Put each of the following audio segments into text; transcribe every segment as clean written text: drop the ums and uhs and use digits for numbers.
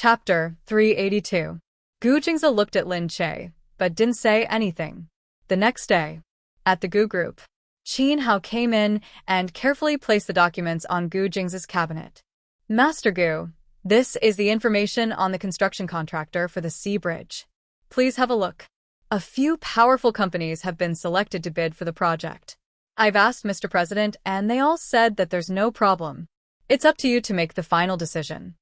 Chapter 382. Gu Jingze looked at Lin Che, but didn't say anything. The next day, at the Gu group, Qin Hao came in and carefully placed the documents on Gu Jingze's cabinet. Master Gu, this is the information on the construction contractor for the sea bridge. Please have a look. A few powerful companies have been selected to bid for the project. I've asked Mr. President and they all said that there's no problem. It's up to you to make the final decision.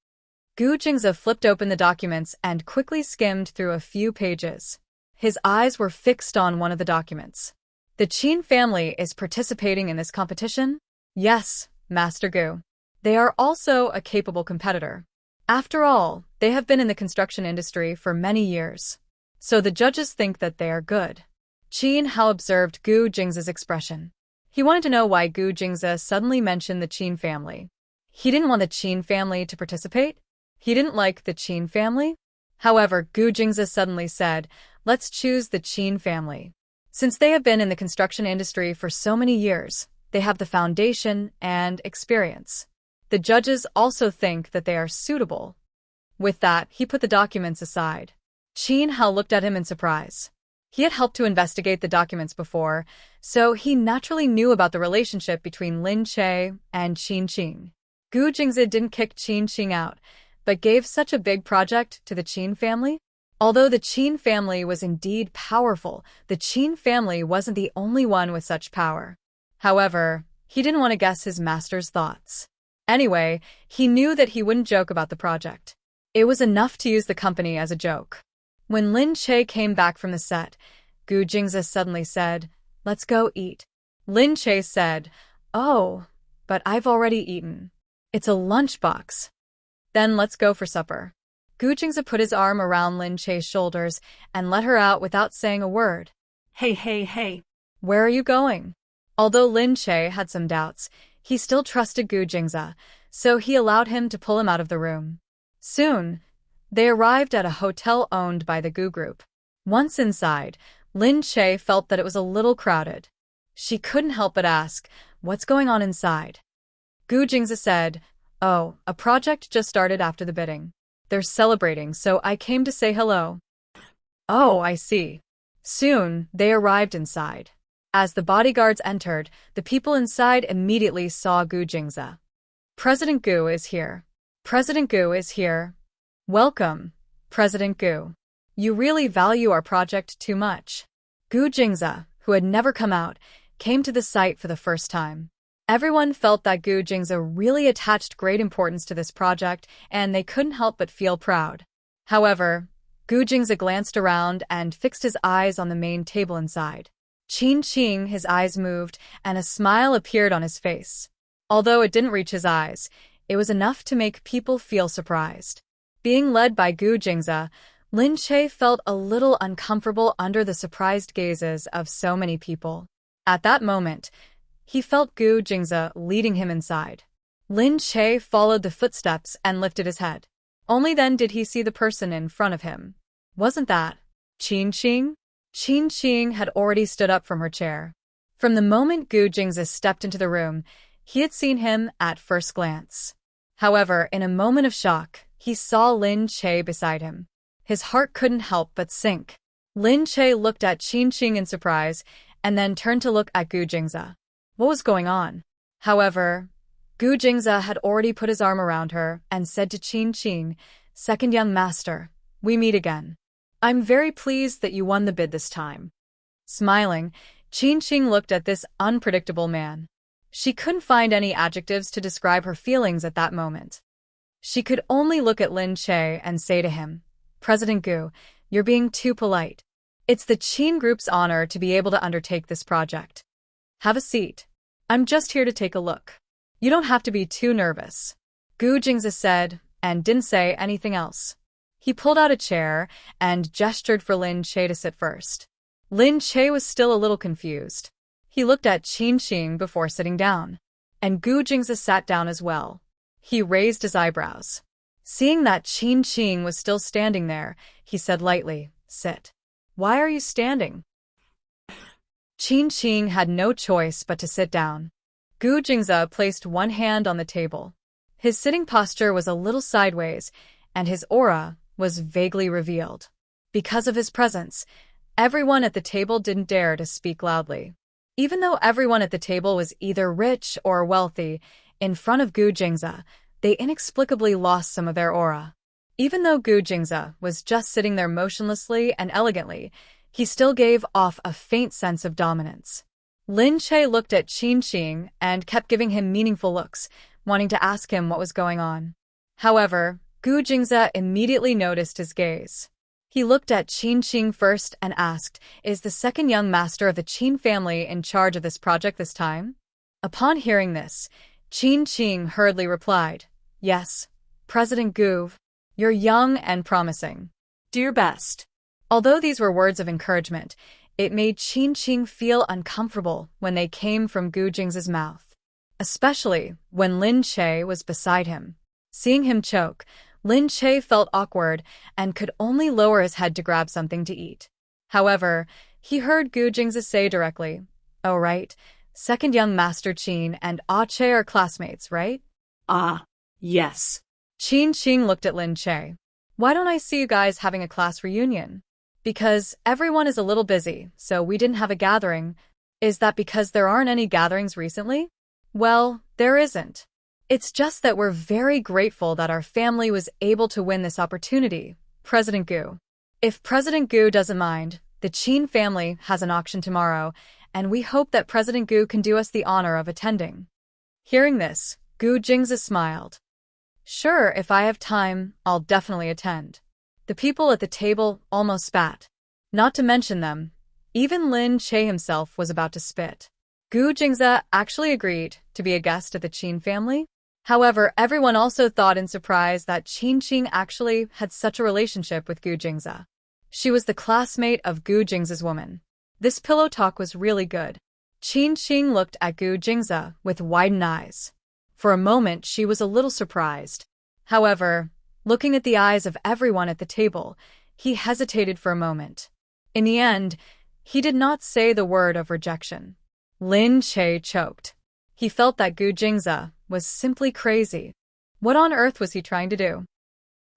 Gu Jingze flipped open the documents and quickly skimmed through a few pages. His eyes were fixed on one of the documents. The Qin family is participating in this competition? Yes, Master Gu. They are also a capable competitor. After all, they have been in the construction industry for many years. So the judges think that they are good. Qin Hao observed Gu Jingze's expression. He wanted to know why Gu Jingze suddenly mentioned the Qin family. He didn't want the Qin family to participate. He didn't like the Qin family. However, Gu Jingze suddenly said, let's choose the Qin family. Since they have been in the construction industry for so many years, they have the foundation and experience. The judges also think that they are suitable. With that, he put the documents aside. Qin Hao looked at him in surprise. He had helped to investigate the documents before, so he naturally knew about the relationship between Lin Che and Qin Qing. Gu Jingze didn't kick Qin Qing out, but gave such a big project to the Qin family? Although the Qin family was indeed powerful, the Qin family wasn't the only one with such power. However, he didn't want to guess his master's thoughts. Anyway, he knew that he wouldn't joke about the project. It was enough to use the company as a joke. When Lin Che came back from the set, Gu Jingze suddenly said, let's go eat. Lin Che said, oh, but I've already eaten. It's a lunchbox. Then let's go for supper. Gu Jingze put his arm around Lin Che's shoulders and let her out without saying a word. Hey. Where are you going? Although Lin Che had some doubts, he still trusted Gu Jingze, so he allowed him to pull him out of the room. Soon, they arrived at a hotel owned by the Gu group. Once inside, Lin Che felt that it was a little crowded. She couldn't help but ask, what's going on inside? Gu Jingze said, oh, a project just started after the bidding. They're celebrating, so I came to say hello. Oh, I see. Soon, they arrived inside. As the bodyguards entered, the people inside immediately saw Gu Jingze. President Gu is here. President Gu is here. Welcome, President Gu. You really value our project too much. Gu Jingze, who had never come out, came to the site for the first time. Everyone felt that Gu Jingze really attached great importance to this project, and they couldn't help but feel proud. However, Gu Jingze glanced around and fixed his eyes on the main table inside. Qin Qing, his eyes moved, and a smile appeared on his face. Although it didn't reach his eyes, it was enough to make people feel surprised. Being led by Gu Jingze, Lin Che felt a little uncomfortable under the surprised gazes of so many people. At that moment, he felt Gu Jingze leading him inside. Lin Che followed the footsteps and lifted his head. Only then did he see the person in front of him. Wasn't that Qin Qing? Qin Qing had already stood up from her chair. From the moment Gu Jingze stepped into the room, he had seen him at first glance. However, in a moment of shock, he saw Lin Che beside him. His heart couldn't help but sink. Lin Che looked at Qin Qing in surprise and then turned to look at Gu Jingze. What was going on? However, Gu Jingze had already put his arm around her and said to Qin Qing, second young master, we meet again. I'm very pleased that you won the bid this time. Smiling, Qin Qing looked at this unpredictable man. She couldn't find any adjectives to describe her feelings at that moment. She could only look at Lin Che and say to him, President Gu, you're being too polite. It's the Qin Group's honor to be able to undertake this project. Have a seat. I'm just here to take a look. You don't have to be too nervous. Gu Jingze said, and didn't say anything else. He pulled out a chair and gestured for Lin Che to sit first. Lin Che was still a little confused. He looked at Qin Qing before sitting down. And Gu Jingze sat down as well. He raised his eyebrows. Seeing that Qin Qing was still standing there, he said lightly, sit. Why are you standing? Qin Qing had no choice but to sit down. Gu Jingze placed one hand on the table. His sitting posture was a little sideways, and his aura was vaguely revealed. Because of his presence, everyone at the table didn't dare to speak loudly. Even though everyone at the table was either rich or wealthy, in front of Gu Jingze, they inexplicably lost some of their aura. Even though Gu Jingze was just sitting there motionlessly and elegantly, he still gave off a faint sense of dominance. Lin Che looked at Qin Qing and kept giving him meaningful looks, wanting to ask him what was going on. However, Gu Jingze immediately noticed his gaze. He looked at Qin Qing first and asked, "Is the second young master of the Qin family in charge of this project this time?" Upon hearing this, Qin Qing hurriedly replied, "Yes, President Gu, you're young and promising. Do your best." Although these were words of encouragement, it made Qin Qing feel uncomfortable when they came from Gu Jingze's mouth, especially when Lin Che was beside him. Seeing him choke, Lin Che felt awkward and could only lower his head to grab something to eat. However, he heard Gu Jingze say directly, "Oh right, second young master Qin and Ah Che are classmates, right?" Ah, yes. Qin Qing looked at Lin Che. "Why don't I see you guys having a class reunion?" "Because everyone is a little busy, so we didn't have a gathering." "Is that because there aren't any gatherings recently?" "Well, there isn't. It's just that we're very grateful that our family was able to win this opportunity, President Gu. If President Gu doesn't mind, the Qin family has an auction tomorrow, and we hope that President Gu can do us the honor of attending." Hearing this, Gu Jingze smiled. "Sure, if I have time, I'll definitely attend." The people at the table almost spat. Not to mention them, even Lin Che himself was about to spit. Gu Jingze actually agreed to be a guest at the Qin family. However, everyone also thought in surprise that Qin Qing actually had such a relationship with Gu Jingze. She was the classmate of Gu Jingze's woman. This pillow talk was really good. Qin Qing looked at Gu Jingze with widened eyes. For a moment, she was a little surprised. However, looking at the eyes of everyone at the table, he hesitated for a moment. In the end, he did not say the word of rejection. Lin Che choked. He felt that Gu Jingze was simply crazy. What on earth was he trying to do?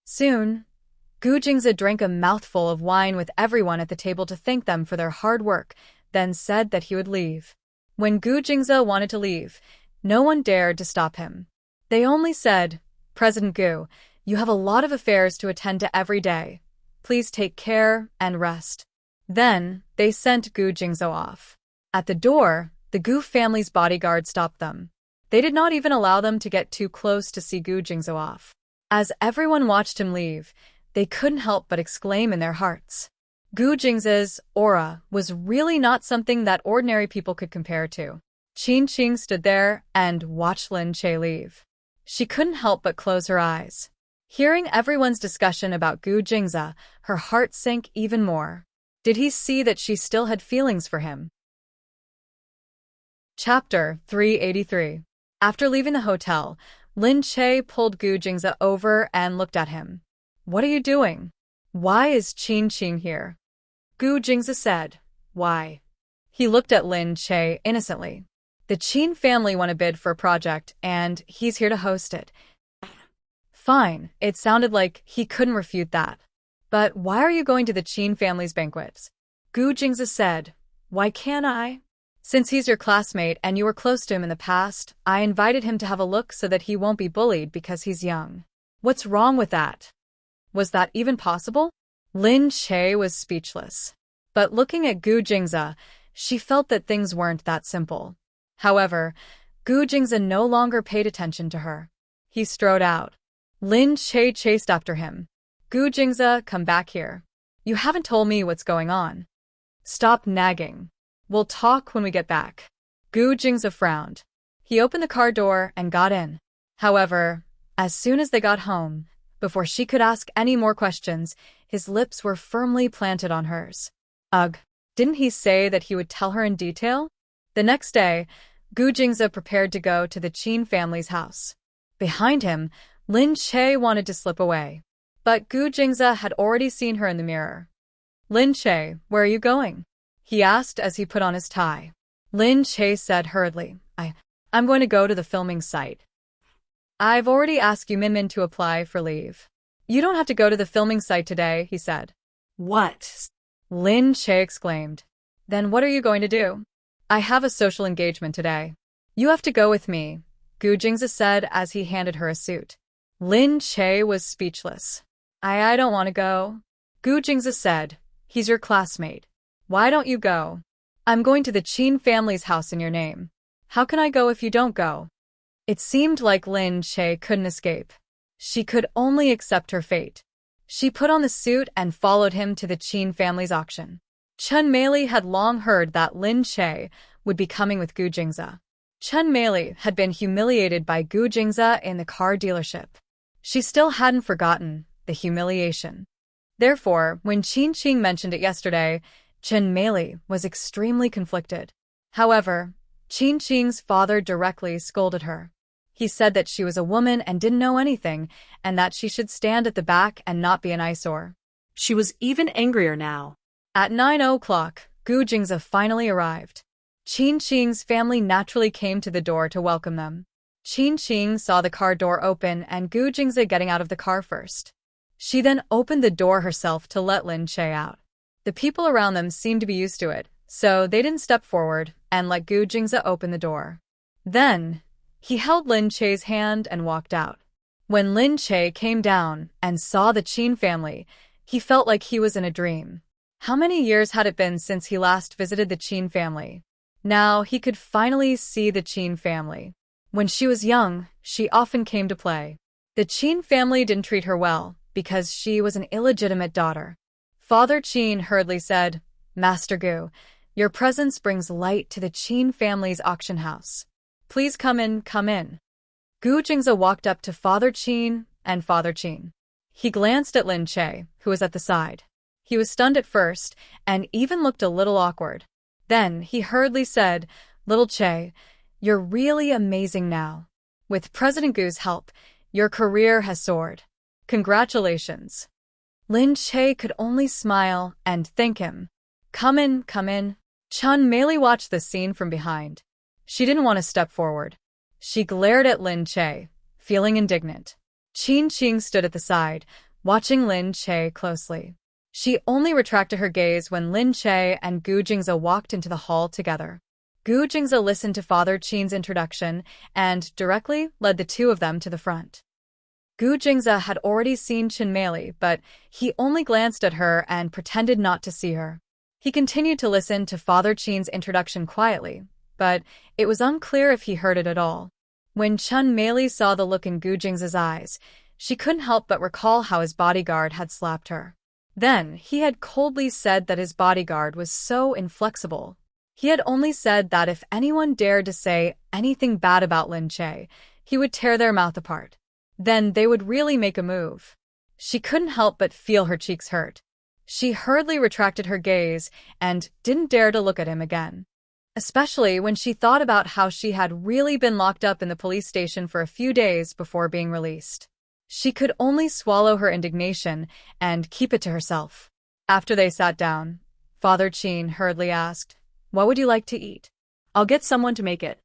Soon, Gu Jingze drank a mouthful of wine with everyone at the table to thank them for their hard work, then said that he would leave. When Gu Jingze wanted to leave, no one dared to stop him. They only said, "President Gu, you have a lot of affairs to attend to every day. Please take care and rest." Then, they sent Gu Jingze off. At the door, the Gu family's bodyguard stopped them. They did not even allow them to get too close to see Gu Jingze off. As everyone watched him leave, they couldn't help but exclaim in their hearts. Gu Jingze's aura was really not something that ordinary people could compare to. Qin Qing stood there and watched Lin Che leave. She couldn't help but close her eyes. Hearing everyone's discussion about Gu Jingze, her heart sank even more. Did he see that she still had feelings for him? Chapter 383. After leaving the hotel, Lin Che pulled Gu Jingze over and looked at him. "What are you doing? Why is Qin Qing here?" Gu Jingze said, "Why?" He looked at Lin Che innocently. "The Qin family won a bid for a project, and he's here to host it." Fine, it sounded like he couldn't refute that. "But why are you going to the Qin family's banquets?" Gu Jingze said, "Why can't I? Since he's your classmate and you were close to him in the past, I invited him to have a look so that he won't be bullied because he's young." What's wrong with that? Was that even possible? Lin Che was speechless. But looking at Gu Jingze, she felt that things weren't that simple. However, Gu Jingze no longer paid attention to her. He strode out. Lin Che chased after him. "Gu Jingze, come back here. You haven't told me what's going on." "Stop nagging. We'll talk when we get back." Gu Jingze frowned. He opened the car door and got in. However, as soon as they got home, before she could ask any more questions, his lips were firmly planted on hers. Ugh, didn't he say that he would tell her in detail? The next day, Gu Jingze prepared to go to the Qin family's house. Behind him, Lin Che wanted to slip away. But Gu Jingze had already seen her in the mirror. "Lin Che, where are you going?" he asked as he put on his tie. Lin Che said hurriedly, I'm going to go to the filming site. I've already asked Yu Minmin to apply for leave." You don't have to go to the filming site today, he said. What? Lin Che exclaimed. Then what are you going to do? I have a social engagement today. You have to go with me, Gu Jingzi said as he handed her a suit. Lin Che was speechless. I don't want to go. Gu Jingzi said, he's your classmate. Why don't you go? I'm going to the Qin family's house in your name. How can I go if you don't go? It seemed like Lin Che couldn't escape. She could only accept her fate. She put on the suit and followed him to the Qin family's auction. Chen Meili had long heard that Lin Che would be coming with Gu Jingzi. Chen Meili had been humiliated by Gu Jingzi in the car dealership. She still hadn't forgotten the humiliation. Therefore, when Qin Qing mentioned it yesterday, Chen Meili was extremely conflicted. However, Qin Qing's father directly scolded her. He said that she was a woman and didn't know anything, and that she should stand at the back and not be an eyesore. She was even angrier now. At 9 o'clock, Gu Jingzi finally arrived. Qin Qing's family naturally came to the door to welcome them. Qin Qing saw the car door open and Gu Jingzi getting out of the car first. She then opened the door herself to let Lin Che out. The people around them seemed to be used to it, so they didn't step forward and let Gu Jingzi open the door. Then, he held Lin Che's hand and walked out. When Lin Che came down and saw the Qin family, he felt like he was in a dream. How many years had it been since he last visited the Qin family? Now he could finally see the Qin family. When she was young, she often came to play. The Qin family didn't treat her well because she was an illegitimate daughter. Father Qin hurriedly said, Master Gu, your presence brings light to the Qin family's auction house. Please come in, come in. Gu Jingzi walked up to Father Qin and Father Qin. He glanced at Lin Che, who was at the side. He was stunned at first and even looked a little awkward. Then he hurriedly said, Little Che, you're really amazing now. With President Gu's help, your career has soared. Congratulations. Lin Che could only smile and thank him. Come in, come in. Chen Meili watched the scene from behind. She didn't want to step forward. She glared at Lin Che, feeling indignant. Qin Qing stood at the side, watching Lin Che closely. She only retracted her gaze when Lin Che and Gu Jingzi walked into the hall together. Gu Jingzi listened to Father Qin's introduction and directly led the two of them to the front. Gu Jingzi had already seen Chen Meili, but he only glanced at her and pretended not to see her. He continued to listen to Father Qin's introduction quietly, but it was unclear if he heard it at all. When Chen Meili saw the look in Gu Jingzi's eyes, she couldn't help but recall how his bodyguard had slapped her. Then, he had coldly said that his bodyguard was so inflexible. He had only said that if anyone dared to say anything bad about Lin Che, he would tear their mouth apart. Then they would really make a move. She couldn't help but feel her cheeks hurt. She hurriedly retracted her gaze and didn't dare to look at him again. Especially when she thought about how she had really been locked up in the police station for a few days before being released. She could only swallow her indignation and keep it to herself. After they sat down, Father Qin hurriedly asked, What would you like to eat? I'll get someone to make it.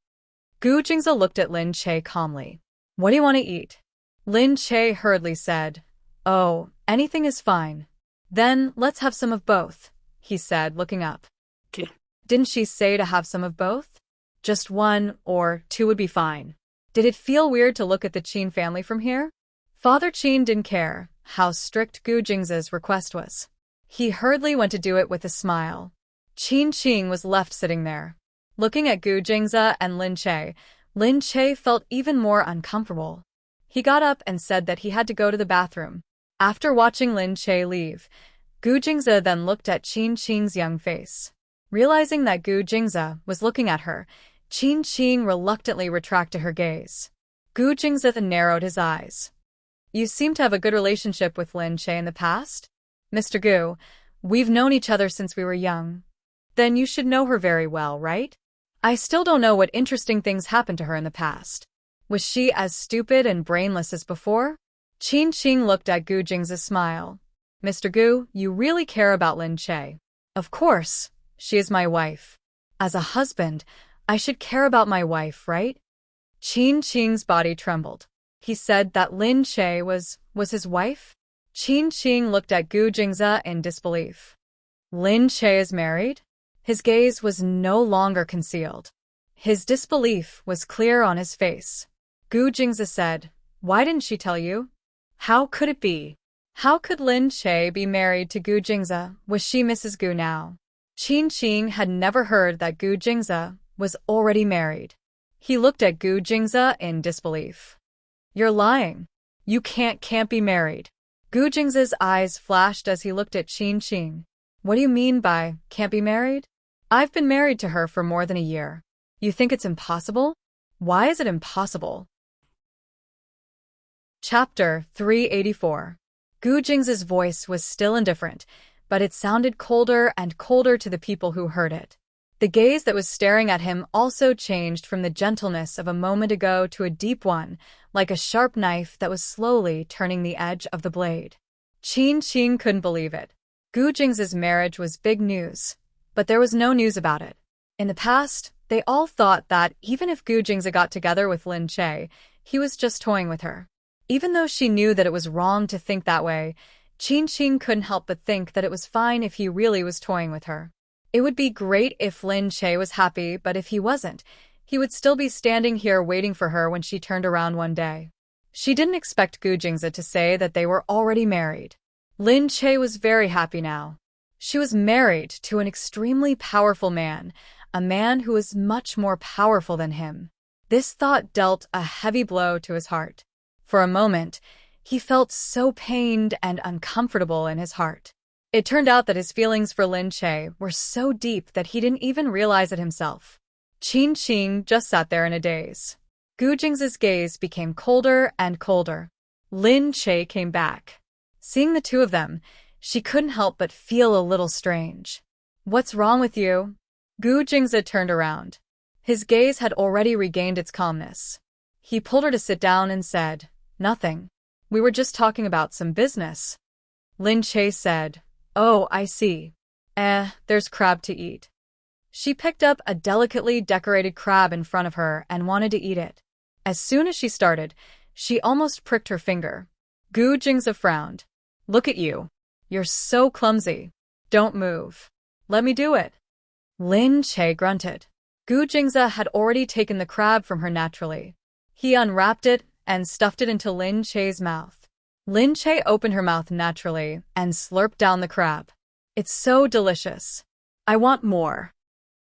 Gu Jingzi looked at Lin Che calmly. What do you want to eat? Lin Che hurriedly said, Oh, anything is fine. Then let's have some of both, he said, looking up. Didn't she say to have some of both? Just one or two would be fine. Did it feel weird to look at the Qin family from here? Father Qin didn't care how strict Gu Jingzi's request was. He hurriedly went to do it with a smile. Qin Qing was left sitting there. Looking at Gu Jingzi and Lin Che felt even more uncomfortable. He got up and said that he had to go to the bathroom. After watching Lin Che leave, Gu Jingzi then looked at Qin Qing's young face. Realizing that Gu Jingzi was looking at her, Qin Qing reluctantly retracted her gaze. Gu Jingzi narrowed his eyes. You seem to have a good relationship with Lin Che in the past? Mr. Gu, we've known each other since we were young. Then you should know her very well, right? I still don't know what interesting things happened to her in the past. Was she as stupid and brainless as before? Qin Qing looked at Gu Jingzi's smile. Mr. Gu, you really care about Lin Che. Of course. She is my wife. As a husband, I should care about my wife, right? Qin Qing's body trembled. He said that Lin Che was his wife? Qin Qing looked at Gu Jingze in disbelief. Lin Che is married? His gaze was no longer concealed. His disbelief was clear on his face. Gu Jingze said, "Why didn't she tell you? How could it be? How could Lin Che be married to Gu Jingze? Was she Mrs. Gu now?" Qin Qing had never heard that Gu Jingze was already married. He looked at Gu Jingze in disbelief. "You're lying. You can't be married." Gu Jingze's eyes flashed as he looked at Qin Qing. "What do you mean by can't be married? I've been married to her for more than a year. You think it's impossible? Why is it impossible?" Chapter 384. Gu Jingze's voice was still indifferent, but it sounded colder and colder to the people who heard it. The gaze that was staring at him also changed from the gentleness of a moment ago to a deep one, like a sharp knife that was slowly turning the edge of the blade. Qin Qing couldn't believe it. Gu Jingze's marriage was big news, but there was no news about it. In the past, they all thought that even if Gu Jingze got together with Lin Che, he was just toying with her. Even though she knew that it was wrong to think that way, Qin Qing couldn't help but think that it was fine if he really was toying with her. It would be great if Lin Che was happy, but if he wasn't, he would still be standing here waiting for her when she turned around one day. She didn't expect Gu Jingze to say that they were already married. Lin Che was very happy now. She was married to an extremely powerful man, a man who was much more powerful than him. This thought dealt a heavy blow to his heart. For a moment, he felt so pained and uncomfortable in his heart. It turned out that his feelings for Lin Che were so deep that he didn't even realize it himself. Qin Qing just sat there in a daze. Gu Jingze's gaze became colder and colder. Lin Che came back. Seeing the two of them, she couldn't help but feel a little strange. "What's wrong with you?" Gu Jingze turned around. His gaze had already regained its calmness. He pulled her to sit down and said, "Nothing. We were just talking about some business." Lin Che said, "Oh, I see. There's crab to eat." She picked up a delicately decorated crab in front of her and wanted to eat it. As soon as she started, she almost pricked her finger. Gu Jingze frowned. "Look at you. You're so clumsy. Don't move. Let me do it." Lin Che grunted. Gu Jingze had already taken the crab from her naturally. He unwrapped it and stuffed it into Lin Che's mouth. Lin Che opened her mouth naturally and slurped down the crab. "It's so delicious. I want more."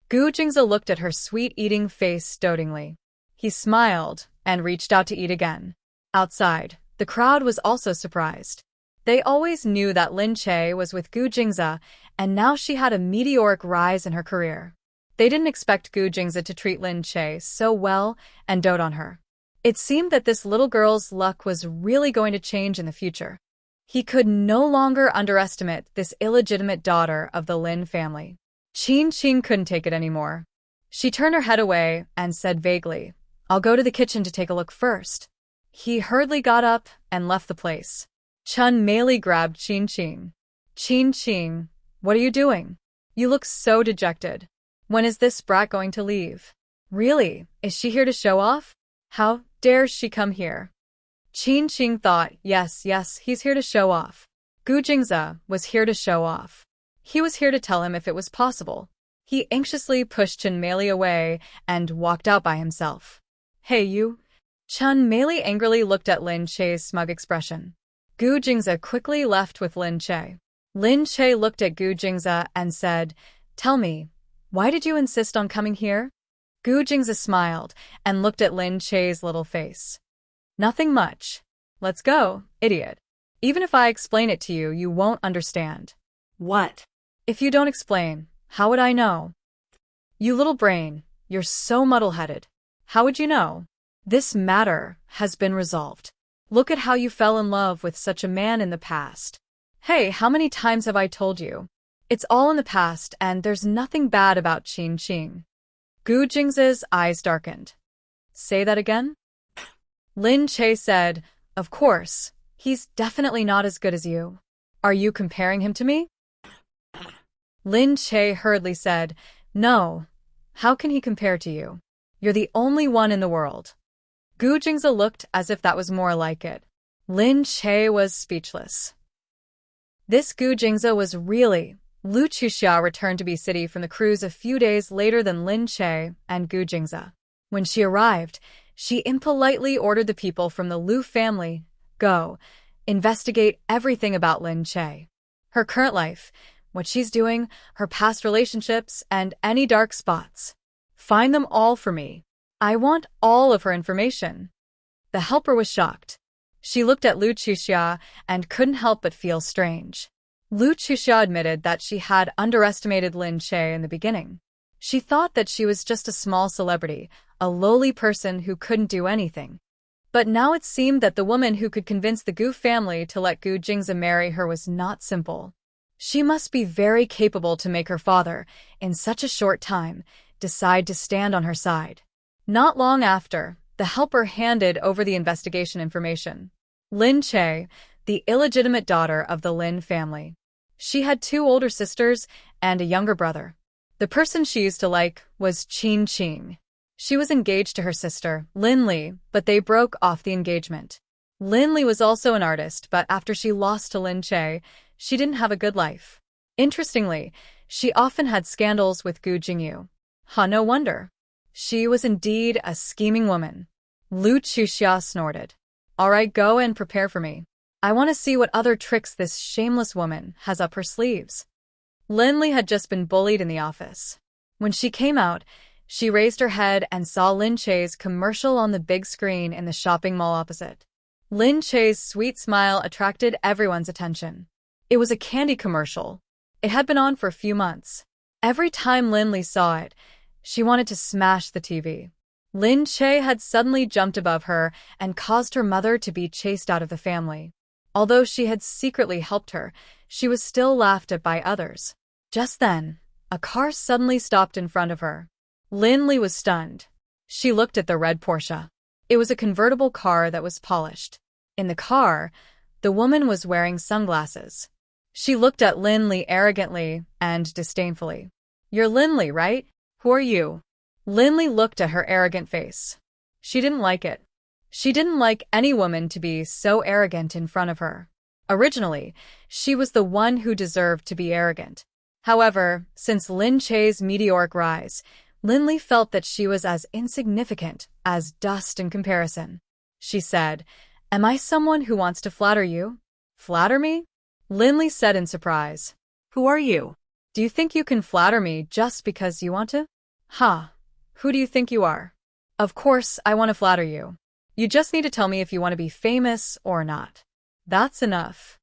Gu Jingze looked at her sweet-eating face dotingly. He smiled and reached out to eat again. Outside, the crowd was also surprised. They always knew that Lin Che was with Gu Jingze, and now she had a meteoric rise in her career. They didn't expect Gu Jingze to treat Lin Che so well and dote on her. It seemed that this little girl's luck was really going to change in the future. He could no longer underestimate this illegitimate daughter of the Lin family. Qin Qing couldn't take it anymore. She turned her head away and said vaguely, "I'll go to the kitchen to take a look first." He hurriedly got up and left the place. Chun Mei grabbed Qin Qing. "Qin Qing, what are you doing? You look so dejected. When is this brat going to leave? Really, is she here to show off? How dare she come here?" Qin Qing thought, yes, he's here to show off. Gu Jingze was here to show off. He was here to tell him if it was possible. He anxiously pushed Chun Mei away and walked out by himself. "Hey, you." Chun Mei angrily looked at Lin Che's smug expression. Gu Jingze quickly left with Lin Che. Lin Che looked at Gu Jingze and said, "Tell me, why did you insist on coming here?" Gu Jingze smiled and looked at Lin Che's little face. "Nothing much. Let's go, idiot. Even if I explain it to you, you won't understand." "What?" "If you don't explain, how would I know?" "You little brain, you're so muddle-headed. How would you know? This matter has been resolved. Look at how you fell in love with such a man in the past. Hey, how many times have I told you? It's all in the past and there's nothing bad about Qin Qing." Gu Jingze's eyes darkened. "Say that again?" Lin Che said, "Of course, he's definitely not as good as you. Are you comparing him to me?" Lin Che hurriedly said, "No. How can he compare to you? You're the only one in the world." Gu Jingze looked as if that was more like it. Lin Che was speechless. This Gu Jingze was really. Lu Chuxia returned to B City from the cruise a few days later than Lin Che and Gu Jingze. When she arrived, she impolitely ordered the people from the Lu family, go, investigate everything about Lin Che. Her current life, what she's doing, her past relationships, and any dark spots. Find them all for me. I want all of her information. The helper was shocked. She looked at Lu Chuxia and couldn't help but feel strange. Lu Chuxia admitted that she had underestimated Lin Che in the beginning. She thought that she was just a small celebrity, a lowly person who couldn't do anything. But now it seemed that the woman who could convince the Gu family to let Gu Jingze marry her was not simple. She must be very capable to make her father, in such a short time, decide to stand on her side. Not long after, the helper handed over the investigation information. Lin Che, the illegitimate daughter of the Lin family. She had 2 older sisters and a younger brother. The person she used to like was Qin Qing. She was engaged to her sister, Lin Li, but they broke off the engagement. Lin Li was also an artist, but after she lost to Lin Che, she didn't have a good life. Interestingly, she often had scandals with Gu Jingyu. No wonder. She was indeed a scheming woman. Lu Chuxia snorted. All right, go and prepare for me. I want to see what other tricks this shameless woman has up her sleeves. Lin Li had just been bullied in the office. When she came out, she raised her head and saw Lin Che's commercial on the big screen in the shopping mall opposite. Lin Che's sweet smile attracted everyone's attention. It was a candy commercial. It had been on for a few months. Every time Lin Li saw it, she wanted to smash the TV. Lin Che had suddenly jumped above her and caused her mother to be chased out of the family. Although she had secretly helped her, she was still laughed at by others. Just then, a car suddenly stopped in front of her. Lin Li was stunned. She looked at the red Porsche. It was a convertible car that was polished. In the car, the woman was wearing sunglasses. She looked at Lin Li arrogantly and disdainfully. You're Lin Li, right? Who are you? Lin Li looked at her arrogant face. She didn't like it. She didn't like any woman to be so arrogant in front of her. Originally, she was the one who deserved to be arrogant. However, since Lin Che's meteoric rise, Lin Li felt that she was as insignificant as dust in comparison. She said, "Am I someone who wants to flatter you?" "Flatter me?" Lin Li said in surprise. Who are you? Do you think you can flatter me just because you want to? Who do you think you are? Of course, I want to flatter you. You just need to tell me if you want to be famous or not. That's enough.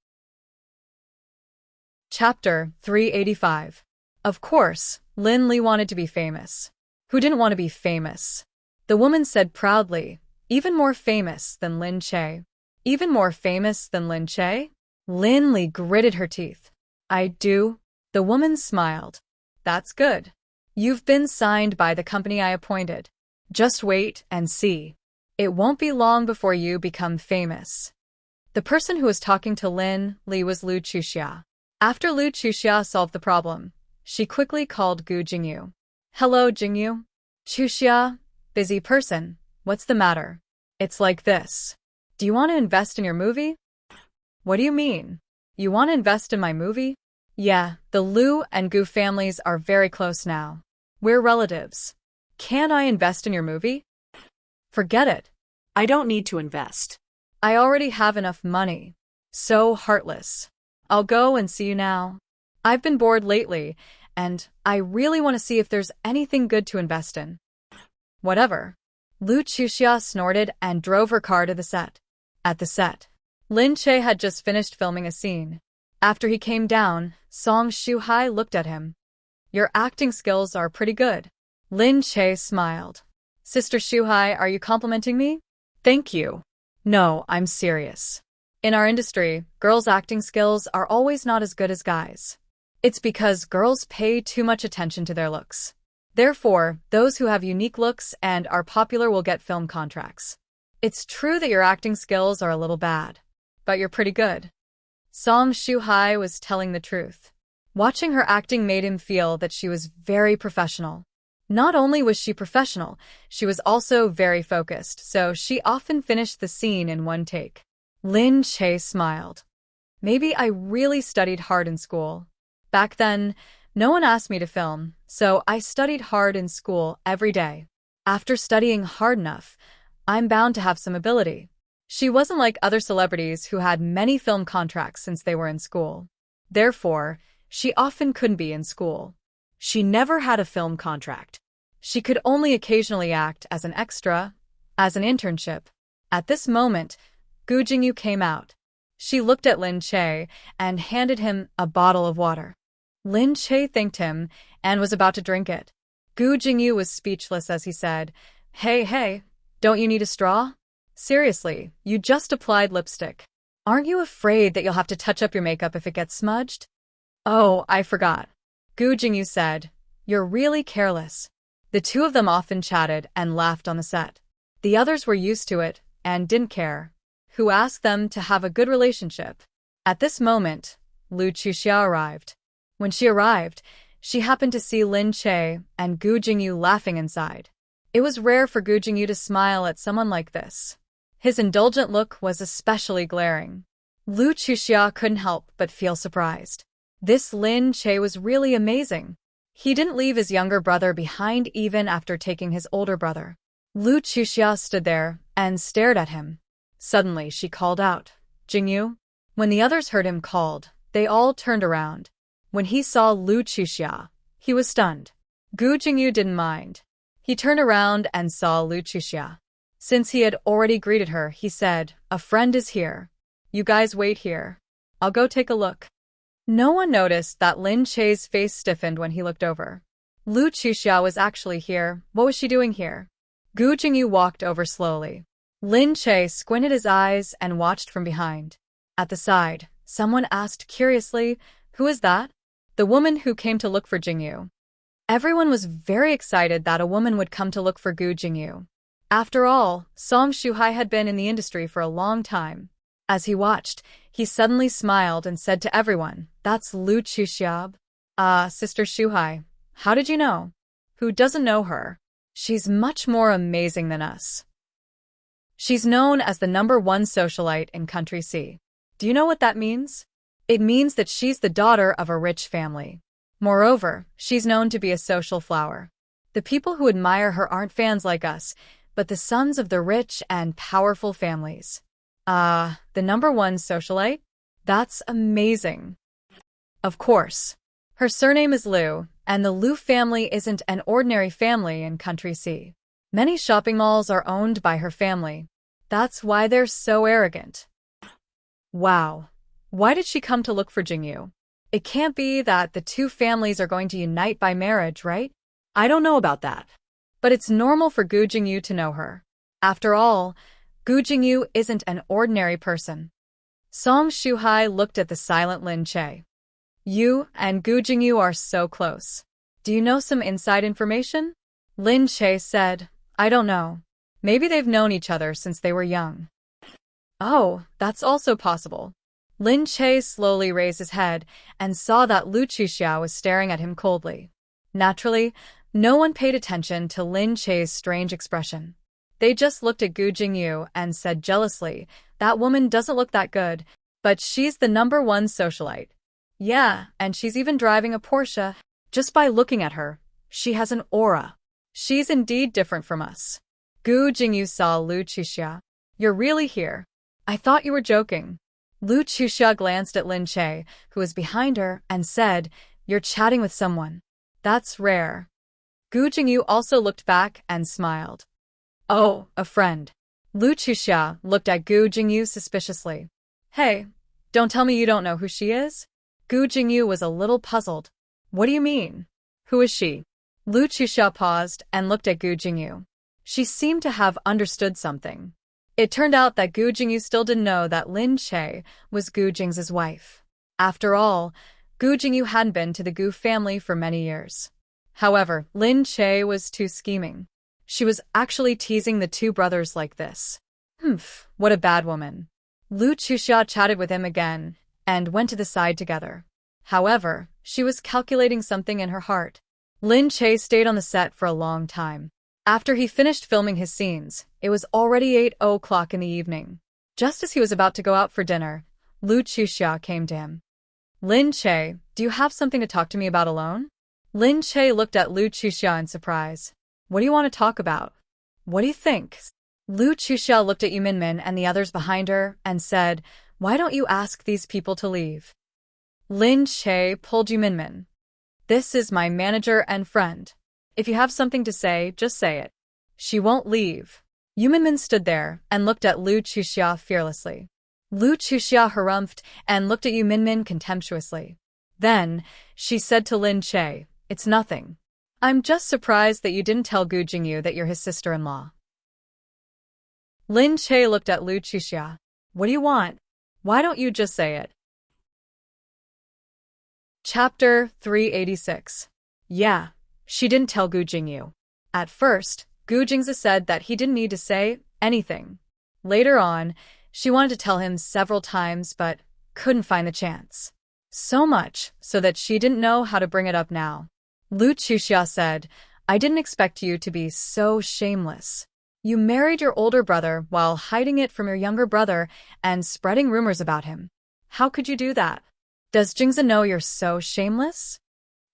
Chapter 385. Of course, Lin Li wanted to be famous. Who didn't want to be famous? The woman said proudly, even more famous than Lin Che. Even more famous than Lin Che? Lin Li gritted her teeth. I do. The woman smiled. That's good. You've been signed by the company I appointed. Just wait and see. It won't be long before you become famous. The person who was talking to Lin Li was Lu Chuxia. After Lu Chuxia solved the problem, she quickly called Gu Jingyu. Hello, Jingyu. Chuxia, busy person. What's the matter? It's like this. Do you want to invest in your movie? What do you mean? You want to invest in my movie? Yeah, the Lu and Gu families are very close now. We're relatives. Can I invest in your movie? Forget it. I don't need to invest. I already have enough money. So heartless. I'll go and see you now. I've been bored lately, and I really want to see if there's anything good to invest in. Whatever. Lu Chuxia snorted and drove her car to the set. At the set, Lin Che had just finished filming a scene. After he came down, Song Shuhai looked at him. Your acting skills are pretty good. Lin Che smiled. Sister Shuhai, are you complimenting me? Thank you. No, I'm serious. In our industry, girls' acting skills are always not as good as guys. It's because girls pay too much attention to their looks. Therefore, those who have unique looks and are popular will get film contracts. It's true that your acting skills are a little bad, but you're pretty good. Song Shuhai was telling the truth. Watching her acting made him feel that she was very professional. Not only was she professional, she was also very focused, so she often finished the scene in one take. Lin Che smiled. Maybe I really studied hard in school. Back then, no one asked me to film, so I studied hard in school every day. After studying hard enough, I'm bound to have some ability. She wasn't like other celebrities who had many film contracts since they were in school. Therefore, she often couldn't be in school. She never had a film contract. She could only occasionally act as an extra, as an internship. At this moment, Gu Jingyu came out. She looked at Lin Che and handed him a bottle of water. Lin Che thanked him and was about to drink it. Gu Jingyu was speechless as he said, Hey, don't you need a straw? Seriously, you just applied lipstick. Aren't you afraid that you'll have to touch up your makeup if it gets smudged? Oh, I forgot. Gu Jingyu said, You're really careless. The two of them often chatted and laughed on the set. The others were used to it and didn't care. Who asked them to have a good relationship? At this moment, Lu Chuxia arrived. When she arrived, she happened to see Lin Che and Gu Jingyu laughing inside. It was rare for Gu Jingyu to smile at someone like this. His indulgent look was especially glaring. Lu Chuxia couldn't help but feel surprised. This Lin Che was really amazing. He didn't leave his younger brother behind even after taking his older brother. Lu Chuxia stood there and stared at him. Suddenly, she called out, Jingyu. When the others heard him called, they all turned around. When he saw Lu Chuxia, he was stunned. Gu Jingyu didn't mind. He turned around and saw Lu Chuxia. Since he had already greeted her, he said, A friend is here. You guys wait here. I'll go take a look. No one noticed that Lin Che's face stiffened when he looked over. Lu Chuxia was actually here. What was she doing here? Gu Jingyu walked over slowly. Lin Che squinted his eyes and watched from behind. At the side, someone asked curiously, Who is that? The woman who came to look for Jingyu. Everyone was very excited that a woman would come to look for Gu Jingyu. After all, Song Shuhai had been in the industry for a long time. As he watched, he suddenly smiled and said to everyone, That's Lu Chuxiab. Sister Shuhai, how did you know? Who doesn't know her? She's much more amazing than us. She's known as the #1 socialite in Country C. Do you know what that means? It means that she's the daughter of a rich family. Moreover, she's known to be a social flower. The people who admire her aren't fans like us, but the sons of the rich and powerful families. The #1 socialite? That's amazing. Of course. Her surname is Liu, and the Liu family isn't an ordinary family in Country C. Many shopping malls are owned by her family. That's why they're so arrogant. Wow. Why did she come to look for Jingyu? It can't be that the two families are going to unite by marriage, right? I don't know about that. But it's normal for Gu Jingyu to know her. After all, Gu Jingyu isn't an ordinary person. Song Shuhai looked at the silent Lin Che. You and Gu Jingyu are so close. Do you know some inside information? Lin Che said, I don't know. Maybe they've known each other since they were young. Oh, that's also possible. Lin Che slowly raised his head and saw that Lu Chuxia was staring at him coldly. Naturally, no one paid attention to Lin Che's strange expression. They just looked at Gu Jingyu and said jealously, That woman doesn't look that good, but she's the #1 socialite. Yeah, and she's even driving a Porsche. Just by looking at her, she has an aura. She's indeed different from us. Gu Jingyu saw Lu Chuxia. You're really here. I thought you were joking. Lu Chuxia glanced at Lin Che, who was behind her, and said, You're chatting with someone. That's rare. Gu Jingyu also looked back and smiled. Oh, a friend. Lu Chuxia looked at Gu Jingyu suspiciously. Hey, don't tell me you don't know who she is? Gu Jingyu was a little puzzled. What do you mean? Who is she? Lu Chuxia paused and looked at Gu Jingyu. She seemed to have understood something. It turned out that Gu Jingyu still didn't know that Lin Che was Gu Jing's wife. After all, Gu Jingyu hadn't been to the Gu family for many years. However, Lin Che was too scheming. She was actually teasing the two brothers like this. What a bad woman. Lu Chuxia chatted with him again and went to the side together. However, she was calculating something in her heart. Lin Che stayed on the set for a long time. After he finished filming his scenes, it was already 8 o'clock in the evening. Just as he was about to go out for dinner, Lu Chuxia came to him. Lin Che, do you have something to talk to me about alone? Lin Che looked at Lu Chuxia in surprise. What do you want to talk about? What do you think? Lu Chuxia looked at Yu Minmin and the others behind her and said, why don't you ask these people to leave? Lin Che pulled Yu Minmin. This is my manager and friend. If you have something to say, just say it. She won't leave. Yu Minmin stood there and looked at Lu Chuxia fearlessly. Lu Chuxia harumphed and looked at Yu Minmin contemptuously. Then, she said to Lin Che, it's nothing. I'm just surprised that you didn't tell Gu Jingyu that you're his sister-in-law. Lin Che looked at Lu Chuxia. What do you want? Why don't you just say it? Chapter 386. Yeah, she didn't tell Gu Jingyu. At first, Gu Jingzi said that he didn't need to say anything. Later on, she wanted to tell him several times but couldn't find the chance. So much so that she didn't know how to bring it up now. Lu Chuxia said, I didn't expect you to be so shameless. You married your older brother while hiding it from your younger brother and spreading rumors about him. How could you do that? Does Jingzi know you're so shameless?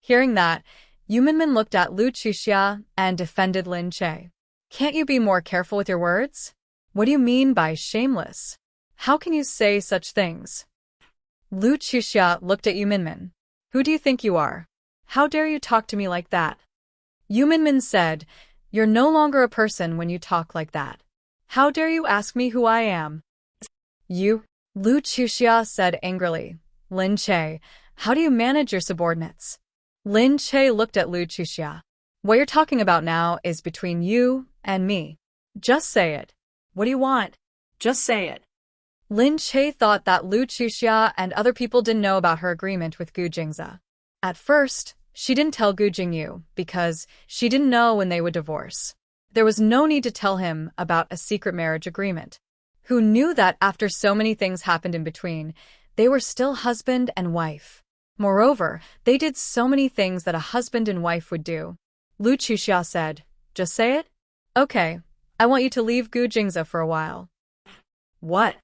Hearing that, Yu Minmin looked at Lu Chuxia and defended Lin Che. Can't you be more careful with your words? What do you mean by shameless? How can you say such things? Lu Chuxia looked at Yu Minmin. Who do you think you are? How dare you talk to me like that? Yu Minmin said, you're no longer a person when you talk like that. How dare you ask me who I am? You? Lu Chuxia said angrily. Lin Che, how do you manage your subordinates? Lin Che looked at Lu Chuxia. What you're talking about now is between you and me. Just say it. What do you want? Just say it. Lin Che thought that Lu Chuxia and other people didn't know about her agreement with Gu Jingzi. At first, she didn't tell Gu Jingyu because she didn't know when they would divorce. There was no need to tell him about a secret marriage agreement. Who knew that after so many things happened in between, they were still husband and wife. Moreover, they did so many things that a husband and wife would do. Lu Chuxia said, just say it? Okay, I want you to leave Gu Jingzi for a while. What?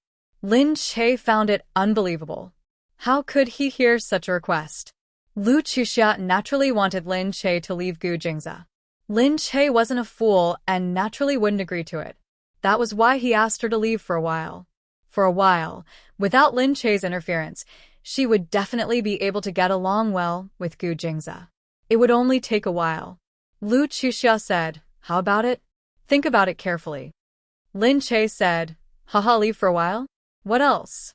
Lin Che found it unbelievable. How could he hear such a request? Lu Chuxia naturally wanted Lin Che to leave Gu Jingzi. Lin Che wasn't a fool and naturally wouldn't agree to it. That was why he asked her to leave for a while. For a while, without Lin Che's interference, she would definitely be able to get along well with Gu Jingzi. It would only take a while. Lu Chuxia said, how about it? Think about it carefully. Lin Che said, haha, leave for a while? What else?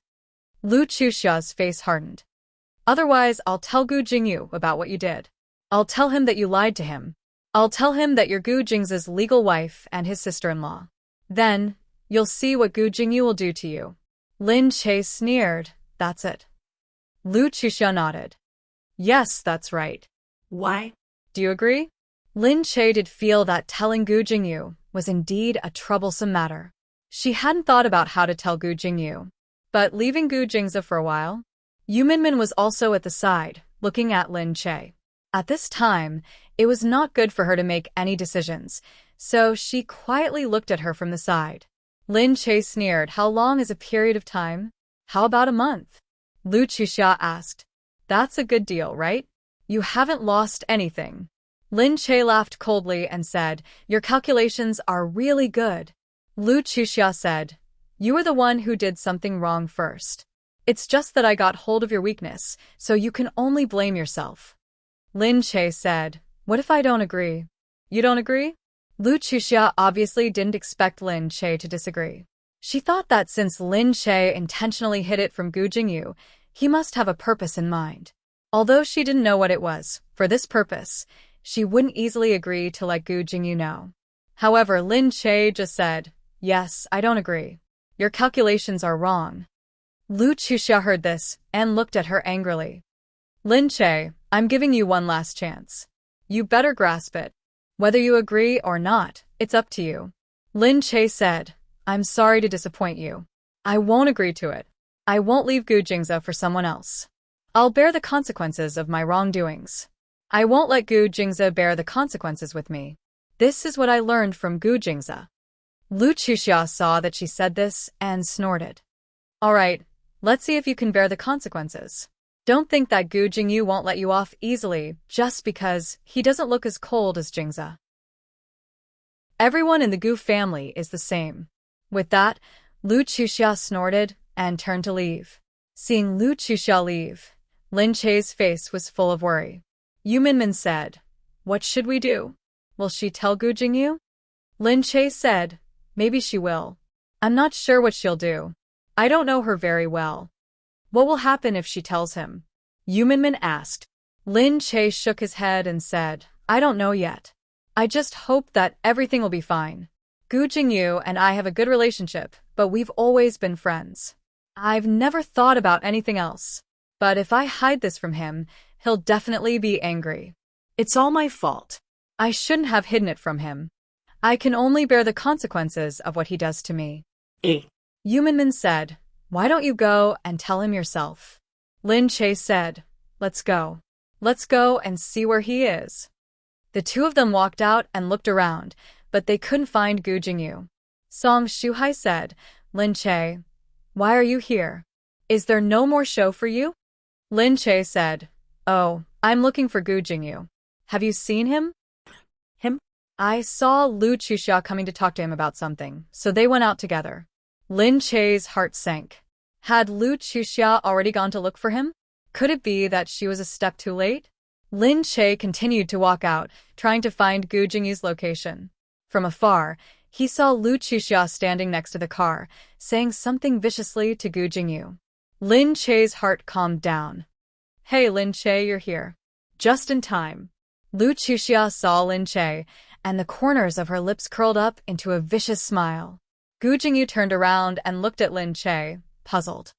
Lu Chuxia's face hardened. Otherwise, I'll tell Gu Jingyu about what you did. I'll tell him that you lied to him. I'll tell him that you're Gu Jingzi's legal wife and his sister-in-law. Then, you'll see what Gu Jingyu will do to you. Lin Che sneered, that's it. Lu Chuxia nodded. Yes, that's right. Why? Do you agree? Lin Che did feel that telling Gu Jingyu was indeed a troublesome matter. She hadn't thought about how to tell Gu Jingyu. But leaving Gu Jingzi for a while? Yu Minmin was also at the side, looking at Lin Che. At this time, it was not good for her to make any decisions, so she quietly looked at her from the side. Lin Che sneered, how long is a period of time? How about a month? Lu Chuxia asked. That's a good deal, right? You haven't lost anything. Lin Che laughed coldly and said, your calculations are really good. Lu Chuxia said, you were the one who did something wrong first. It's just that I got hold of your weakness, so you can only blame yourself. Lin Che said, what if I don't agree? You don't agree? Lu Chuxia obviously didn't expect Lin Che to disagree. She thought that since Lin Che intentionally hid it from Gu Jingyu, he must have a purpose in mind. Although she didn't know what it was, for this purpose, she wouldn't easily agree to let Gu Jingyu know. However, Lin Che just said, yes, I don't agree. Your calculations are wrong. Lu Chuxia heard this and looked at her angrily. Lin Che, I'm giving you one last chance. You better grasp it. Whether you agree or not, it's up to you. Lin Che said, I'm sorry to disappoint you. I won't agree to it. I won't leave Gu Jingzi for someone else. I'll bear the consequences of my wrongdoings. I won't let Gu Jingzi bear the consequences with me. This is what I learned from Gu Jingzi. Lu Chuxia saw that she said this and snorted. All right, Let's see if you can bear the consequences. Don't think that Gu Jingyu won't let you off easily just because he doesn't look as cold as Jingza. Everyone in the Gu family is the same. With that, Lu Chuxia snorted and turned to leave. Seeing Lu Chuxia leave, Lin Che's face was full of worry. Yu Minmin said, "What should we do? Will she tell Gu Jingyu?" Lin Che said, "Maybe she will. I'm not sure what she'll do. I don't know her very well." "What will happen if she tells him?" Yu Minmin asked. Lin Che shook his head and said, "I don't know yet. I just hope that everything will be fine. Gu Jingyu and I have a good relationship, but we've always been friends. I've never thought about anything else. But if I hide this from him, he'll definitely be angry. It's all my fault. I shouldn't have hidden it from him. I can only bear the consequences of what he does to me." Yu Minmin said, "Why don't you go and tell him yourself?" Lin Che said, "Let's go. Let's go and see where he is." The two of them walked out and looked around, but they couldn't find Gu Jingyu. Song Shuhai said, "Lin Che, why are you here? Is there no more show for you?" Lin Che said, "Oh, I'm looking for Gu Jingyu. Have you seen him?" Him? "I saw Lu Chuxia coming to talk to him about something, so they went out together." Lin Che's heart sank. Had Lu Chuxia already gone to look for him? Could it be that she was a step too late? Lin Che continued to walk out, trying to find Gu Jingyu's location. From afar, he saw Lu Chuxia standing next to the car, saying something viciously to Gu Jingyu. Lin Che's heart calmed down. "Hey Lin Che, you're here. Just in time." Lu Chuxia saw Lin Che, and the corners of her lips curled up into a vicious smile. Gu Jingyu turned around and looked at Lin Che, puzzled.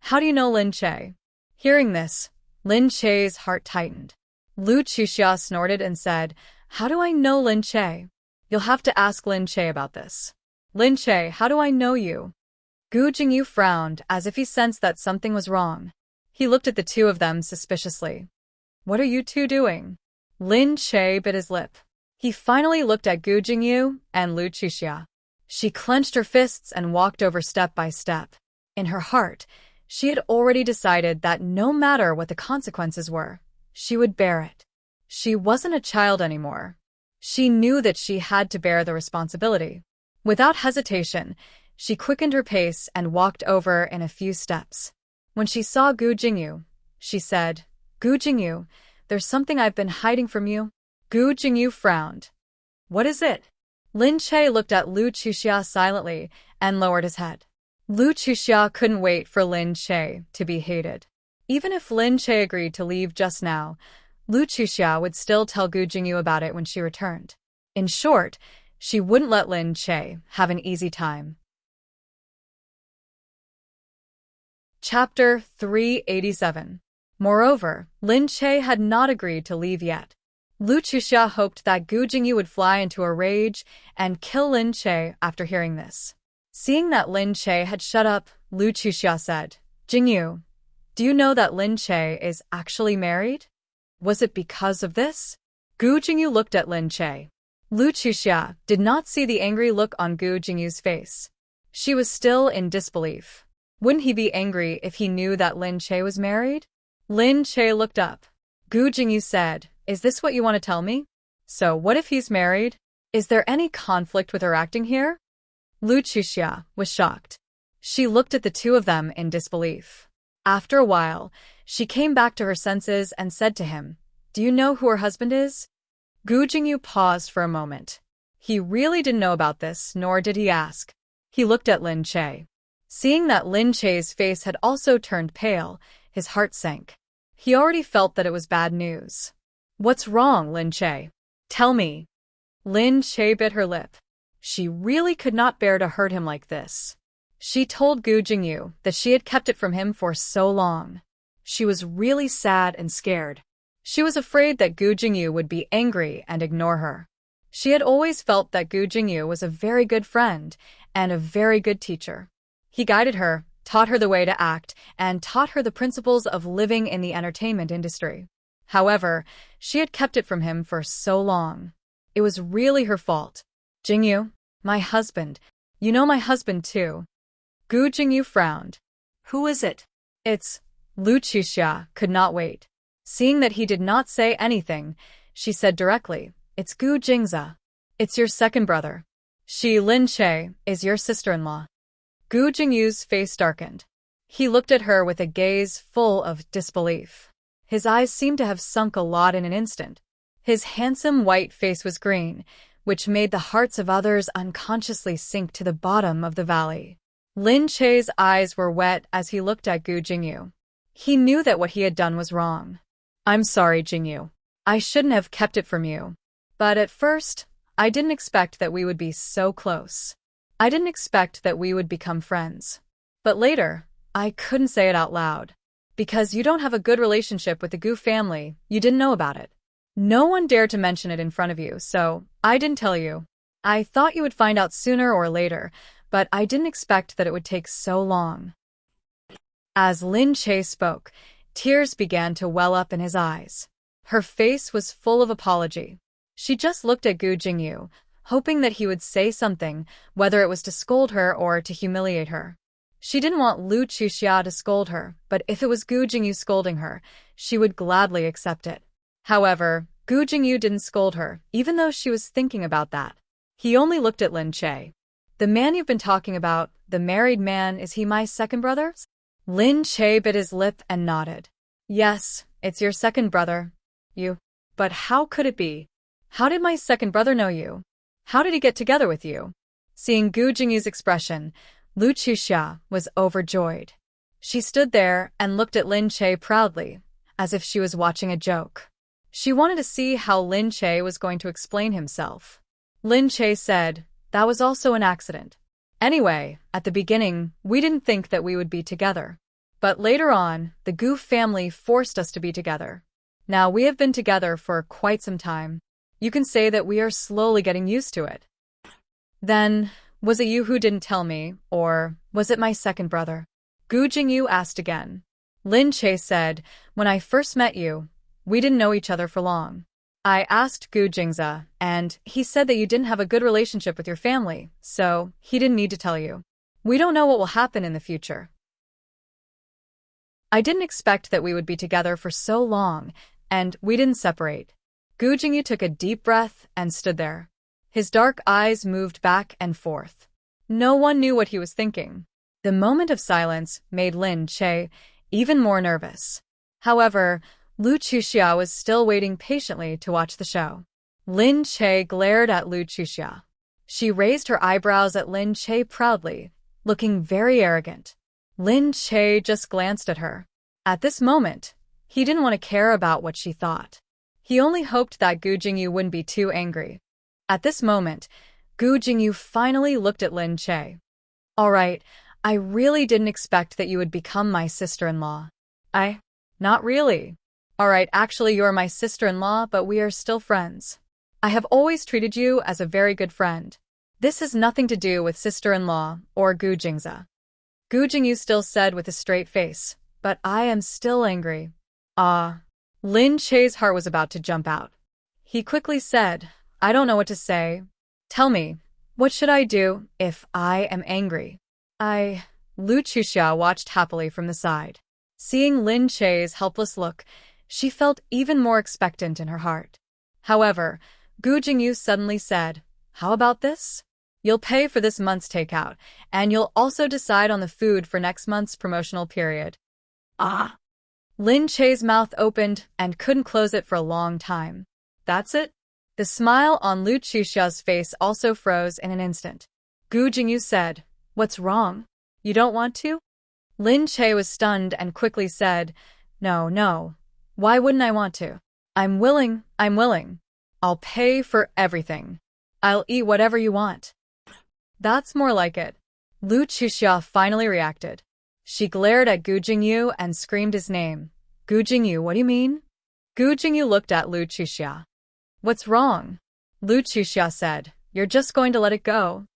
"How do you know Lin Che?" Hearing this, Lin Che's heart tightened. Lu Chuxia snorted and said, "How do I know Lin Che? You'll have to ask Lin Che about this." "Lin Che, how do I know you?" Gu Jingyu frowned as if he sensed that something was wrong. He looked at the two of them suspiciously. "What are you two doing?" Lin Che bit his lip. He finally looked at Gu Jingyu and Lu Chuxia. She clenched her fists and walked over step by step. In her heart, she had already decided that no matter what the consequences were, she would bear it. She wasn't a child anymore. She knew that she had to bear the responsibility. Without hesitation, she quickened her pace and walked over in a few steps. When she saw Gu Jingyu, she said, "Gu Jingyu, there's something I've been hiding from you." Gu Jingyu frowned. "What is it?" Lin Che looked at Lu Chuxia silently and lowered his head. Lu Chuxia couldn't wait for Lin Che to be hated. Even if Lin Che agreed to leave just now, Lu Chuxia would still tell Gu Jingyu about it when she returned. In short, she wouldn't let Lin Che have an easy time. Chapter 387. Moreover, Lin Che had not agreed to leave yet. Lu Chuxia hoped that Gu Jingyu would fly into a rage and kill Lin Che after hearing this. Seeing that Lin Che had shut up, Lu Chuxia said, "Jingyu, do you know that Lin Che is actually married? Was it because of this?" Gu Jingyu looked at Lin Che. Lu Chuxia did not see the angry look on Gu Jingyu's face. She was still in disbelief. Wouldn't he be angry if he knew that Lin Che was married? Lin Che looked up. Gu Jingyu said, "Is this what you want to tell me? So what if he's married? Is there any conflict with her acting here?" Lu Chuxia was shocked. She looked at the two of them in disbelief. After a while, she came back to her senses and said to him, "Do you know who her husband is?" Gu Jingyu paused for a moment. He really didn't know about this, nor did he ask. He looked at Lin Che. Seeing that Lin Che's face had also turned pale, his heart sank. He already felt that it was bad news. "What's wrong, Lin Che? Tell me." Lin Che bit her lip. She really could not bear to hurt him like this. She told Gu Jingyu that she had kept it from him for so long. She was really sad and scared. She was afraid that Gu Jingyu would be angry and ignore her. She had always felt that Gu Jingyu was a very good friend and a very good teacher. He guided her, taught her the way to act, and taught her the principles of living in the entertainment industry. However, she had kept it from him for so long. It was really her fault. "Jingyu, my husband. You know my husband too." Gu Jingyu frowned. Who is it? It's Lu Chuxia could not wait. Seeing that he did not say anything, she said directly, It's Gu Jingza. It's your second brother. She, Lin Che, is your sister-in-law. Gu Jingyu's face darkened. He looked at her with a gaze full of disbelief. His eyes seemed to have sunk a lot in an instant. His handsome white face was green, which made the hearts of others unconsciously sink to the bottom of the valley. Lin Che's eyes were wet as he looked at Gu Jingyu. He knew that what he had done was wrong. I'm sorry, Jingyu. I shouldn't have kept it from you. But at first, I didn't expect that we would be so close. I didn't expect that we would become friends. But later, I couldn't say it out loud. Because you don't have a good relationship with the Gu family, you didn't know about it. No one dared to mention it in front of you, so I didn't tell you. I thought you would find out sooner or later, but I didn't expect that it would take so long. As Lin Che spoke, tears began to well up in his eyes. Her face was full of apology. She just looked at Gu Jingyu, hoping that he would say something, whether it was to scold her or to humiliate her. She didn't want Lu Chuxia to scold her, but if it was Gu Jingyu scolding her, she would gladly accept it. However, Gu Jingyu didn't scold her, even though she was thinking about that. He only looked at Lin Che. The man you've been talking about, the married man, is he my second brother? Lin Che bit his lip and nodded. Yes, it's your second brother. You. But how could it be? How did my second brother know you? How did he get together with you? Seeing Gu Jingyu's expression, Lu Chuxia was overjoyed. She stood there and looked at Lin Che proudly, as if she was watching a joke. She wanted to see how Lin Che was going to explain himself. Lin Che said, That was also an accident. Anyway, at the beginning, we didn't think that we would be together. But later on, the Gu family forced us to be together. Now we have been together for quite some time. You can say that we are slowly getting used to it. Then, was it you who didn't tell me, or was it my second brother? Gu Jingyu asked again. Lin Che said, When I first met you, we didn't know each other for long. I asked Gu Jingza, and he said that you didn't have a good relationship with your family, so he didn't need to tell you. We don't know what will happen in the future. I didn't expect that we would be together for so long, and we didn't separate. Gu Jingyu took a deep breath and stood there. His dark eyes moved back and forth. No one knew what he was thinking. The moment of silence made Lin Che even more nervous. However, Lu Chuxia was still waiting patiently to watch the show. Lin Che glared at Lu Chuxia. She raised her eyebrows at Lin Che proudly, looking very arrogant. Lin Che just glanced at her. At this moment, he didn't want to care about what she thought. He only hoped that Gu Jingyu wouldn't be too angry. At this moment, Gu Jingyu finally looked at Lin Che. All right, I really didn't expect that you would become my sister-in-law. Not really. All right, actually you're my sister-in-law, but we are still friends. I have always treated you as a very good friend. This has nothing to do with sister-in-law or Gu Jingza. Gu Jingyu still said with a straight face, but I am still angry. Lin Che's heart was about to jump out. He quickly said, I don't know what to say. Tell me, what should I do if I am angry? Lu Chuxia watched happily from the side. Seeing Lin Che's helpless look, she felt even more expectant in her heart. However, Gu Jingyu suddenly said, How about this? You'll pay for this month's takeout, and you'll also decide on the food for next month's promotional period. Lin Che's mouth opened and couldn't close it for a long time. That's it? The smile on Lu Chuxia's face also froze in an instant. Gu Jingyu said, What's wrong? You don't want to? Lin Che was stunned and quickly said, No. Why wouldn't I want to? I'm willing. I'll pay for everything. I'll eat whatever you want. That's more like it. Lu Chuxia finally reacted. She glared at Gu Jingyu and screamed his name. Gu Jingyu, what do you mean? Gu Jingyu looked at Lu Chuxia. What's wrong? Lu Chuxia said, You're just going to let it go.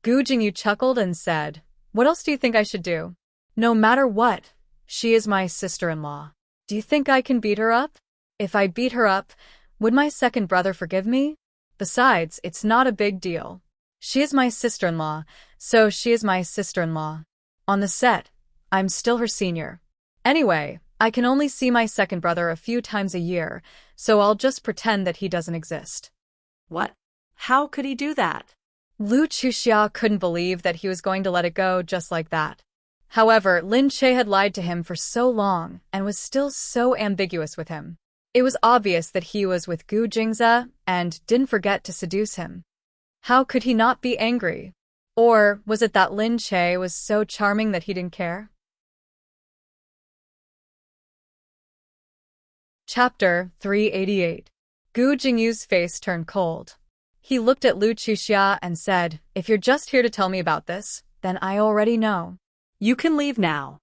Gu Jingyu chuckled and said, What else do you think I should do? No matter what, she is my sister-in-law. Do you think I can beat her up? If I beat her up, would my second brother forgive me? Besides, it's not a big deal. She is my sister-in-law, so she is my sister-in-law. On the set, I'm still her senior. Anyway, I can only see my second brother a few times a year, so I'll just pretend that he doesn't exist. What? How could he do that? Lu Chuxia couldn't believe that he was going to let it go just like that. However, Lin Che had lied to him for so long and was still so ambiguous with him. It was obvious that he was with Gu Jingze and didn't forget to seduce him. How could he not be angry? Or was it that Lin Che was so charming that he didn't care? Chapter 388. Gu Jingyu's face turned cold. He looked at Lu Chuxia and said, "If you're just here to tell me about this, then I already know. You can leave now."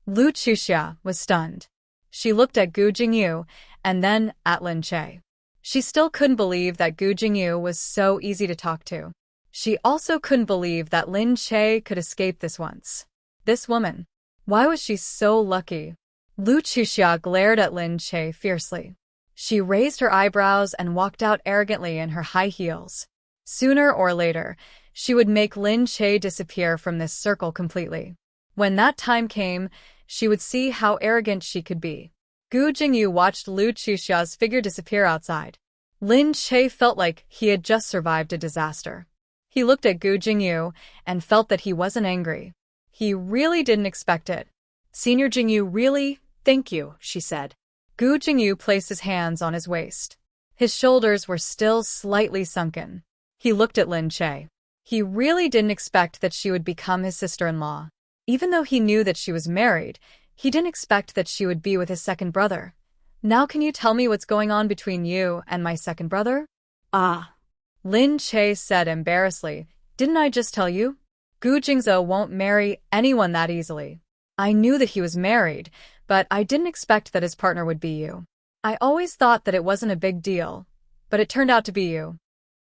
Lu Chuxia was stunned. She looked at Gu Jingyu and then at Lin Che. She still couldn't believe that Gu Jingyu was so easy to talk to. She also couldn't believe that Lin Che could escape this once. This woman. Why was she so lucky? Lu Chuxia glared at Lin Che fiercely. She raised her eyebrows and walked out arrogantly in her high heels. Sooner or later, she would make Lin Che disappear from this circle completely. When that time came, she would see how arrogant she could be. Gu Jingyu watched Lu Chuxia's figure disappear outside. Lin Che felt like he had just survived a disaster. He looked at Gu Jingyu and felt that he wasn't angry. He really didn't expect it. "Senior Jingyu, really? Thank you," she said. Gu Jingyu placed his hands on his waist. His shoulders were still slightly sunken. He looked at Lin Che. He really didn't expect that she would become his sister-in-law. Even though he knew that she was married, he didn't expect that she would be with his second brother. "Now can you tell me what's going on between you and my second brother?" Lin Che said embarrassedly, "Didn't I just tell you? Gu Jingze won't marry anyone that easily. I knew that he was married, but I didn't expect that his partner would be you. I always thought that it wasn't a big deal, but it turned out to be you."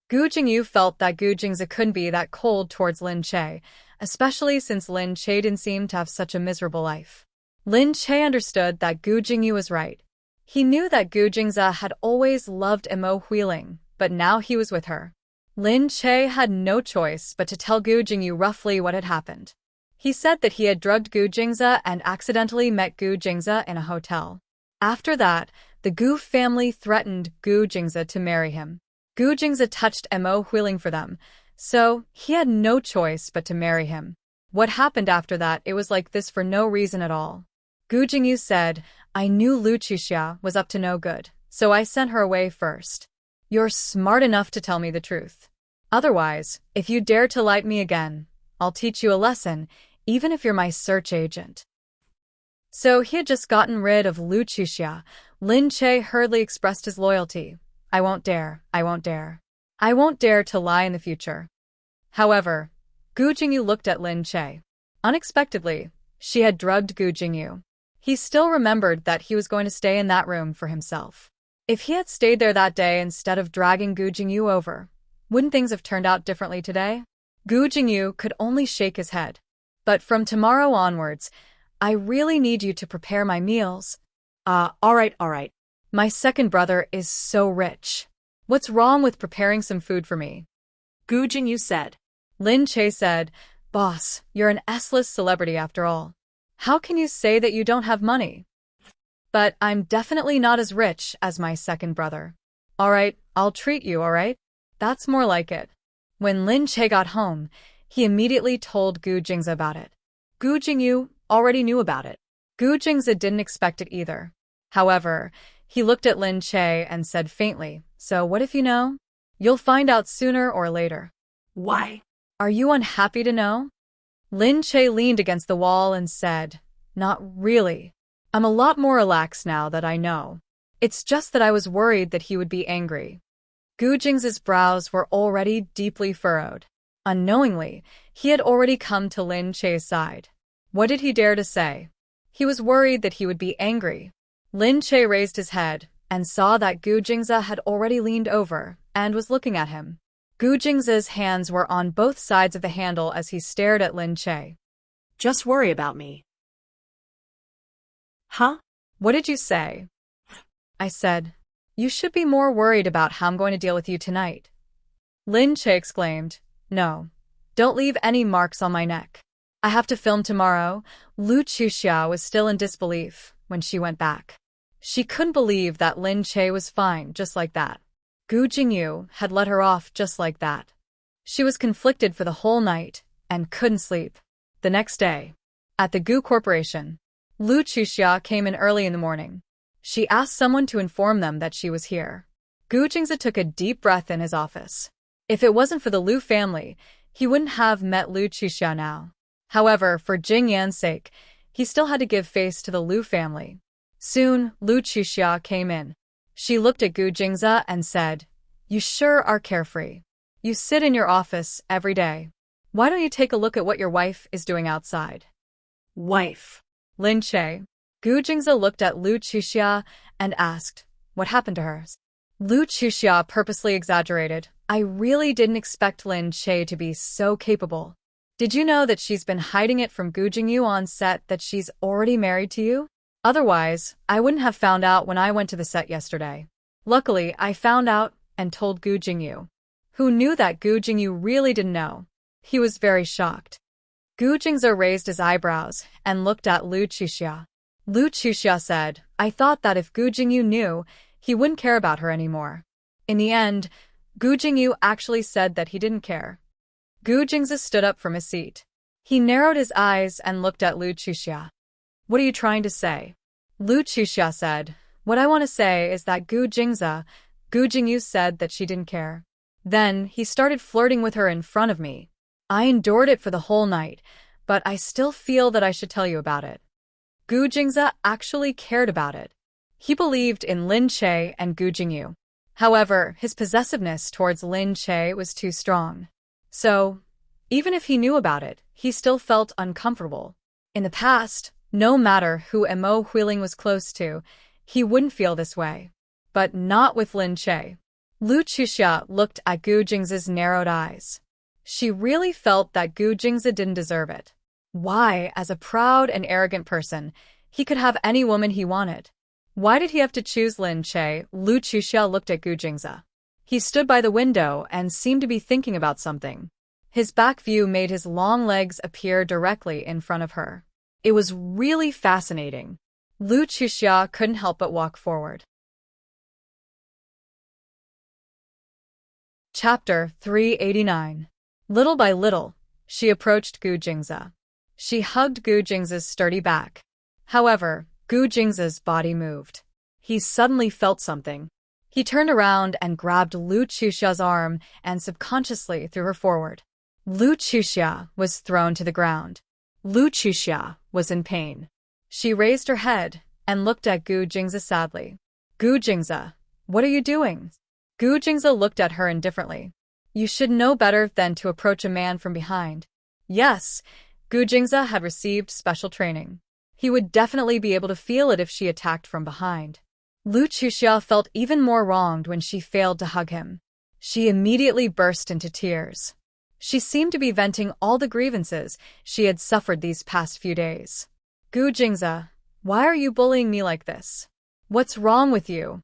Gu Jingyu felt that Gu Jingze couldn't be that cold towards Lin Che, especially since Lin Che didn't seem to have such a miserable life. Lin Che understood that Gu Jingyu was right. He knew that Gu Jingze had always loved Imo Huiling, but now he was with her. Lin Che had no choice but to tell Gu Jingyu roughly what had happened. He said that he had drugged Gu Jingze and accidentally met Gu Jingze in a hotel. After that, the Gu family threatened Gu Jingze to marry him. Gu Jingze touched Mo Huiling for them, so he had no choice but to marry him. What happened after that, it was like this for no reason at all. Gu Jingyu said, "I knew Lu Chuxia was up to no good, so I sent her away first. You're smart enough to tell me the truth. Otherwise, if you dare to lie to me again, I'll teach you a lesson, even if you're my search agent." So he had just gotten rid of Lu Chuxia. Lin Che hurriedly expressed his loyalty. "I won't dare, I won't dare. I won't dare to lie in the future." However, Gu Jingyu looked at Lin Che. Unexpectedly, she had drugged Gu Jingyu. He still remembered that he was going to stay in that room for himself. If he had stayed there that day instead of dragging Gu Jingyu over, wouldn't things have turned out differently today? Gu Jingyu could only shake his head. "But from tomorrow onwards, I really need you to prepare my meals." All right. My second brother is so rich. What's wrong with preparing some food for me?" Gu Jingyu said. Lin Che said, "Boss, you're an S-list celebrity after all. How can you say that you don't have money?" "But I'm definitely not as rich as my second brother." "All right, I'll treat you, all right? That's more like it." When Lin Che got home, he immediately told Gu Jingze about it. Gu Jingyu already knew about it. Gu Jingze didn't expect it either. However, he looked at Lin Che and said faintly, "So what if you know? You'll find out sooner or later." "Why? "Are you unhappy to know?" Lin Che leaned against the wall and said, "Not really. I'm a lot more relaxed now that I know. It's just that I was worried that he would be angry." Gu Jingze's brows were already deeply furrowed. Unknowingly, he had already come to Lin Che's side. What did he dare to say? He was worried that he would be angry. Lin Che raised his head and saw that Gu Jingze had already leaned over and was looking at him. Gu Jingze's hands were on both sides of the handle as he stared at Lin Che. "Just worry about me." "Huh? What did you say?" "I said, you should be more worried about how I'm going to deal with you tonight." Lin Che exclaimed, "No. Don't leave any marks on my neck." I have to film tomorrow. Lu Chuxia was still in disbelief when she went back. She couldn't believe that Lin Che was fine just like that. Gu Jingyu had let her off just like that. She was conflicted for the whole night and couldn't sleep. The next day, at the Gu Corporation, Lu Chuxia came in early in the morning. She asked someone to inform them that she was here. Gu Jingzi took a deep breath in his office. If it wasn't for the Lu family, he wouldn't have met Lu Chuxia now. However, for Jing Yan's sake, he still had to give face to the Lu family. Soon, Lu Chuxia came in. She looked at Gu Jingzi and said, "You sure are carefree. You sit in your office every day. Why don't you take a look at what your wife is doing outside?" Wife. Lin Che. Gu Jingzi looked at Lu Chuxia and asked, "What happened to her?" Lu Chuxia purposely exaggerated. "I really didn't expect Lin Che to be so capable. Did you know that she's been hiding it from Gu Jingyu on set that she's already married to you? Otherwise, I wouldn't have found out when I went to the set yesterday. Luckily, I found out and told Gu Jingyu, who knew that Gu Jingyu really didn't know. He was very shocked." Gu Jingzi raised his eyebrows and looked at Lu Chuxia. Lu Chuxia said, "I thought that if Gu Jingyu knew, he wouldn't care about her anymore." In the end, Gu Jingyu actually said that he didn't care. Gu Jingzi stood up from his seat. He narrowed his eyes and looked at Lu Chuxia. "What are you trying to say?" Lu Chuxia said, "What I want to say is that Gu Jingyu said that she didn't care. Then he started flirting with her in front of me. I endured it for the whole night, but I still feel that I should tell you about it." Gu Jingzi actually cared about it. He believed in Lin Che and Gu Jingyu. However, his possessiveness towards Lin Che was too strong. So, even if he knew about it, he still felt uncomfortable. In the past, no matter who Mo Huiling was close to, he wouldn't feel this way. But not with Lin Che. Lu Chuxia looked at Gu Jingzi's narrowed eyes. She really felt that Gu Jingzi didn't deserve it. Why, as a proud and arrogant person, he could have any woman he wanted? Why did he have to choose Lin Che? Lu Chuxia looked at Gu Jingzi. He stood by the window and seemed to be thinking about something. His back view made his long legs appear directly in front of her. It was really fascinating. Lu Chuxia couldn't help but walk forward. Chapter 389. Little by little, she approached Gu Jingzi. She hugged Gu Jingzi's sturdy back. However, Gu Jingzi's body moved. He suddenly felt something. He turned around and grabbed Lu Chuxia's arm and subconsciously threw her forward. Lu Chuxia was thrown to the ground. Lu Chuxia was in pain. She raised her head and looked at Gu Jingzi sadly. "Gu Jingzi, what are you doing?" Gu Jingzi looked at her indifferently. "You should know better than to approach a man from behind." Yes, Gu Jingzi had received special training. He would definitely be able to feel it if she attacked from behind. Lu Chuxia felt even more wronged when she failed to hug him. She immediately burst into tears. She seemed to be venting all the grievances she had suffered these past few days. "Gu Jingzi, why are you bullying me like this? What's wrong with you?"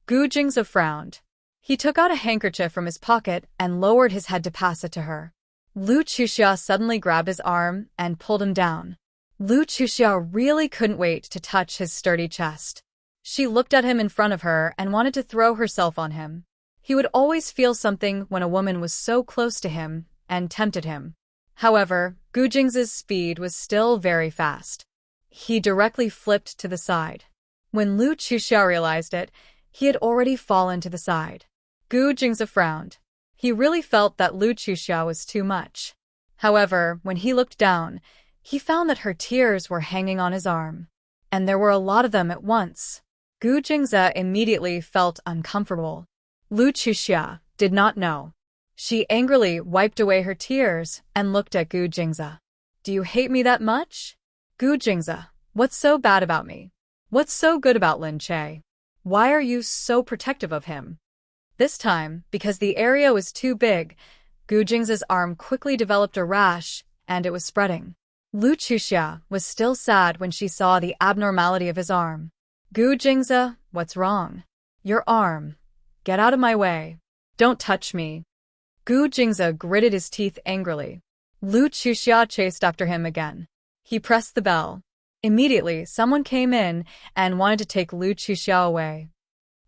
Gu Jingzi frowned. He took out a handkerchief from his pocket and lowered his head to pass it to her. Lu Chuxia suddenly grabbed his arm and pulled him down. Lu Chuxia really couldn't wait to touch his sturdy chest. She looked at him in front of her and wanted to throw herself on him. He would always feel something when a woman was so close to him and tempted him. However, Gu Jingzi's speed was still very fast. He directly flipped to the side. When Lu Chuxia realized it, he had already fallen to the side. Gu Jingzi frowned. He really felt that Lu Chuxia was too much. However, when he looked down, he found that her tears were hanging on his arm. And there were a lot of them at once. Gu Jingzi immediately felt uncomfortable. Lu Chuxia did not know. She angrily wiped away her tears and looked at Gu Jingzi. "Do you hate me that much?" "Gu Jingzi, what's so bad about me? What's so good about Lin Che? Why are you so protective of him?" This time, because the area was too big, Gu Jingzi's arm quickly developed a rash, and it was spreading. Lu Chuxia was still sad when she saw the abnormality of his arm. "Gu Jingzi, what's wrong?" "Your arm. Get out of my way. Don't touch me." Gu Jingzi gritted his teeth angrily. Lu Chuxia chased after him again. He pressed the bell. Immediately, someone came in and wanted to take Lu Chuxia away.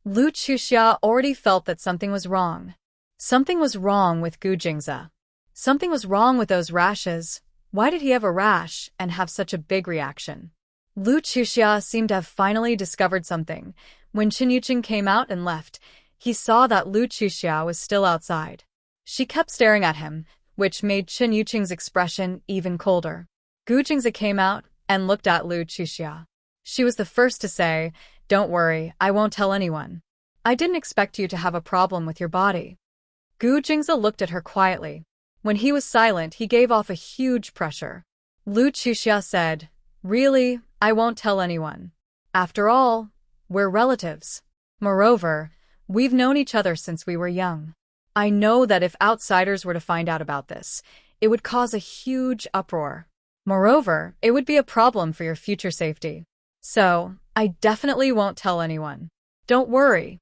Lu Chuxia already felt that something was wrong. Something was wrong with Gu Jingzi. Something was wrong with those rashes. Why did he have a rash and have such a big reaction? Lu Chuxia seemed to have finally discovered something. When Chen Yuqing came out and left, he saw that Lu Chuxia was still outside. She kept staring at him, which made Chen Yuqing's expression even colder. Gu Jingzi came out and looked at Lu Chuxia. She was the first to say, "Don't worry, I won't tell anyone. I didn't expect you to have a problem with your body." Gu Jingzi looked at her quietly. When he was silent, he gave off a huge pressure. Lu Chuxia said, "Really, I won't tell anyone. After all, we're relatives. Moreover, we've known each other since we were young. I know that if outsiders were to find out about this, it would cause a huge uproar. Moreover, it would be a problem for your future safety. So, I definitely won't tell anyone. Don't worry."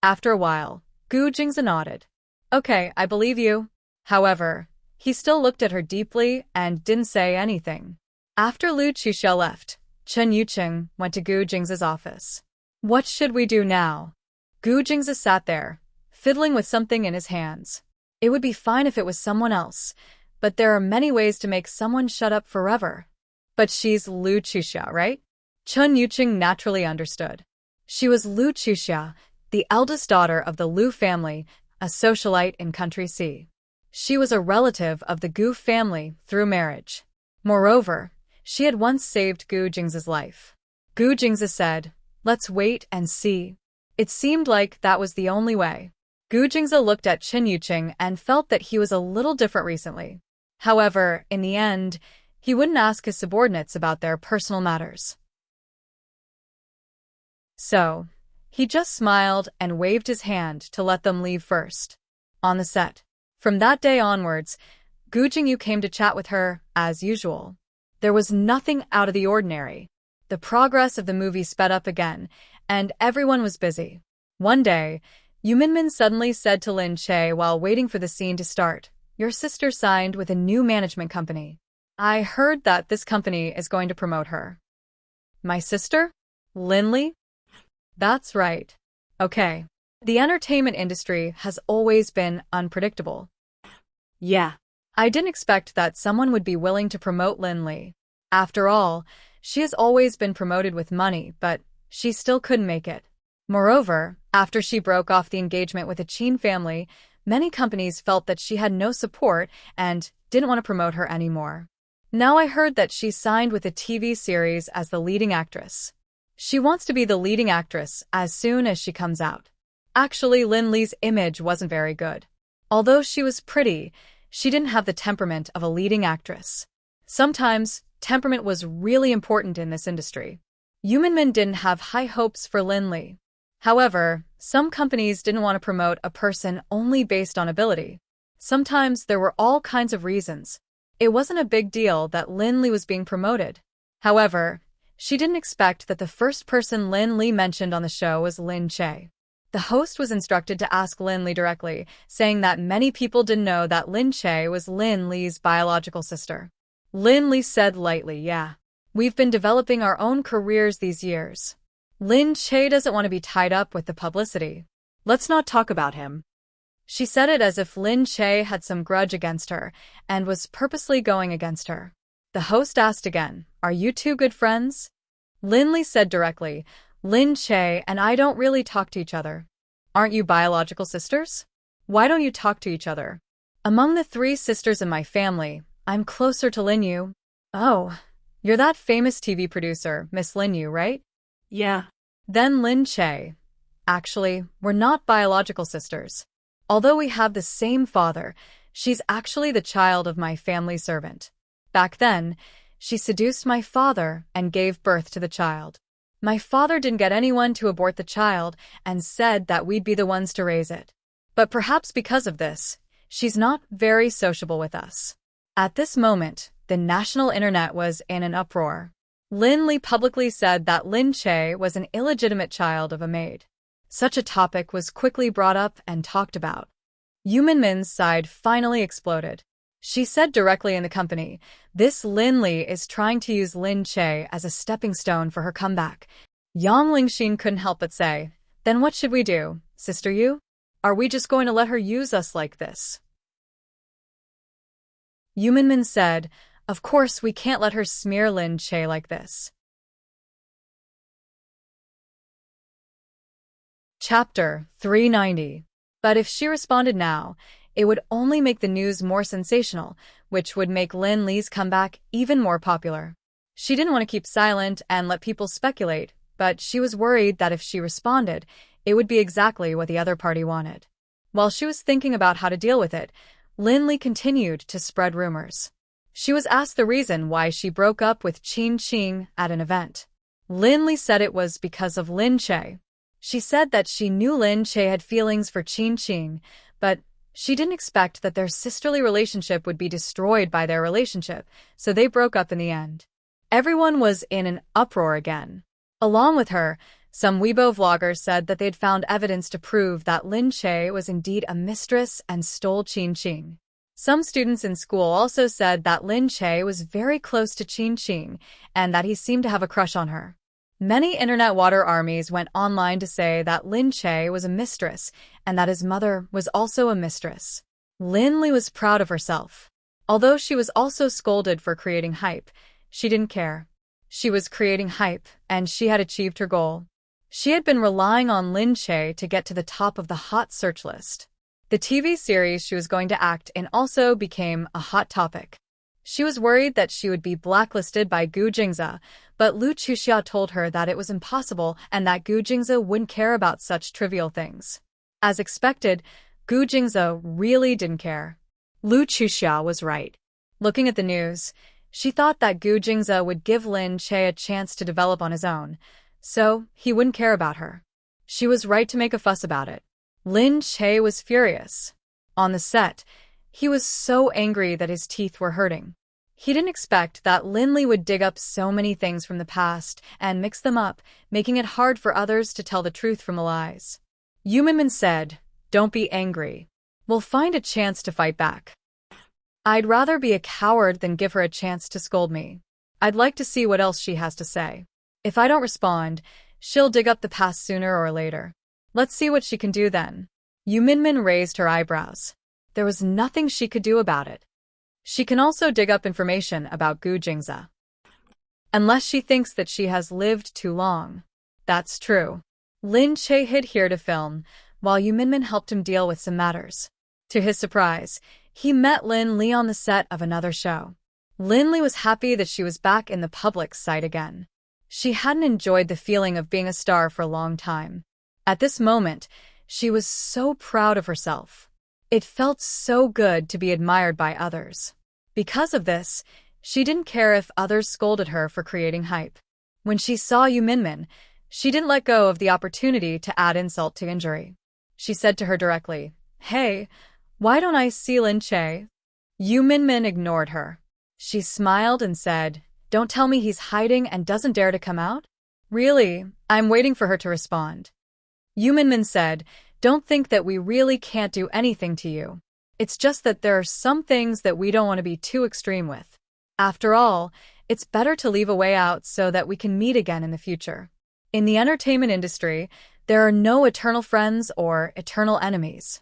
After a while, Gu Jingzi nodded. "Okay, I believe you." However, he still looked at her deeply and didn't say anything. After Lu Chuxia left, Chen Yuqing went to Gu Jingzi's office. "What should we do now?" Gu Jingzi sat there, fiddling with something in his hands. It would be fine if it was someone else, but there are many ways to make someone shut up forever. But she's Lu Chuxia, right? Chen Yuqing naturally understood. She was Lu Chuxia, the eldest daughter of the Lu family, a socialite in Country C. She was a relative of the Gu family through marriage. Moreover, she had once saved Gu Jingzi's life. Gu Jingzi said, "Let's wait and see." It seemed like that was the only way. Gu Jingzi looked at Chen Yuqing and felt that he was a little different recently. However, in the end, he wouldn't ask his subordinates about their personal matters. So, he just smiled and waved his hand to let them leave first. On the set. From that day onwards, Gu Jingyu came to chat with her, as usual. There was nothing out of the ordinary. The progress of the movie sped up again, and everyone was busy. One day, Yu Minmin suddenly said to Lin Che while waiting for the scene to start, "Your sister signed with a new management company. I heard that this company is going to promote her." "My sister? Lin Li?" "That's right." "Okay. The entertainment industry has always been unpredictable." Yeah. "I didn't expect that someone would be willing to promote Lin Li. After all, she has always been promoted with money, but she still couldn't make it. Moreover, after she broke off the engagement with the Qin family, many companies felt that she had no support and didn't want to promote her anymore. Now I heard that she signed with a TV series as the leading actress. She wants to be the leading actress as soon as she comes out." Actually, Lin Li's image wasn't very good. Although she was pretty, she didn't have the temperament of a leading actress. Sometimes, temperament was really important in this industry. Yu Minmin didn't have high hopes for Lin Li. However, some companies didn't want to promote a person only based on ability. Sometimes there were all kinds of reasons. It wasn't a big deal that Lin Li was being promoted. However, she didn't expect that the first person Lin Li mentioned on the show was Lin Che. The host was instructed to ask Lin Li directly, saying that many people didn't know that Lin Che was Lin Li's biological sister. Lin Li said lightly, "Yeah. We've been developing our own careers these years. Lin Che doesn't want to be tied up with the publicity. Let's not talk about him." She said it as if Lin Che had some grudge against her and was purposely going against her. The host asked again, "Are you two good friends?" Lin Li said directly, "Lin Che and I don't really talk to each other." "Aren't you biological sisters? Why don't you talk to each other?" "Among the 3 sisters in my family, I'm closer to Lin Yu." "Oh, you're that famous TV producer, Miss Lin Yu, right?" Yeah. Then Lin Che. "Actually, we're not biological sisters. Although we have the same father, she's actually the child of my family servant. Back then, she seduced my father and gave birth to the child. My father didn't get anyone to abort the child and said that we'd be the ones to raise it. But perhaps because of this, she's not very sociable with us." At this moment, the national internet was in an uproar. Lin Li publicly said that Lin Che was an illegitimate child of a maid. Such a topic was quickly brought up and talked about. Yu Minmin's side finally exploded. She said directly in the company, "This Lin Li is trying to use Lin Che as a stepping stone for her comeback." Yang Lingxin couldn't help but say, "Then what should we do, Sister Yu? Are we just going to let her use us like this?" Yu Minmin said, "Of course we can't let her smear Lin Che like this." Chapter 390. But if she responded now, it would only make the news more sensational, which would make Lin Li's comeback even more popular. She didn't want to keep silent and let people speculate, but she was worried that if she responded, it would be exactly what the other party wanted. While she was thinking about how to deal with it, Lin Li continued to spread rumors. She was asked the reason why she broke up with Qin Qing at an event. Lin Li said it was because of Lin Che. She said that she knew Lin Che had feelings for Qin Qing, but she didn't expect that their sisterly relationship would be destroyed by their relationship, so they broke up in the end. Everyone was in an uproar again. Along with her, some Weibo vloggers said that they'd found evidence to prove that Lin Che was indeed a mistress and stole Qin Qing. Some students in school also said that Lin Che was very close to Qin Qing and that he seemed to have a crush on her. Many internet water armies went online to say that Lin Che was a mistress and that his mother was also a mistress. Lin Li was proud of herself. Although she was also scolded for creating hype, she didn't care. She was creating hype, and she had achieved her goal. She had been relying on Lin Che to get to the top of the hot search list. The TV series she was going to act in also became a hot topic. She was worried that she would be blacklisted by Gu Jingze, but Lu Chuxia told her that it was impossible and that Gu Jingze wouldn't care about such trivial things. As expected, Gu Jingze really didn't care. Lu Chuxia was right. Looking at the news, she thought that Gu Jingze would give Lin Che a chance to develop on his own, so he wouldn't care about her. She was right to make a fuss about it. Lin Che was furious. On the set, he was so angry that his teeth were hurting. He didn't expect that Lin Li would dig up so many things from the past and mix them up, making it hard for others to tell the truth from the lies. Yu Minmin said, "Don't be angry. We'll find a chance to fight back. I'd rather be a coward than give her a chance to scold me. I'd like to see what else she has to say. If I don't respond, she'll dig up the past sooner or later. Let's see what she can do then." Yu Minmin raised her eyebrows. There was nothing she could do about it. She can also dig up information about Gu Jingze. Unless she thinks that she has lived too long. That's true. Lin Che hid here to film, while Yu Minmin helped him deal with some matters. To his surprise, he met Lin Li on the set of another show. Lin Li was happy that she was back in the public sight again. She hadn't enjoyed the feeling of being a star for a long time. At this moment, she was so proud of herself. It felt so good to be admired by others. Because of this, she didn't care if others scolded her for creating hype. When she saw Yu Minmin, she didn't let go of the opportunity to add insult to injury. She said to her directly, "Hey, why don't I see Lin Che?" Yu Minmin ignored her. She smiled and said, "Don't tell me he's hiding and doesn't dare to come out?" "Really, I'm waiting for her to respond." Yu Minmin said, "Don't think that we really can't do anything to you. It's just that there are some things that we don't want to be too extreme with. After all, it's better to leave a way out so that we can meet again in the future. In the entertainment industry, there are no eternal friends or eternal enemies."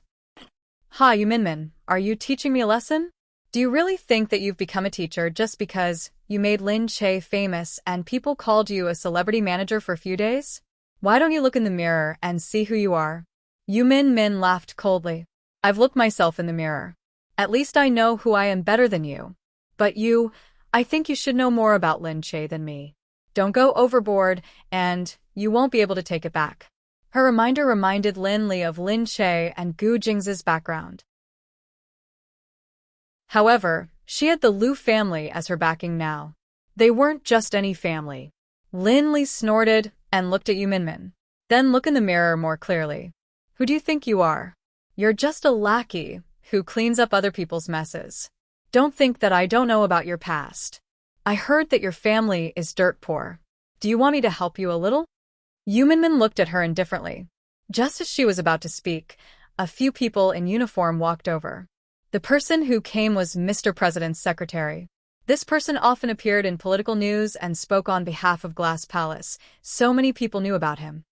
"Ha, Yu Minmin, are you teaching me a lesson? Do you really think that you've become a teacher just because you made Lin Che famous and people called you a celebrity manager for a few days? Why don't you look in the mirror and see who you are?" Yu Minmin laughed coldly. "I've looked myself in the mirror. At least I know who I am better than you. But you, I think you should know more about Lin Che than me. Don't go overboard, and you won't be able to take it back." Her reminder reminded Lin Li of Lin Che and Gu Jingze's background. However, she had the Lu family as her backing now. They weren't just any family. Lin Li snorted and looked at Yu Minmin. "Then look in the mirror more clearly. Who do you think you are? You're just a lackey who cleans up other people's messes. Don't think that I don't know about your past. I heard that your family is dirt poor. Do you want me to help you a little?" Yu Minmin looked at her indifferently. Just as she was about to speak, a few people in uniform walked over. The person who came was Mr. President's secretary. This person often appeared in political news and spoke on behalf of Glass Palace. So many people knew about him.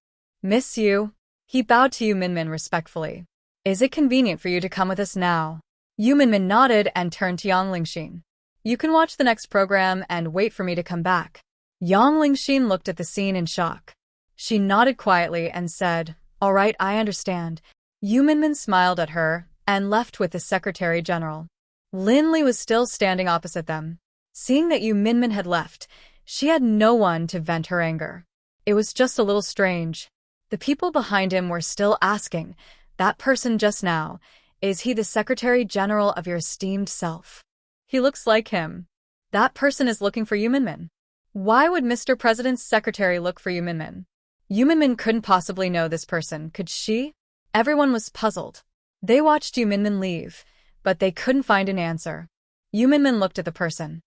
Miss Yu. He bowed to Yu Minmin respectfully. Is it convenient for you to come with us now? Yu Minmin nodded and turned to Yang Lingxin. You can watch the next program and wait for me to come back. Yang Lingxin looked at the scene in shock. She nodded quietly and said, All right, I understand. Yu Minmin smiled at her and left with the Secretary General. Lin Li was still standing opposite them. Seeing that Yu Minmin had left, she had no one to vent her anger. It was just a little strange. The people behind him were still asking, That person just now, is he the Secretary General of your esteemed self? He looks like him. That person is looking for Yu Minmin. Why would Mr. President's secretary look for Yu Minmin? Yu Minmin couldn't possibly know this person, could she? Everyone was puzzled. They watched Yu Minmin leave, but they couldn't find an answer. Yu Minmin looked at the person.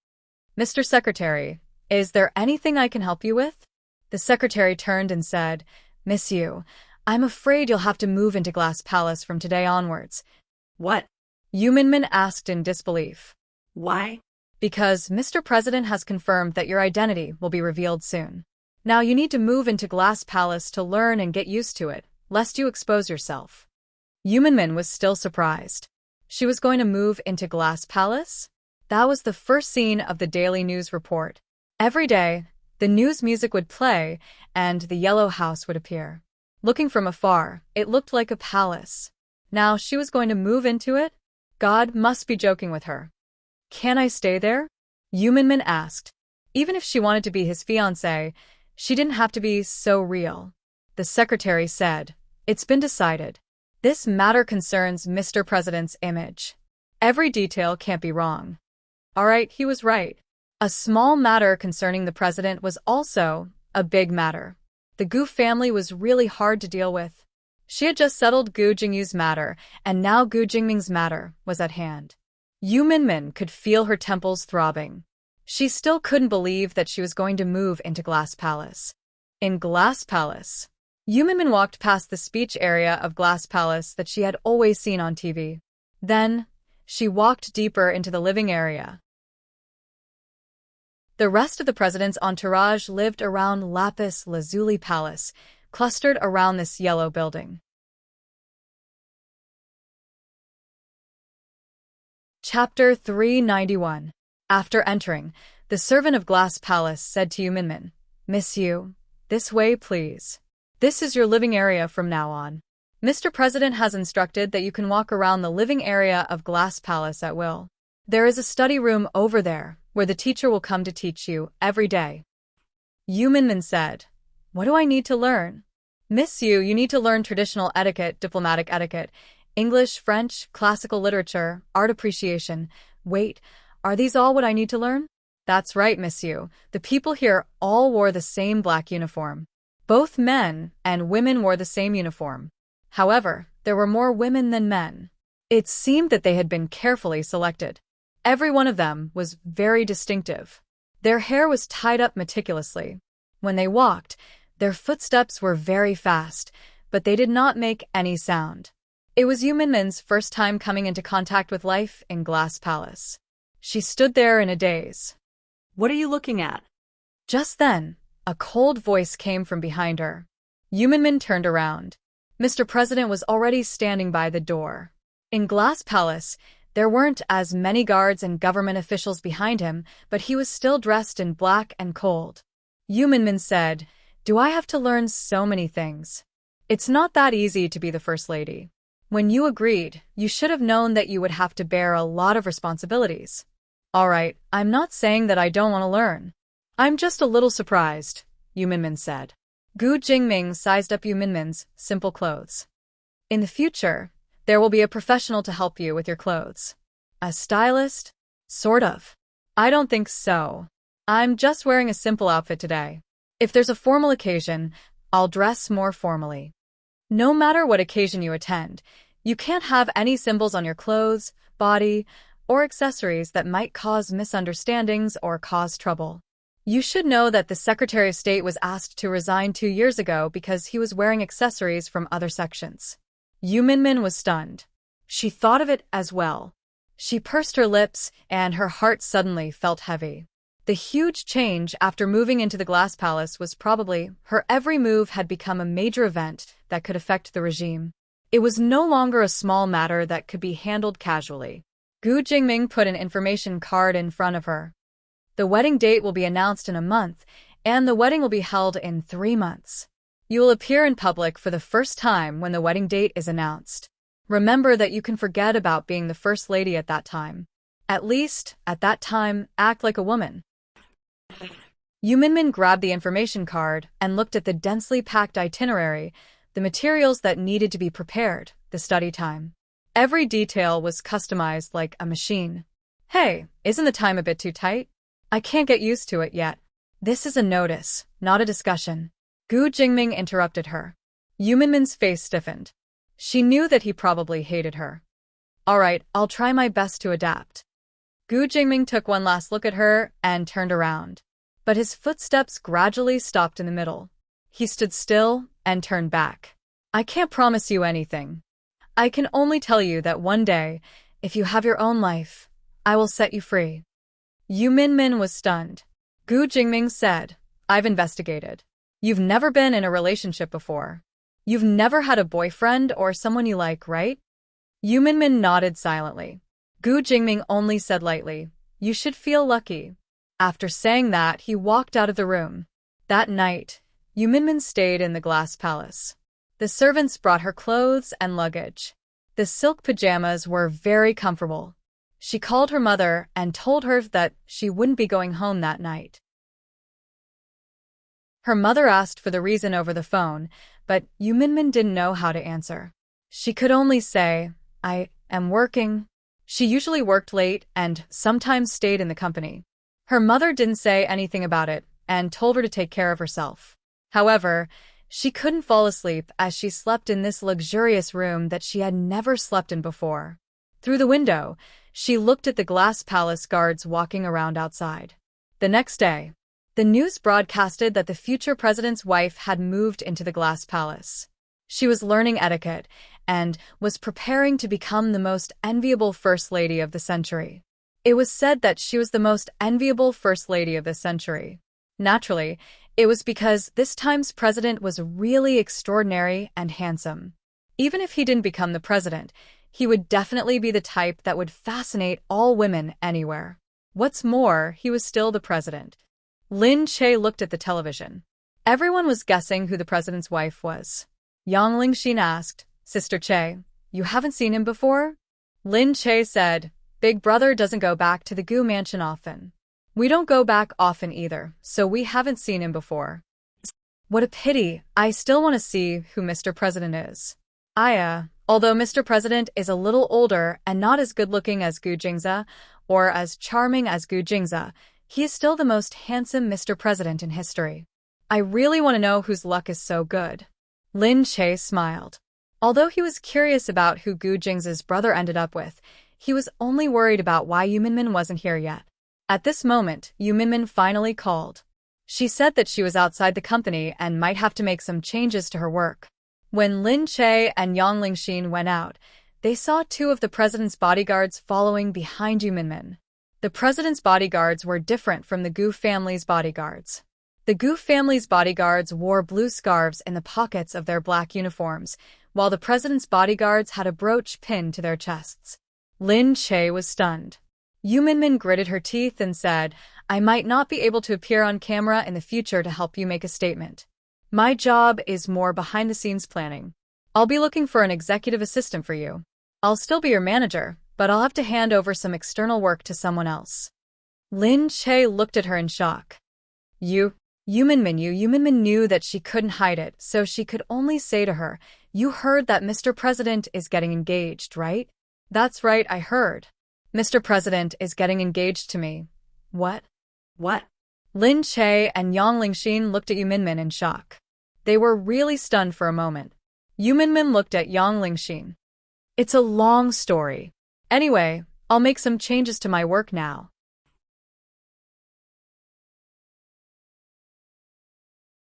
Mr. Secretary, is there anything I can help you with? The secretary turned and said, Miss Yu, I'm afraid you'll have to move into Glass Palace from today onwards. What? Yu Minmin asked in disbelief. Why? Because Mr. President has confirmed that your identity will be revealed soon. Now you need to move into Glass Palace to learn and get used to it, lest you expose yourself. Yu Minmin was still surprised. She was going to move into Glass Palace? That was the first scene of the daily news report. Every day, the news music would play, and the yellow house would appear. Looking from afar, it looked like a palace. Now she was going to move into it? God must be joking with her. Can I stay there? Yu Minmin asked. Even if she wanted to be his fiancé, she didn't have to be so real. The secretary said, It's been decided. This matter concerns Mr. President's image. Every detail can't be wrong. All right, he was right. A small matter concerning the president was also a big matter. The Gu family was really hard to deal with. She had just settled Gu Jingyu's matter, and now Gu Jingming's matter was at hand. Yu Minmin could feel her temples throbbing. She still couldn't believe that she was going to move into Glass Palace. In Glass Palace, Yu Minmin walked past the speech area of Glass Palace that she had always seen on TV. Then, she walked deeper into the living area. The rest of the president's entourage lived around Lapis Lazuli Palace, clustered around this yellow building. Chapter 391. After entering, the servant of Glass Palace said to Yu Minmin, Miss Yu, this way please. This is your living area from now on. Mr. President has instructed that you can walk around the living area of Glass Palace at will. There is a study room over there, where the teacher will come to teach you every day. Yu Minmin said, What do I need to learn? Miss Yu, you need to learn traditional etiquette, diplomatic etiquette, English, French, classical literature, art appreciation. Wait, are these all what I need to learn? That's right, Miss Yu. The people here all wore the same black uniform. Both men and women wore the same uniform. However, there were more women than men. It seemed that they had been carefully selected. Every one of them was very distinctive. Their hair was tied up meticulously. When they walked, their footsteps were very fast, but they did not make any sound. It was Yu Minmin's first time coming into contact with life in Glass Palace. She stood there in a daze. What are you looking at? Just then, a cold voice came from behind her. Yu Minmin turned around. Mr. President was already standing by the door. In Glass Palace, there weren't as many guards and government officials behind him, but he was still dressed in black and cold. Yu Minmin said, Do I have to learn so many things? It's not that easy to be the First Lady. When you agreed, you should have known that you would have to bear a lot of responsibilities. All right, I'm not saying that I don't want to learn. I'm just a little surprised, Yu Minmin said. Gu Jingming sized up Yu Minmin's simple clothes. In the future, there will be a professional to help you with your clothes. A stylist? Sort of. I don't think so. I'm just wearing a simple outfit today. If there's a formal occasion, I'll dress more formally. No matter what occasion you attend, you can't have any symbols on your clothes, body, or accessories that might cause misunderstandings or cause trouble. You should know that the Secretary of State was asked to resign 2 years ago because he was wearing accessories from other sections. Yu Minmin was stunned. She thought of it as well. She pursed her lips, and her heart suddenly felt heavy. The huge change after moving into the glass palace was probably her every move had become a major event that could affect the regime. It was no longer a small matter that could be handled casually. Gu Jingming put an information card in front of her. The wedding date will be announced in a month, and the wedding will be held in 3 months. You will appear in public for the first time when the wedding date is announced. Remember that you can forget about being the first lady at that time. At least, at that time, act like a woman. Yu Minmin grabbed the information card and looked at the densely packed itinerary, the materials that needed to be prepared, the study time. Every detail was customized like a machine. Hey, isn't the time a bit too tight? I can't get used to it yet. This is a notice, not a discussion. Gu Jingming interrupted her. Yu Minmin's face stiffened. She knew that he probably hated her. All right, I'll try my best to adapt. Gu Jingming took one last look at her and turned around. But his footsteps gradually stopped in the middle. He stood still and turned back. I can't promise you anything. I can only tell you that one day, if you have your own life, I will set you free. Yu Minmin was stunned. Gu Jingming said, I've investigated. You've never been in a relationship before. You've never had a boyfriend or someone you like, right? Yu Minmin nodded silently. Gu Jingming only said lightly, You should feel lucky. After saying that, he walked out of the room. That night, Yu Minmin stayed in the glass palace. The servants brought her clothes and luggage. The silk pajamas were very comfortable. She called her mother and told her that she wouldn't be going home that night. Her mother asked for the reason over the phone, but Yu Minmin didn't know how to answer. She could only say, I am working. She usually worked late and sometimes stayed in the company. Her mother didn't say anything about it and told her to take care of herself. However, she couldn't fall asleep as she slept in this luxurious room that she had never slept in before. Through the window, she looked at the glass palace guards walking around outside. The next day, the news broadcasted that the future president's wife had moved into the glass palace. She was learning etiquette and was preparing to become the most enviable first lady of the century. It was said that she was the most enviable first lady of the century. Naturally, it was because this time's president was really extraordinary and handsome. Even if he didn't become the president, he would definitely be the type that would fascinate all women anywhere. What's more, he was still the president. Lin Che looked at the television. Everyone was guessing who the president's wife was. Yang Lingxin asked, Sister Che, you haven't seen him before? Lin Che said, Big brother doesn't go back to the Gu mansion often. We don't go back often either, so we haven't seen him before. What a pity, I still want to see who Mr. President is. Although Mr. President is a little older and not as good-looking as Gu Jingze, or as charming as Gu Jingze, he is still the most handsome Mr. President in history. I really want to know whose luck is so good. Lin Che smiled. Although he was curious about who Gu Jingze's brother ended up with, he was only worried about why Yu Minmin wasn't here yet. At this moment, Yu Minmin finally called. She said that she was outside the company and might have to make some changes to her work. When Lin Che and Yang Lingxin went out, they saw 2 of the president's bodyguards following behind Yu Minmin. The president's bodyguards were different from the Gu family's bodyguards. The Gu family's bodyguards wore blue scarves in the pockets of their black uniforms, while the president's bodyguards had a brooch pinned to their chests. Lin Che was stunned. Yu Minmin gritted her teeth and said, I might not be able to appear on camera in the future to help you make a statement. My job is more behind-the-scenes planning. I'll be looking for an executive assistant for you. I'll still be your manager, but I'll have to hand over some external work to someone else. Lin Che looked at her in shock. Yu Minmin knew that she couldn't hide it, so she could only say to her, You heard that Mr. President is getting engaged, right? That's right, I heard. Mr. President is getting engaged to me. What? What? Lin Che and Yang Lingxin looked at Yu Minmin in shock. They were really stunned for a moment. Yu Minmin looked at Yang Lingxin. It's a long story. Anyway, I'll make some changes to my work now.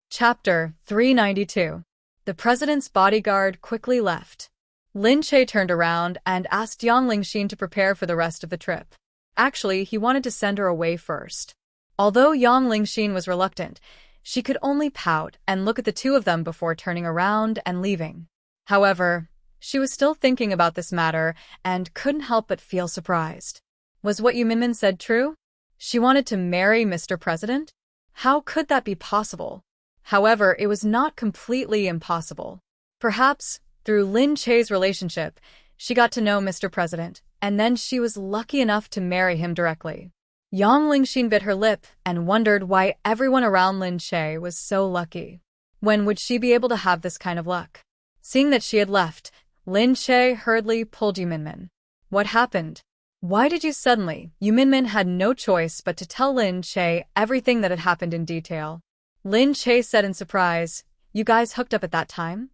Chapter 392. The president's bodyguard quickly left. Lin Che turned around and asked Yang Lingxin to prepare for the rest of the trip. Actually, he wanted to send her away first. Although Yang Lingxin was reluctant, she could only pout and look at the two of them before turning around and leaving. However, she was still thinking about this matter and couldn't help but feel surprised. Was what Yu Minmin said true? She wanted to marry Mr. President? How could that be possible? However, it was not completely impossible. Perhaps, through Lin Che's relationship, she got to know Mr. President, and then she was lucky enough to marry him directly. Yang Lingxin bit her lip and wondered why everyone around Lin Che was so lucky. When would she be able to have this kind of luck? Seeing that she had left, Lin Che hurriedly pulled Yu Minmin. What happened? Why did you suddenly? Yu Minmin had no choice but to tell Lin Che everything that had happened in detail. Lin Che said in surprise, "You guys hooked up at that time?"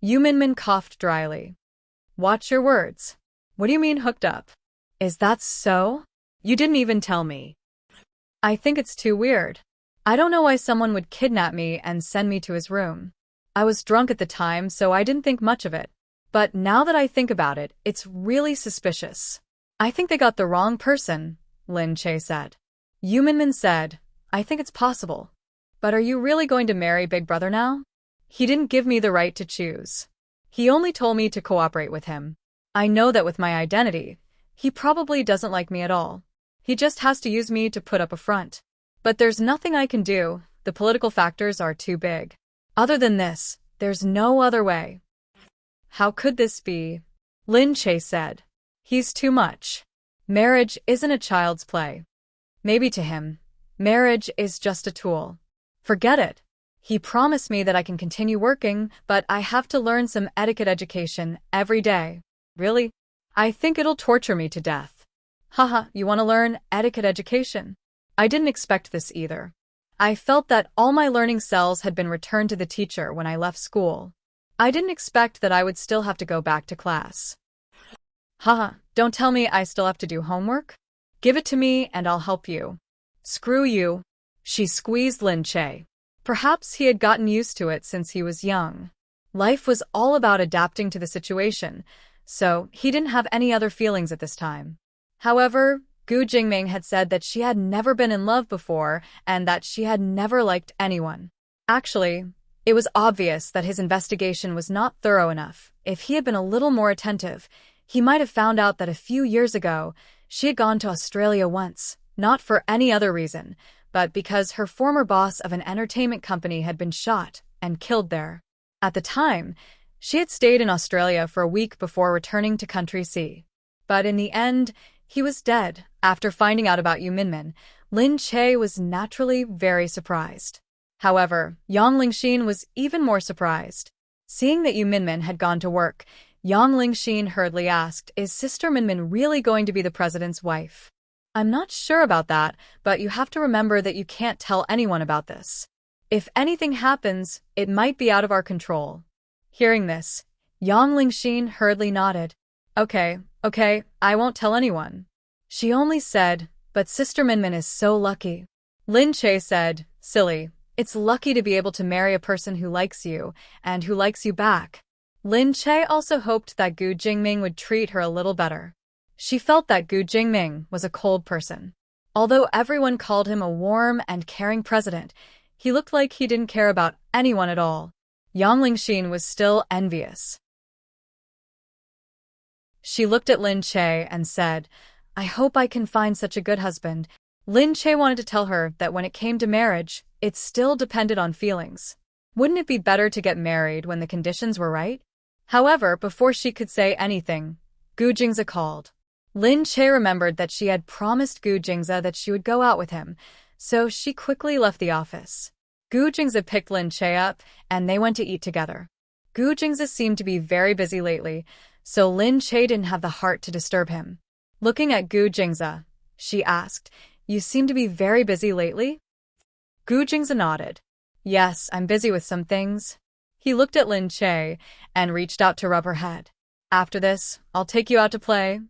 Yu Minmin coughed dryly. "Watch your words. What do you mean hooked up? Is that so? You didn't even tell me." "I think it's too weird. I don't know why someone would kidnap me and send me to his room. I was drunk at the time, so I didn't think much of it. But now that I think about it, it's really suspicious. I think they got the wrong person," Lin Che said. Yu Minmin said, "I think it's possible. But are you really going to marry Big Brother now? He didn't give me the right to choose. He only told me to cooperate with him. I know that with my identity, he probably doesn't like me at all. He just has to use me to put up a front. But there's nothing I can do, the political factors are too big. Other than this, there's no other way." "How could this be?" Lin Che said. "He's too much. Marriage isn't a child's play. Maybe to him, marriage is just a tool. Forget it. He promised me that I can continue working, but I have to learn some etiquette education every day." "Really? I think it'll torture me to death." "Haha, you want to learn etiquette education? I didn't expect this either. I felt that all my learning cells had been returned to the teacher when I left school. I didn't expect that I would still have to go back to class." "Haha, don't tell me I still have to do homework? Give it to me and I'll help you." "Screw you." She squeezed Lin Che. Perhaps he had gotten used to it since he was young. Life was all about adapting to the situation, so he didn't have any other feelings at this time. However, Gu Jingming had said that she had never been in love before and that she had never liked anyone. Actually, it was obvious that his investigation was not thorough enough. If he had been a little more attentive, he might have found out that a few years ago, she had gone to Australia once, not for any other reason, but because her former boss of an entertainment company had been shot and killed there. At the time, she had stayed in Australia for a week before returning to Country C. But in the end, he was dead. After finding out about Yu Minmin, Lin Che was naturally very surprised. However, Yang Lingxin was even more surprised. Seeing that Yu Minmin had gone to work, Yang Lingxin hurriedly asked, "Is Sister Minmin really going to be the president's wife?" "I'm not sure about that, but you have to remember that you can't tell anyone about this. If anything happens, it might be out of our control." Hearing this, Yang Lingxin hurriedly nodded. Okay, I won't tell anyone." She only said, "But Sister Minmin is so lucky." Lin Che said, "Silly, it's lucky to be able to marry a person who likes you, and who likes you back." Lin Che also hoped that Gu Jingming would treat her a little better. She felt that Gu Jingming was a cold person. Although everyone called him a warm and caring president, he looked like he didn't care about anyone at all. Yang Lingxin was still envious. She looked at Lin Che and said, "I hope I can find such a good husband." Lin Che wanted to tell her that when it came to marriage, it still depended on feelings. Wouldn't it be better to get married when the conditions were right? However, before she could say anything, Gu Jingza called. Lin Che remembered that she had promised Gu Jingza that she would go out with him, so she quickly left the office. Gu Jingza picked Lin Che up, and they went to eat together. Gu Jingza seemed to be very busy lately, so Lin Che didn't have the heart to disturb him. Looking at Gu Jingza, she asked, "You seem to be very busy lately?" Gu Jingza nodded. "Yes, I'm busy with some things." He looked at Lin Che and reached out to rub her head. "After this, I'll take you out to play."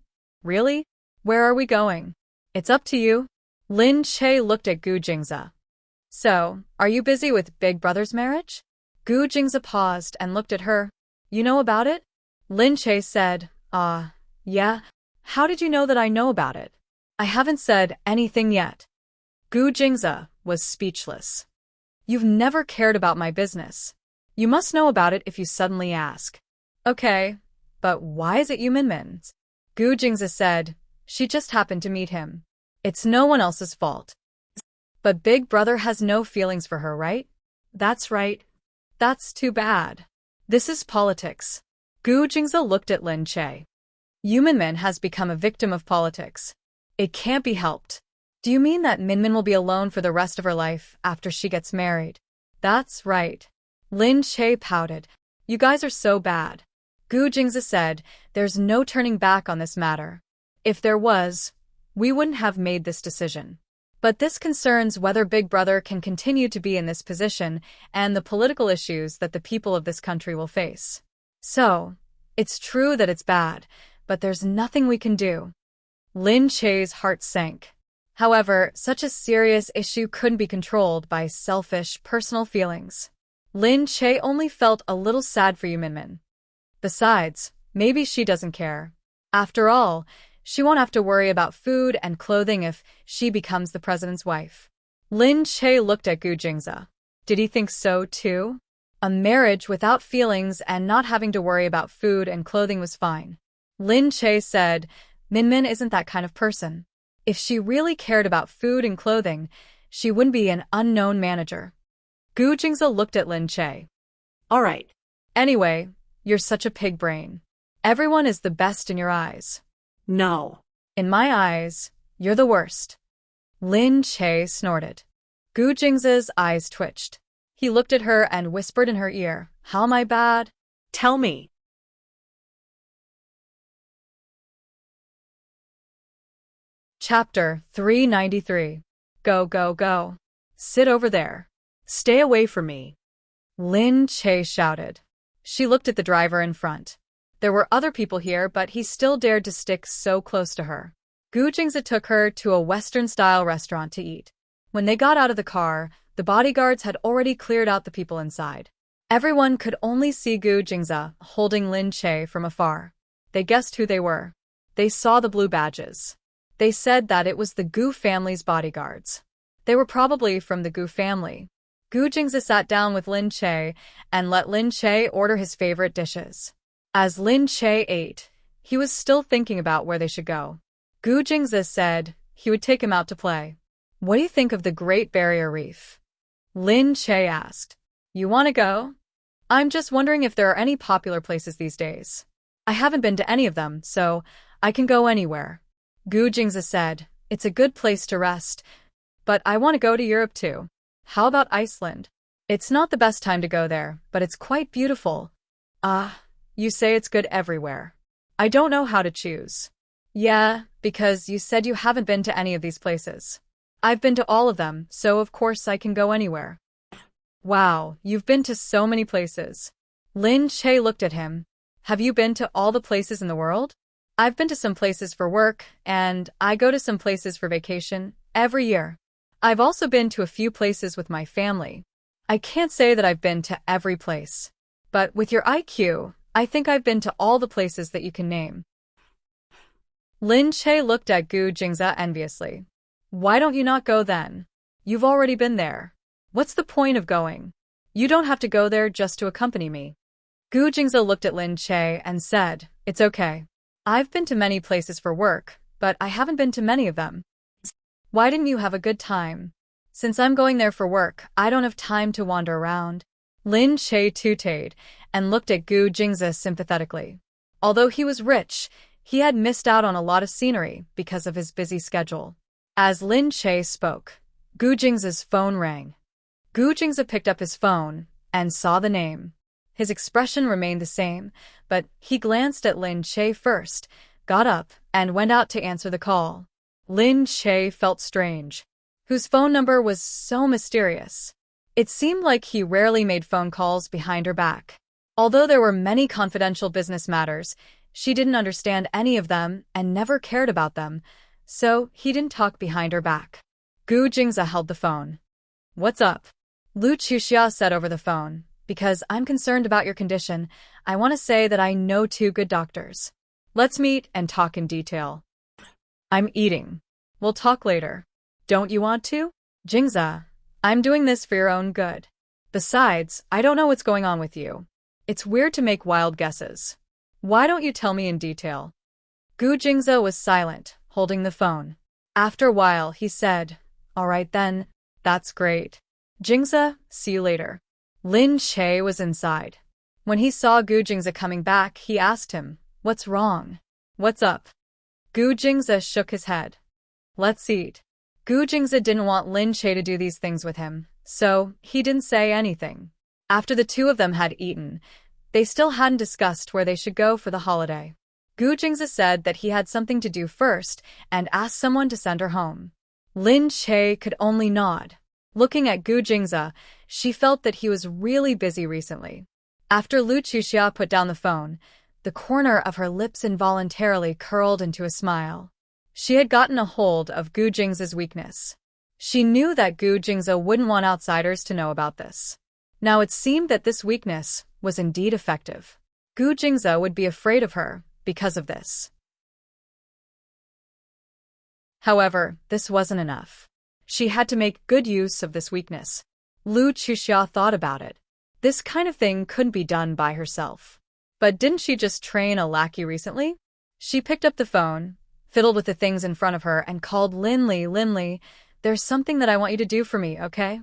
"Really? Where are we going?" "It's up to you." Lin Che looked at Gu Jingza. "So, are you busy with Big Brother's marriage?" Gu Jingza paused and looked at her. "You know about it?" Lin Che said, yeah. How did you know that I know about it? I haven't said anything yet. Gu Jingze was speechless. You've never cared about my business. You must know about it if you suddenly ask. Okay, but why is it you Minmin's? Gu Jingze said, she just happened to meet him. It's no one else's fault. But Big Brother has no feelings for her, right? That's right. That's too bad. This is politics. Gu Jingze looked at Lin Che. Minmin has become a victim of politics. It can't be helped. Do you mean that Minmin will be alone for the rest of her life after she gets married? That's right. Lin Che pouted. You guys are so bad. Gu Jingze said, there's no turning back on this matter. If there was, we wouldn't have made this decision. But this concerns whether Big Brother can continue to be in this position and the political issues that the people of this country will face. So, it's true that it's bad, but there's nothing we can do. Lin Che's heart sank. However, such a serious issue couldn't be controlled by selfish, personal feelings. Lin Che only felt a little sad for Minmin. Besides, maybe she doesn't care. After all, she won't have to worry about food and clothing if she becomes the president's wife. Lin Che looked at Gu Jingze. Did he think so too? A marriage without feelings and not having to worry about food and clothing was fine. Lin Che said, Minmin isn't that kind of person. If she really cared about food and clothing, she wouldn't be an unknown manager. Gu Jingze looked at Lin Che. All right. Anyway, you're such a pig brain. Everyone is the best in your eyes. No. In my eyes, you're the worst. Lin Che snorted. Gu Jingze's eyes twitched. He looked at her and whispered in her ear, how am I bad? Tell me. Chapter 393. Go, go, go. Sit over there. Stay away from me. Lin Che shouted. She looked at the driver in front. There were other people here, but he still dared to stick so close to her. Gu Jingze took her to a Western-style restaurant to eat. When they got out of the car, the bodyguards had already cleared out the people inside. Everyone could only see Gu Jingze holding Lin Che from afar. They guessed who they were. They saw the blue badges. They said that it was the Gu family's bodyguards. They were probably from the Gu family. Gu Jingze sat down with Lin Che and let Lin Che order his favorite dishes. As Lin Che ate, he was still thinking about where they should go. Gu Jingze said he would take him out to play. What do you think of the Great Barrier Reef? Lin Che asked. You want to go? I'm just wondering if there are any popular places these days. I haven't been to any of them, so I can go anywhere. Gu Jingze said, it's a good place to rest, but I want to go to Europe too. How about Iceland? It's not the best time to go there, but it's quite beautiful. You say it's good everywhere. I don't know how to choose. Yeah, because you said you haven't been to any of these places. I've been to all of them, so of course I can go anywhere. Wow, you've been to so many places. Lin Che looked at him. Have you been to all the places in the world? I've been to some places for work, and I go to some places for vacation every year. I've also been to a few places with my family. I can't say that I've been to every place. But with your IQ, I think I've been to all the places that you can name. Lin Che looked at Gu Jingze enviously. Why don't you not go then? You've already been there. What's the point of going? You don't have to go there just to accompany me. Gu Jingze looked at Lin Che and said, it's okay. I've been to many places for work, but I haven't been to many of them. Why didn't you have a good time? Since I'm going there for work, I don't have time to wander around. Lin Che tooted and looked at Gu Jingze sympathetically. Although he was rich, he had missed out on a lot of scenery because of his busy schedule. As Lin Che spoke, Gu Jingze's phone rang. Gu Jingze picked up his phone and saw the name. His expression remained the same, but he glanced at Lin Che first, got up, and went out to answer the call. Lin Che felt strange. Whose phone number was so mysterious? It seemed like he rarely made phone calls behind her back. Although there were many confidential business matters, she didn't understand any of them and never cared about them, so he didn't talk behind her back. Gu Jingze held the phone. What's up? Lu Chuxia said over the phone, because I'm concerned about your condition. I want to say that I know two good doctors. Let's meet and talk in detail. I'm eating. We'll talk later. Don't you want to? Jingza, I'm doing this for your own good. Besides, I don't know what's going on with you. It's weird to make wild guesses. Why don't you tell me in detail? Gu Jingza was silent, holding the phone. After a while, he said, All right then, that's great. Jingza, see you later. Lin Che was inside. When he saw Gu Jingza coming back, he asked him, What's wrong? What's up? Gu Jingza shook his head. Let's eat. Gu Jingza didn't want Lin Che to do these things with him, so he didn't say anything. After the two of them had eaten, they still hadn't discussed where they should go for the holiday. Gu Jingza said that he had something to do first and asked someone to send her home. Lin Che could only nod. Looking at Gu Jingza, she felt that he was really busy recently. After Lu Chuxia put down the phone, the corner of her lips involuntarily curled into a smile. She had gotten a hold of Gu Jingza's weakness. She knew that Gu Jingza wouldn't want outsiders to know about this. Now it seemed that this weakness was indeed effective. Gu Jingza would be afraid of her because of this. However, this wasn't enough. She had to make good use of this weakness. Lu Chuxia thought about it. This kind of thing couldn't be done by herself. But didn't she just train a lackey recently? She picked up the phone, fiddled with the things in front of her, and called Lin Li. Lin Li, there's something that I want you to do for me, okay?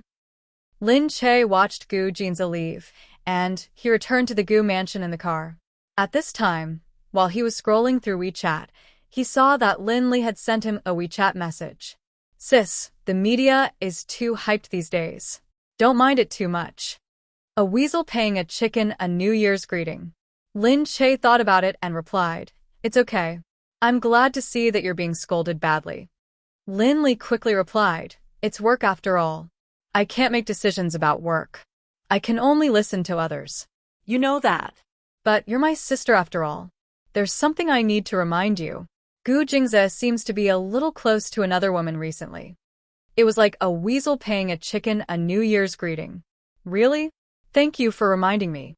Lin Che watched Gu Jingza leave, and he returned to the Gu mansion in the car. At this time, while he was scrolling through WeChat, he saw that Lin Li had sent him a WeChat message. Sis, the media is too hyped these days. Don't mind it too much. A weasel paying a chicken a New Year's greeting. Lin Che thought about it and replied, It's okay. I'm glad to see that you're being scolded badly. Lin Li quickly replied, It's work after all. I can't make decisions about work. I can only listen to others. You know that. But you're my sister after all. There's something I need to remind you. Gu Jingza seems to be a little close to another woman recently. It was like a weasel paying a chicken a New Year's greeting. Really? Thank you for reminding me.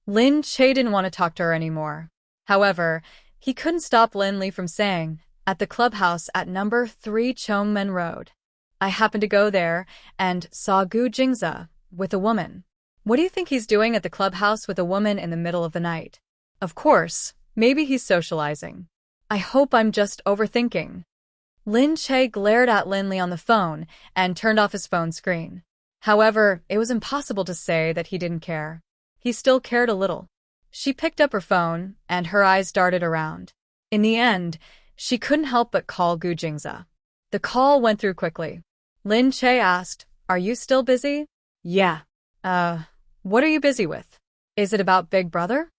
Lin Che didn't want to talk to her anymore. However, he couldn't stop Lin Li from saying, At the clubhouse at number 3 Chongmen Road. I happened to go there and saw Gu Jingza with a woman. What do you think he's doing at the clubhouse with a woman in the middle of the night? Of course, maybe he's socializing. I hope I'm just overthinking. Lin Che glared at Lin Li on the phone and turned off his phone screen. However, it was impossible to say that he didn't care. He still cared a little. She picked up her phone, and her eyes darted around. In the end, she couldn't help but call Gu Jingza. The call went through quickly. Lin Che asked, Are you still busy? Yeah. What are you busy with? Is it about Big Brother?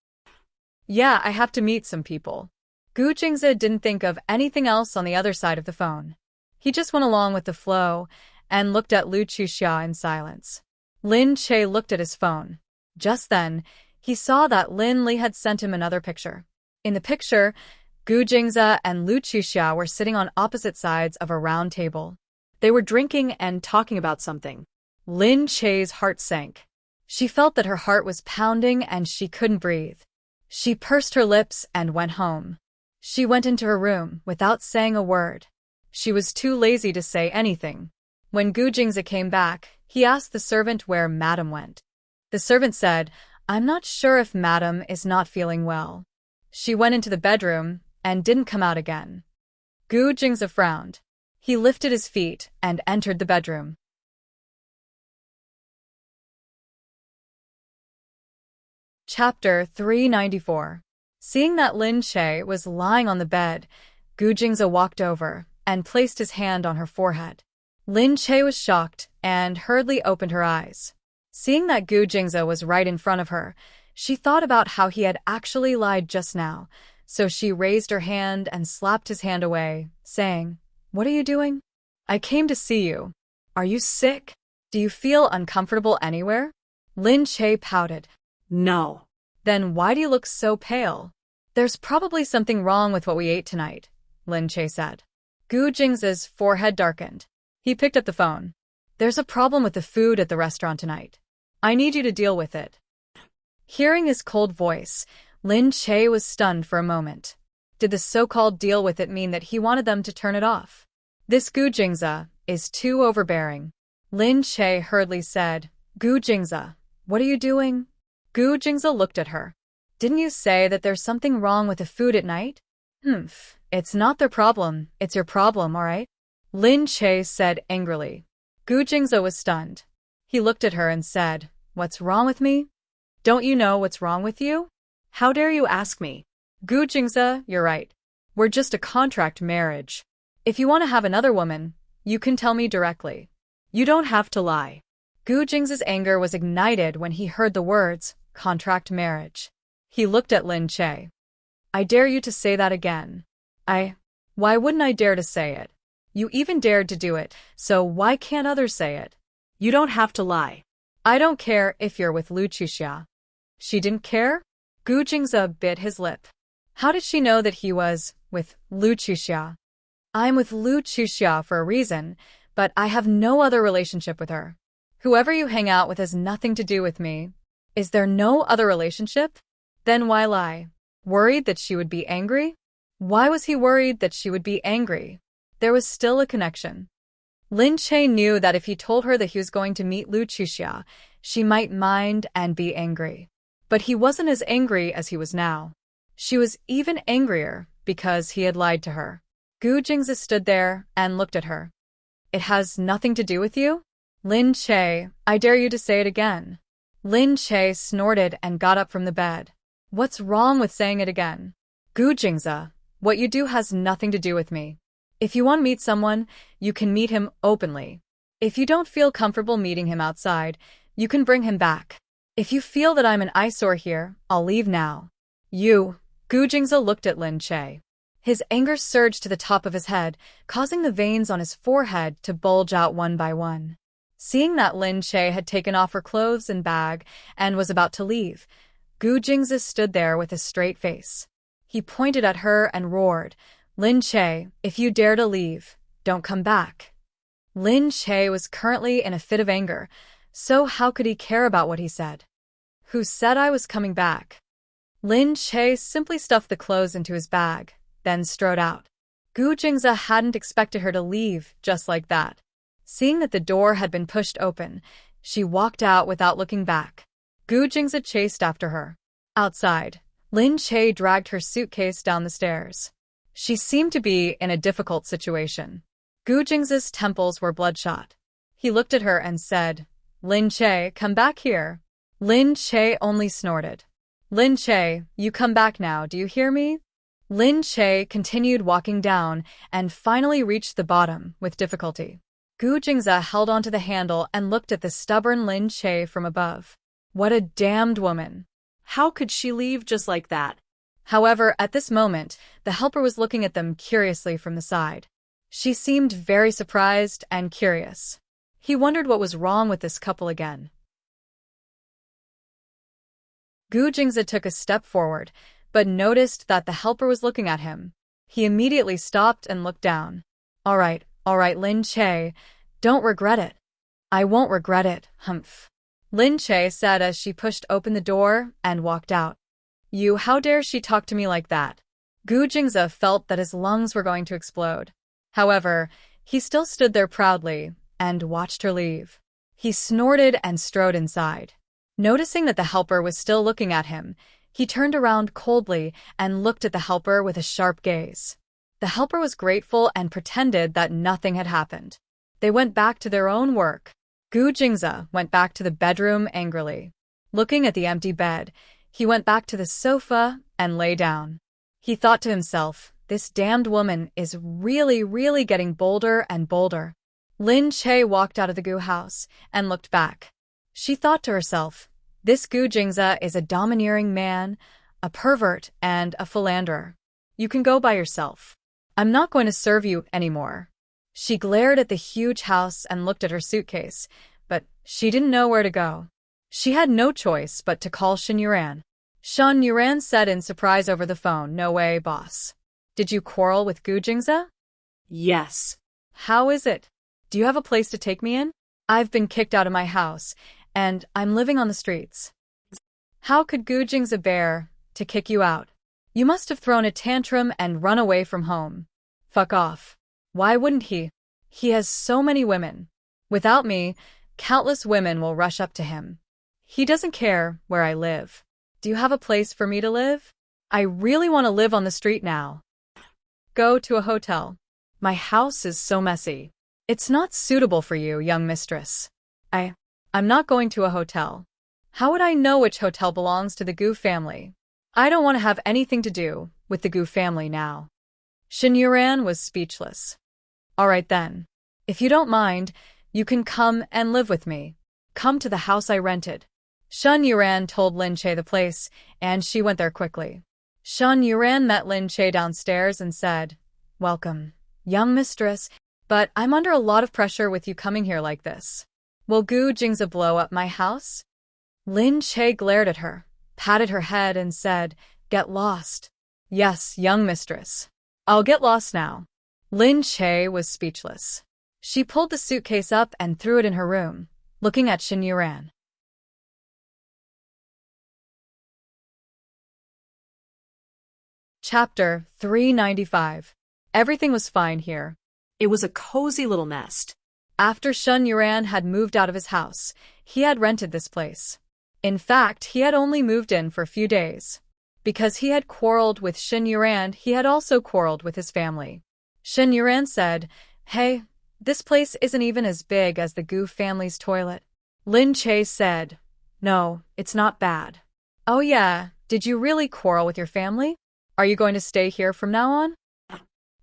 Yeah, I have to meet some people. Gu Jingza didn't think of anything else on the other side of the phone. He just went along with the flow and looked at Lu Chuxia in silence. Lin Che looked at his phone. Just then, he saw that Lin Li had sent him another picture. In the picture, Gu Jingza and Lu Chuxia were sitting on opposite sides of a round table. They were drinking and talking about something. Lin Che's heart sank. She felt that her heart was pounding and she couldn't breathe. She pursed her lips and went home. She went into her room without saying a word. She was too lazy to say anything. When Gu Jingza came back, he asked the servant where Madam went. The servant said, I'm not sure if Madam is not feeling well. She went into the bedroom and didn't come out again. Gu Jingza frowned. He lifted his feet and entered the bedroom. Chapter 394. Seeing that Lin Che was lying on the bed, Gu Jingza walked over and placed his hand on her forehead. Lin Che was shocked and hurriedly opened her eyes. Seeing that Gu Jingza was right in front of her, she thought about how he had actually lied just now, so she raised her hand and slapped his hand away, saying, What are you doing? I came to see you. Are you sick? Do you feel uncomfortable anywhere? Lin Che pouted. No. Then why do you look so pale? There's probably something wrong with what we ate tonight, Lin Che said. Gu Jingza's forehead darkened. He picked up the phone. There's a problem with the food at the restaurant tonight. I need you to deal with it. Hearing his cold voice, Lin Che was stunned for a moment. Did the so-called deal with it mean that he wanted them to turn it off? This Gu Jingze is too overbearing. Lin Che hurriedly said, Gu Jingze, what are you doing? Gu Jingze looked at her. Didn't you say that there's something wrong with the food at night? It's not their problem, it's your problem, alright? Lin Che said angrily. Gu Jingze was stunned. He looked at her and said, What's wrong with me? Don't you know what's wrong with you? How dare you ask me? Gu Jingze, you're right. We're just a contract marriage. If you want to have another woman, you can tell me directly. You don't have to lie. Gu Jingze's anger was ignited when he heard the words, contract marriage. He looked at Lin Che. I dare you to say that again. Why wouldn't I dare to say it? You even dared to do it, so why can't others say it? You don't have to lie. I don't care if you're with Lu Chuxia. She didn't care? Gu Jingze bit his lip. How did she know that he was with Lu Chuxia? I'm with Lu Chuxia for a reason, but I have no other relationship with her. Whoever you hang out with has nothing to do with me. Is there no other relationship? Then why lie? Worried that she would be angry? Why was he worried that she would be angry? There was still a connection. Lin Che knew that if he told her that he was going to meet Lu Chuxia, she might mind and be angry. But he wasn't as angry as he was now. She was even angrier because he had lied to her. Gu Jingze stood there and looked at her. It has nothing to do with you? Lin Che, I dare you to say it again. Lin Che snorted and got up from the bed. What's wrong with saying it again? Gu Jingze, what you do has nothing to do with me. If you want to meet someone, you can meet him openly. If you don't feel comfortable meeting him outside, you can bring him back. If you feel that I'm an eyesore here, I'll leave now. Gu Jingze looked at Lin Che. His anger surged to the top of his head, causing the veins on his forehead to bulge out one by one. Seeing that Lin Che had taken off her clothes and bag and was about to leave, Gu Jingze stood there with a straight face. He pointed at her and roared, Lin Che, if you dare to leave, don't come back. Lin Che was currently in a fit of anger, so how could he care about what he said? Who said I was coming back? Lin Che simply stuffed the clothes into his bag, then strode out. Gu Jingze hadn't expected her to leave just like that. Seeing that the door had been pushed open, she walked out without looking back. Gu Jingze chased after her. Outside, Lin Che dragged her suitcase down the stairs. She seemed to be in a difficult situation. Gu Jingze's temples were bloodshot. He looked at her and said, Lin Che, come back here. Lin Che only snorted. Lin Che, you come back now, do you hear me? Lin Che continued walking down and finally reached the bottom with difficulty. Gu Jingze held onto the handle and looked at the stubborn Lin Che from above. What a damned woman. How could she leave just like that? However, at this moment, the helper was looking at them curiously from the side. She seemed very surprised and curious. He wondered what was wrong with this couple again. Gu Jingze took a step forward, but noticed that the helper was looking at him. He immediately stopped and looked down. All right, Lin Che, don't regret it. I won't regret it, humph. Lin Che said as she pushed open the door and walked out. How dare she talk to me like that? Gu Jingze felt that his lungs were going to explode. However, he still stood there proudly and watched her leave. He snorted and strode inside. Noticing that the helper was still looking at him, he turned around coldly and looked at the helper with a sharp gaze. The helper was grateful and pretended that nothing had happened. They went back to their own work. Gu Jingze went back to the bedroom angrily. Looking at the empty bed, he went back to the sofa and lay down. He thought to himself, this damned woman is really getting bolder and bolder. Lin Che walked out of the Gu house and looked back. She thought to herself, this Gu Jingze is a domineering man, a pervert, and a philanderer. You can go by yourself. I'm not going to serve you anymore. She glared at the huge house and looked at her suitcase, but she didn't know where to go. She had no choice but to call Shen Yuran. Shen Yuran said in surprise over the phone, no way, boss. Did you quarrel with Gu Jingze? Yes. How is it? Do you have a place to take me in? I've been kicked out of my house, and I'm living on the streets. How could Gu Jingza bear to kick you out? You must have thrown a tantrum and run away from home. Fuck off. Why wouldn't he? He has so many women. Without me, countless women will rush up to him. He doesn't care where I live. Do you have a place for me to live? I really want to live on the street now. Go to a hotel. My house is so messy. It's not suitable for you, young mistress. I'm not going to a hotel. How would I know which hotel belongs to the Gu family? I don't want to have anything to do with the Gu family now. Shen Yuran was speechless. All right then. If you don't mind, you can come and live with me. Come to the house I rented. Shen Yuran told Lin Che the place, and she went there quickly. Shen Yuran met Lin Che downstairs and said, "Welcome, young mistress, but I'm under a lot of pressure with you coming here like this. Will Gu Jingza blow up my house?" Lin Che glared at her, patted her head and said, "Get lost." "Yes, young mistress. I'll get lost now." Lin Che was speechless. She pulled the suitcase up and threw it in her room, looking at Shen Yuran. Chapter 395. Everything was fine here. It was a cozy little nest. After Shen Yuran had moved out of his house, he had rented this place. In fact, he had only moved in for a few days. Because he had quarreled with Shen Yuran, he had also quarreled with his family. Shen Yuran said, "Hey, this place isn't even as big as the Gu family's toilet." Lin Che said, "No, it's not bad." "Oh yeah, did you really quarrel with your family? Are you going to stay here from now on?"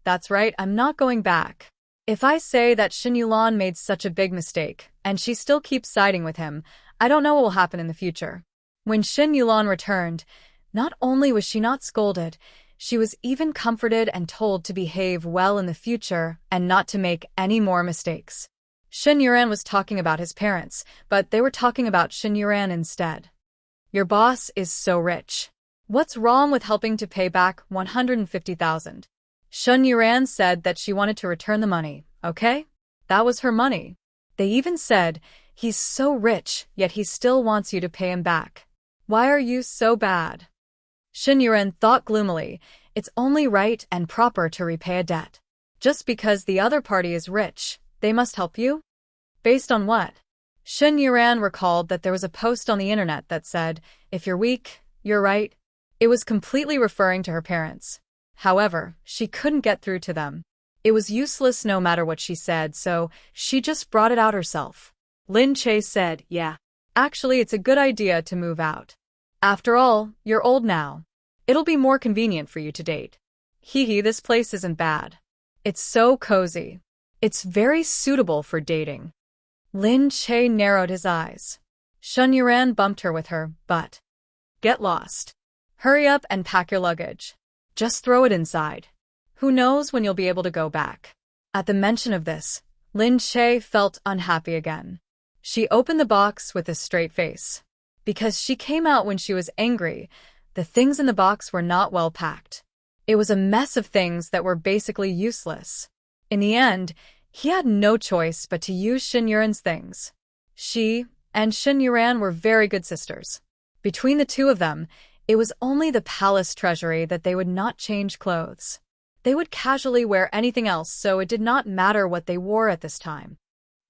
"That's right, I'm not going back. If I say that Shen Yulan made such a big mistake, and she still keeps siding with him, I don't know what will happen in the future." When Shen Yulan returned, not only was she not scolded, she was even comforted and told to behave well in the future and not to make any more mistakes. Shen Yuran was talking about his parents, but they were talking about Shen Yuran instead. "Your boss is so rich. What's wrong with helping to pay back 150,000? Shen Yuran said that she wanted to return the money, okay? That was her money. They even said, he's so rich, yet he still wants you to pay him back. Why are you so bad?" Shen Yuran thought gloomily, it's only right and proper to repay a debt. Just because the other party is rich, they must help you? Based on what? Shen Yuran recalled that there was a post on the internet that said, "If you're weak, you're right." It was completely referring to her parents. However, she couldn't get through to them. It was useless no matter what she said, so she just brought it out herself. Lin Che said, "Yeah. Actually, it's a good idea to move out. After all, you're old now. It'll be more convenient for you to date. Hee, this place isn't bad. It's so cozy. It's very suitable for dating." Lin Che narrowed his eyes. Shen Yuran bumped her with her butt. "Get lost. Hurry up and pack your luggage. Just throw it inside. Who knows when you'll be able to go back." At the mention of this, Lin Che felt unhappy again. She opened the box with a straight face. Because she came out when she was angry, the things in the box were not well packed. It was a mess of things that were basically useless. In the end, he had no choice but to use Shen Yuran's things. She and Shen Yuran were very good sisters. Between the two of them, it was only the palace treasury that they would not change clothes. They would casually wear anything else, so it did not matter what they wore at this time.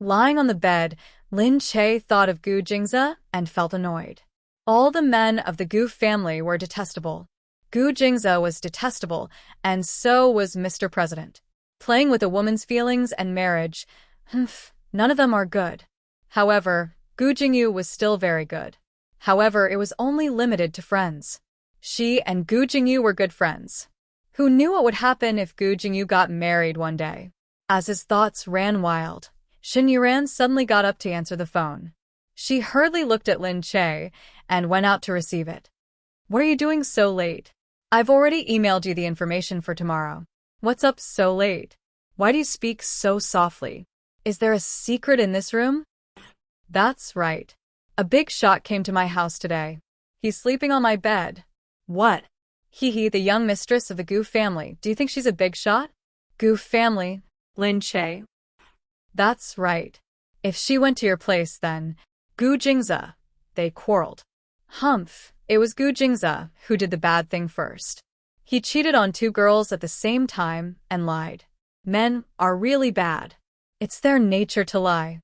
Lying on the bed, Lin Che thought of Gu Jingza and felt annoyed. All the men of the Gu family were detestable. Gu Jingza was detestable, and so was Mr. President. Playing with a woman's feelings and marriage, none of them are good. However, Gu Jingyu was still very good. However, it was only limited to friends. She and Gu Jingyu were good friends. Who knew what would happen if Gu Jingyu got married one day? As his thoughts ran wild, Shen Yuran suddenly got up to answer the phone. She hurriedly looked at Lin Che and went out to receive it. "What are you doing so late? I've already emailed you the information for tomorrow. What's up so late? Why do you speak so softly? Is there a secret in this room?" "That's right. A big shot came to my house today. He's sleeping on my bed." "What?" "The young mistress of the Gu family. Do you think she's a big shot?" "Gu family?" "Lin Che." "That's right. If she went to your place then, Gu Jingza, they quarreled. Humph, it was Gu Jingze who did the bad thing first. He cheated on 2 girls at the same time and lied. Men are really bad. It's their nature to lie.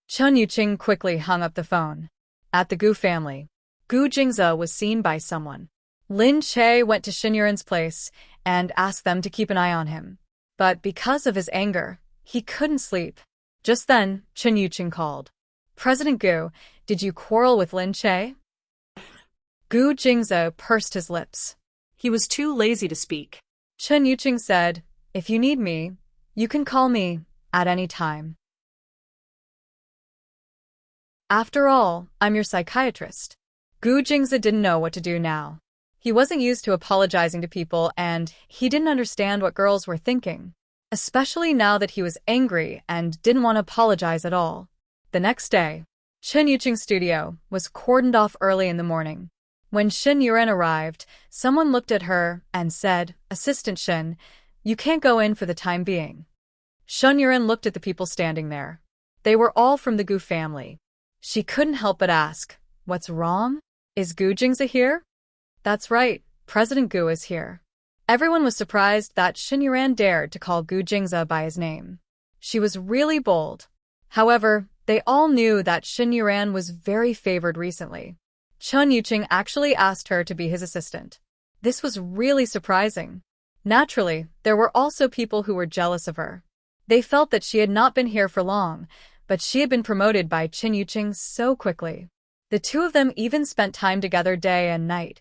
Chun Yuqing quickly hung up the phone. At the Gu family, Gu Jingze was seen by someone. Lin Che went to Shen Yuran's place and asked them to keep an eye on him. But because of his anger, he couldn't sleep. Just then, Chun Yuqing called. President Gu, did you quarrel with Lin Che? Gu Jingze pursed his lips. He was too lazy to speak. Chun Yuqing said, if you need me, you can call me at any time. After all, I'm your psychiatrist. Gu Jingze didn't know what to do now. He wasn't used to apologizing to people and he didn't understand what girls were thinking, especially now that he was angry and didn't want to apologize at all. The next day, Chun Yuqing's studio was cordoned off early in the morning. When Shen Yuran arrived, someone looked at her and said, Assistant Shen, you can't go in for the time being. Shen Yuran looked at the people standing there. They were all from the Gu family. She couldn't help but ask, what's wrong? Is Gu Jingze here? That's right, President Gu is here. Everyone was surprised that Shen Yuran dared to call Gu Jingze by his name. She was really bold. However, they all knew that Shen Yuran was very favored recently. Chun Yuqing actually asked her to be his assistant. This was really surprising. Naturally, there were also people who were jealous of her. They felt that she had not been here for long, but she had been promoted by Chun Yuqing so quickly. The two of them even spent time together day and night,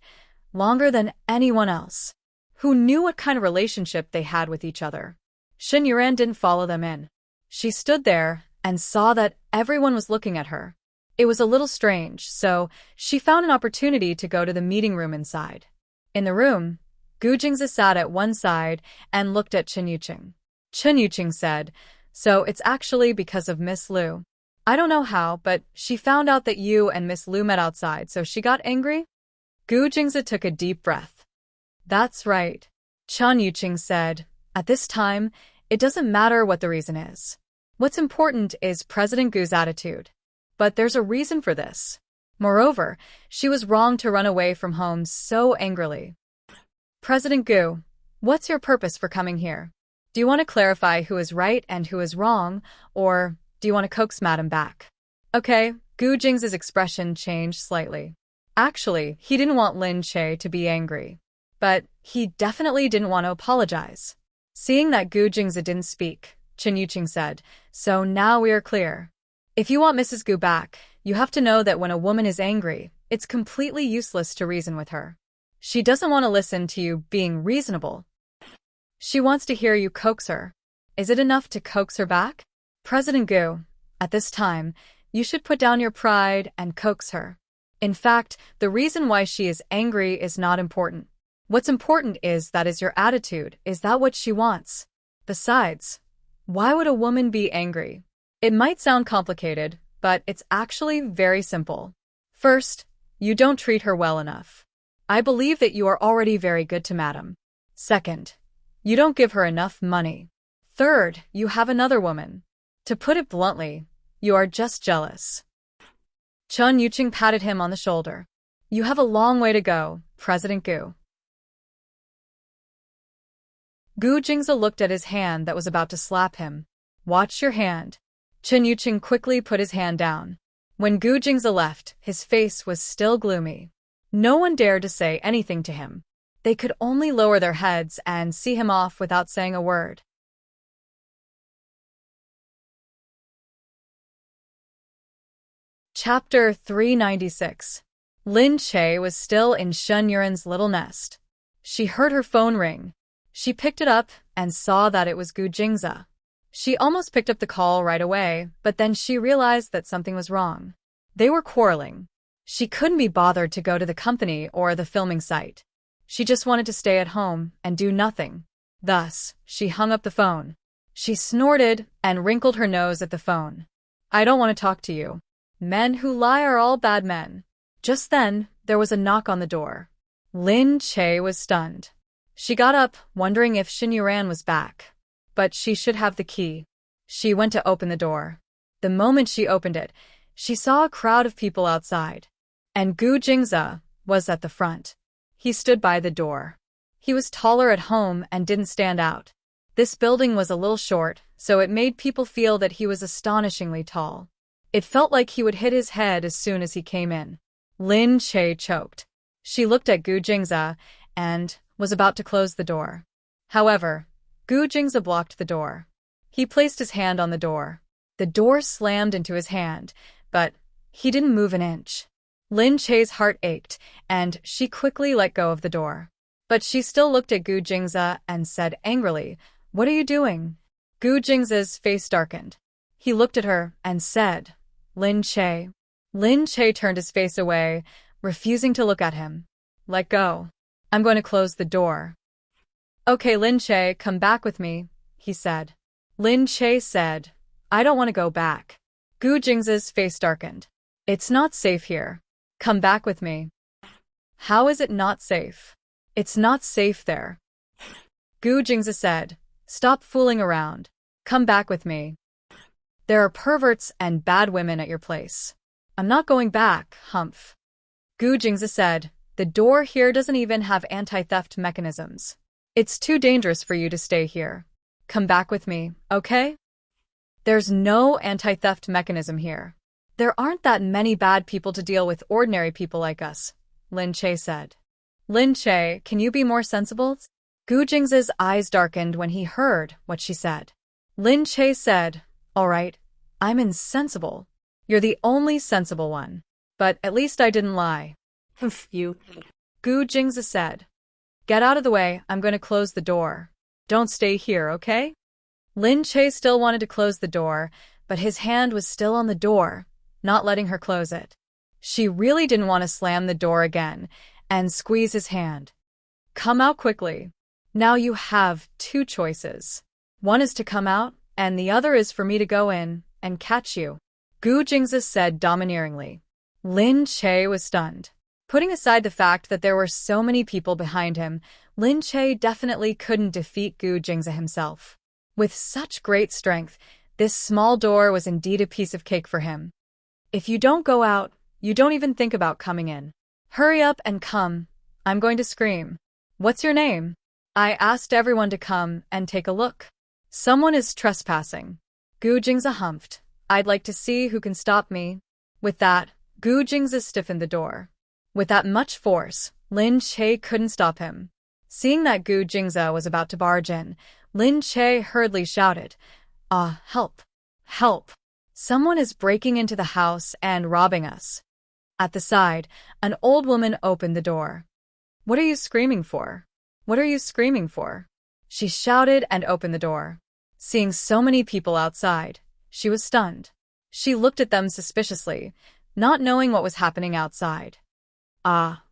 longer than anyone else. Who knew what kind of relationship they had with each other? Shen Yuran didn't follow them in. She stood there and saw that everyone was looking at her. It was a little strange, so she found an opportunity to go to the meeting room inside. In the room, Gu Jingze sat at one side and looked at Chun Yuqing. Chun Yuqing said, so it's actually because of Miss Liu. I don't know how, but she found out that you and Miss Liu met outside, so she got angry? Gu Jingze took a deep breath. That's right. Chun Yuqing said, at this time, it doesn't matter what the reason is. What's important is President Gu's attitude. But there's a reason for this. Moreover, she was wrong to run away from home so angrily. President Gu, what's your purpose for coming here? Do you want to clarify who is right and who is wrong, or do you want to coax Madam back? Okay, Gu Jingze's expression changed slightly. Actually, he didn't want Lin Che to be angry. But he definitely didn't want to apologize. Seeing that Gu Jingze didn't speak, Chun Yuqing said, so now we are clear. If you want Mrs. Gu back, you have to know that when a woman is angry, it's completely useless to reason with her. She doesn't want to listen to you being reasonable. She wants to hear you coax her. Is it enough to coax her back? President Gu, at this time, you should put down your pride and coax her. In fact, the reason why she is angry is not important. What's important is your attitude. Is that what she wants? Besides, why would a woman be angry? It might sound complicated, but it's actually very simple. First, you don't treat her well enough. I believe that you are already very good to Madam. Second, you don't give her enough money. Third, you have another woman. To put it bluntly, you are just jealous. Chun Yuqing patted him on the shoulder. You have a long way to go, President Gu. Gu Jingze looked at his hand that was about to slap him. Watch your hand. Chun Yuqing quickly put his hand down. When Gu Jingze left, his face was still gloomy. No one dared to say anything to him. They could only lower their heads and see him off without saying a word. Chapter 396. Lin Che was still in Shen Yuran's little nest. She heard her phone ring. She picked it up and saw that it was Gu Jingze. She almost picked up the call right away, but then she realized that something was wrong. They were quarreling. She couldn't be bothered to go to the company or the filming site. She just wanted to stay at home and do nothing. Thus, she hung up the phone. She snorted and wrinkled her nose at the phone. I don't want to talk to you. Men who lie are all bad men. Just then, there was a knock on the door. Lin Che was stunned. She got up, wondering if Shen Yuran was back. But she should have the key. She went to open the door. The moment she opened it, she saw a crowd of people outside. and Gu Jingze was at the front. He stood by the door. He was taller at home and didn't stand out. This building was a little short, so it made people feel that he was astonishingly tall. It felt like he would hit his head as soon as he came in. Lin Che choked. She looked at Gu Jingze and was about to close the door. However, Gu Jingze blocked the door. He placed his hand on the door. The door slammed into his hand, but he didn't move an inch. Lin Che's heart ached, and she quickly let go of the door. But she still looked at Gu Jingze and said angrily, "What are you doing?" Gu Jingze's face darkened. He looked at her and said, "Lin Che." Lin Che turned his face away, refusing to look at him. "Let go. I'm going to close the door." "Okay, Lin Che, come back with me," he said. Lin Che said, "I don't want to go back." Gu Jingze's face darkened. "It's not safe here. Come back with me." "How is it not safe?" "It's not safe there." Gu Jingze said, "Stop fooling around. Come back with me. There are perverts and bad women at your place." "I'm not going back, Humph." Gu Jingze said, "The door here doesn't even have anti-theft mechanisms. It's too dangerous for you to stay here. Come back with me, okay?" "There's no anti-theft mechanism here. There aren't that many bad people to deal with ordinary people like us," Lin Che said. "Lin Che, can you be more sensible?" Gu Jingze's eyes darkened when he heard what she said. Lin Che said, "All right, I'm insensible. You're the only sensible one. But at least I didn't lie." You. Gu Jingze said, "Get out of the way, I'm going to close the door. Don't stay here, okay?" Lin Che still wanted to close the door, but his hand was still on the door, not letting her close it. She really didn't want to slam the door again and squeeze his hand. "Come out quickly. Now you have two choices. One is to come out, and the other is for me to go in and catch you," Gu Jingze said domineeringly. Lin Che was stunned. Putting aside the fact that there were so many people behind him, Lin Che definitely couldn't defeat Gu Jingze himself. With such great strength, this small door was indeed a piece of cake for him. "If you don't go out, you don't even think about coming in. Hurry up and come. I'm going to scream. What's your name? I asked everyone to come and take a look. Someone is trespassing." Gu Jingze humphed. "I'd like to see who can stop me." With that, Gu Jingze stiffened the door. With that much force, Lin Che couldn't stop him. Seeing that Gu Jingze was about to barge in, Lin Che hurriedly shouted, Help! Help! Someone is breaking into the house and robbing us." At the side, an old woman opened the door. "What are you screaming for? What are you screaming for?" she shouted and opened the door. Seeing so many people outside, she was stunned. She looked at them suspiciously, not knowing what was happening outside. Are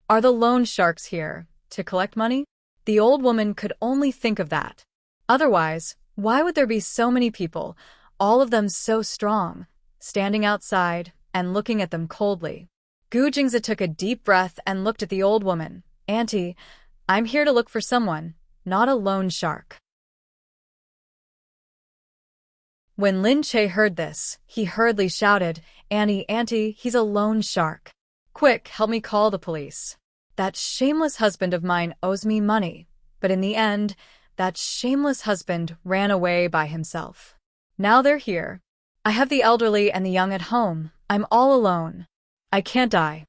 the loan sharks here to collect money?" The old woman could only think of that. Otherwise, why would there be so many people, all of them so strong, standing outside and looking at them coldly? Gu Jingze took a deep breath and looked at the old woman. "Auntie, I'm here to look for someone, not a loan shark." When Lin Che heard this, he hurriedly shouted, Auntie, he's a loan shark. Quick, help me call the police. That shameless husband of mine owes me money, but in the end, that shameless husband ran away by himself. Now they're here. I have the elderly and the young at home. I'm all alone. I can't die."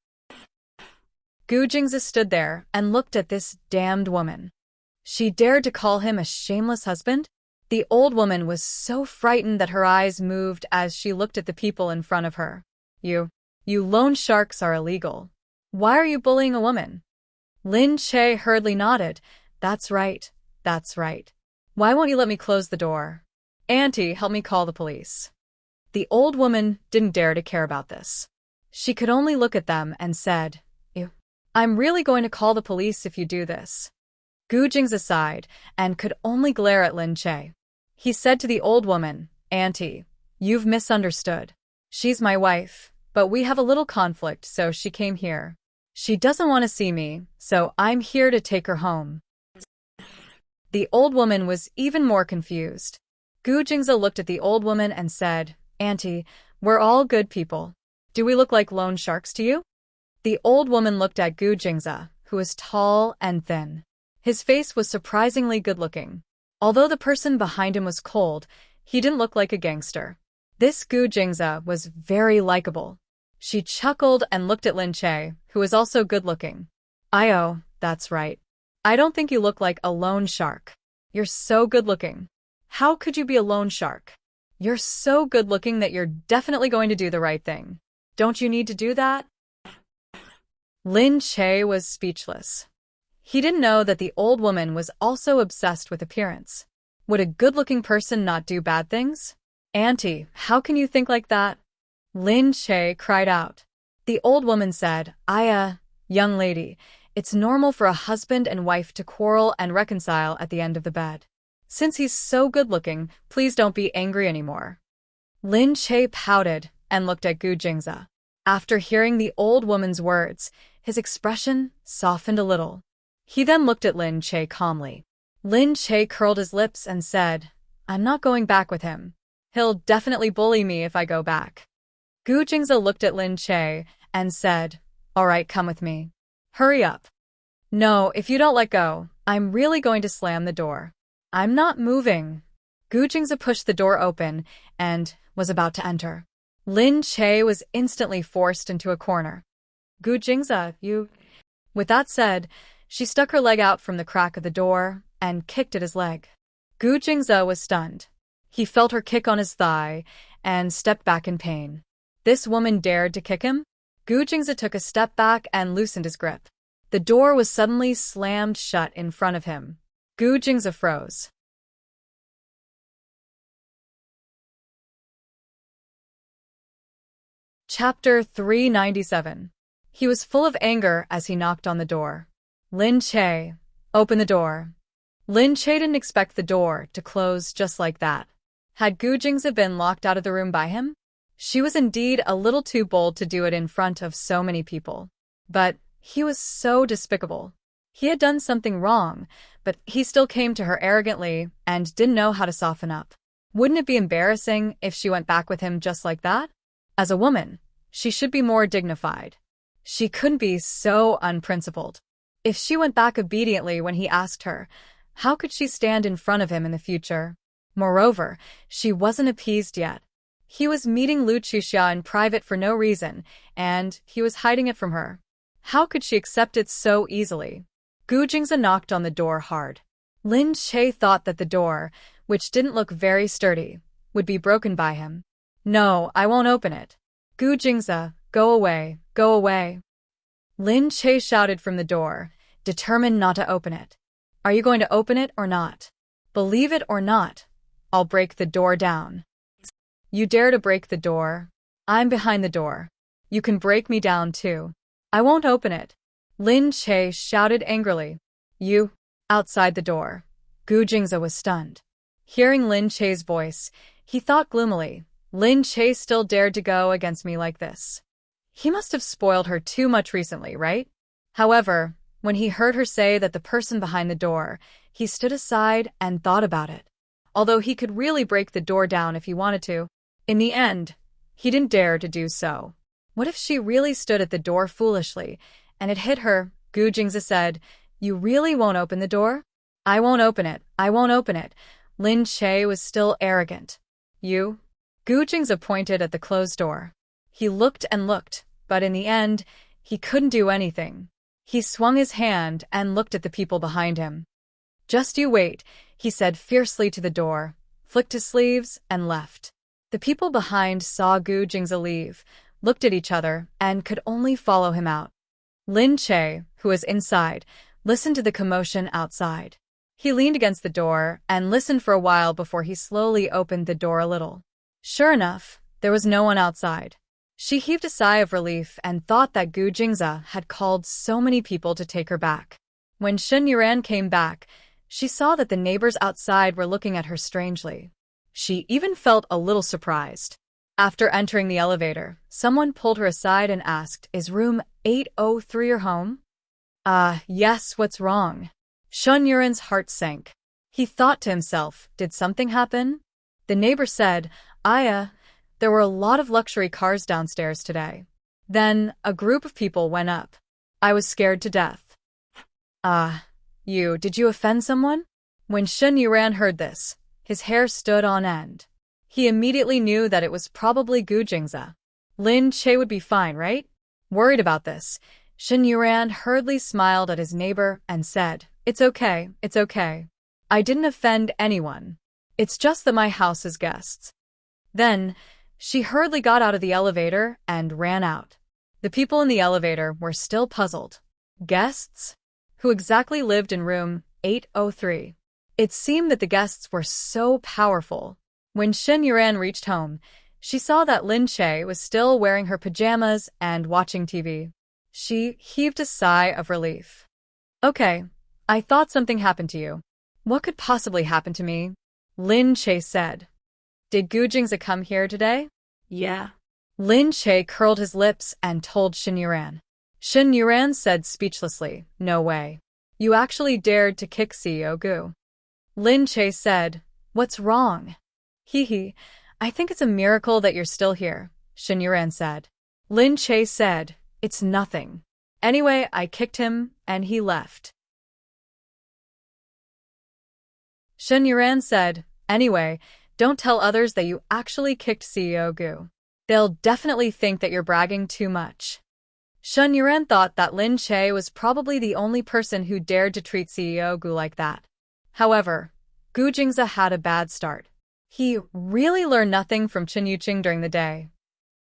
Gu Jingze stood there and looked at this damned woman. She dared to call him a shameless husband? The old woman was so frightened that her eyes moved as she looked at the people in front of her. You loan sharks are illegal. Why are you bullying a woman?" Lin Che hurriedly nodded. That's right. Why won't you let me close the door? Auntie, help me call the police." The old woman didn't dare to care about this. She could only look at them and said, "I'm really going to call the police if you do this." Gu Jingze sighed and could only glare at Lin Che. He said to the old woman, "Auntie, you've misunderstood. She's my wife, but we have a little conflict, so she came here. She doesn't want to see me, so I'm here to take her home." The old woman was even more confused. Gu Jingze looked at the old woman and said, "Auntie, we're all good people. Do we look like loan sharks to you? The old woman looked at Gu Jingze, who was tall and thin. His face was surprisingly good-looking. Although the person behind him was cold, he didn't look like a gangster. This Gu Jingze was very likable. She chuckled and looked at Lin Che, who was also good-looking. "Oh, that's right. I don't think you look like a loan shark. You're so good-looking. How could you be a loan shark? You're so good-looking that you're definitely going to do the right thing. Don't you need to do that?" Lin Che was speechless. He didn't know that the old woman was also obsessed with appearance. Would a good-looking person not do bad things? "Auntie, how can you think like that?" Lin Che cried out. The old woman said, Young lady, it's normal for a husband and wife to quarrel and reconcile at the end of the bed. Since he's so good-looking, please don't be angry anymore." Lin Che pouted and looked at Gu Jingze. After hearing the old woman's words, his expression softened a little. He then looked at Lin Che calmly. Lin Che curled his lips and said, "I'm not going back with him. He'll definitely bully me if I go back." Gu Jingze looked at Lin Che and said, "All right, come with me. Hurry up. No, if you don't let go, I'm really going to slam the door." "I'm not moving." Gu Jingze pushed the door open and was about to enter. Lin Che was instantly forced into a corner. "Gu Jingze, you..." With that said, she stuck her leg out from the crack of the door and kicked at his leg. Gu Jingze was stunned. He felt her kick on his thigh and stepped back in pain. This woman dared to kick him? Gu Jingze took a step back and loosened his grip. The door was suddenly slammed shut in front of him. Gu Jingze froze. Chapter 397. He was full of anger as he knocked on the door. "Lin Che, open the door." Lin Che didn't expect the door to close just like that. Had Gu Jingze been locked out of the room by him? She was indeed a little too bold to do it in front of so many people. But he was so despicable. He had done something wrong, but he still came to her arrogantly and didn't know how to soften up. Wouldn't it be embarrassing if she went back with him just like that? As a woman, she should be more dignified. She couldn't be so unprincipled. If she went back obediently when he asked her, how could she stand in front of him in the future? Moreover, she wasn't appeased yet. He was meeting Lu Chuxia in private for no reason, and he was hiding it from her. How could she accept it so easily? Gu Jingze knocked on the door hard. Lin Che thought that the door, which didn't look very sturdy, would be broken by him. "No, I won't open it." "Gu Jingze, go away, go away." Lin Che shouted from the door, determined not to open it. "Are you going to open it or not? Believe it or not, I'll break the door down." "You dare to break the door? I'm behind the door. You can break me down too. I won't open it." Lin Che shouted angrily. "You..." Outside the door, Gu Jingze was stunned. Hearing Lin Che's voice, he thought gloomily, Lin Che still dared to go against me like this. He must have spoiled her too much recently, right? However, when he heard her say that the person behind the door, he stood aside and thought about it. Although he could really break the door down if he wanted to, in the end, he didn't dare to do so. What if she really stood at the door foolishly, and it hit her? Gu Jingze said, "You really won't open the door?" "I won't open it, I won't open it." Lin Che was still arrogant. "You?" Gu Jingze pointed at the closed door. He looked and looked, but in the end, he couldn't do anything. He swung his hand and looked at the people behind him. "Just you wait," he said fiercely to the door, flicked his sleeves, and left. The people behind saw Gu Jingze leave, looked at each other, and could only follow him out. Lin Che, who was inside, listened to the commotion outside. He leaned against the door and listened for a while before he slowly opened the door a little. Sure enough, there was no one outside. She heaved a sigh of relief and thought that Gu Jingze had called so many people to take her back. When Shen Yuran came back, she saw that the neighbors outside were looking at her strangely. She even felt a little surprised. After entering the elevator, someone pulled her aside and asked, "Is room 803 your home?" Yes, what's wrong?" Shen Yuran's heart sank. He thought to himself, did something happen? The neighbor said, There were a lot of luxury cars downstairs today. Then, a group of people went up. I was scared to death. Did you offend someone? When Shen Yuran heard this, his hair stood on end. He immediately knew that it was probably Gu Jingze. Lin Che would be fine, right? Worried about this, Shen Yuran hurriedly smiled at his neighbor and said, It's okay. I didn't offend anyone. It's just that my house has guests. Then, she hurriedly got out of the elevator and ran out. The people in the elevator were still puzzled. Guests? Who exactly lived in room 803? It seemed that the guests were so powerful. When Shen Yuran reached home, she saw that Lin Che was still wearing her pajamas and watching TV. She heaved a sigh of relief. Okay, I thought something happened to you. What could possibly happen to me? Lin Che said. Did Gu Jingze come here today? Yeah. Lin Che curled his lips and told Shen Yuran. Shen Yuran said speechlessly, No way. You actually dared to kick CEO Gu. Lin Che said, What's wrong? I think it's a miracle that you're still here, Shen Yuran said. Lin Che said, It's nothing. Anyway, I kicked him, and he left. Shen Yuran said, Anyway, don't tell others that you actually kicked CEO Gu. They'll definitely think that you're bragging too much. Shen Yuran thought that Lin Che was probably the only person who dared to treat CEO Gu like that. However, Gu Jingze had a bad start. He really learned nothing from Chen Yuqing during the day.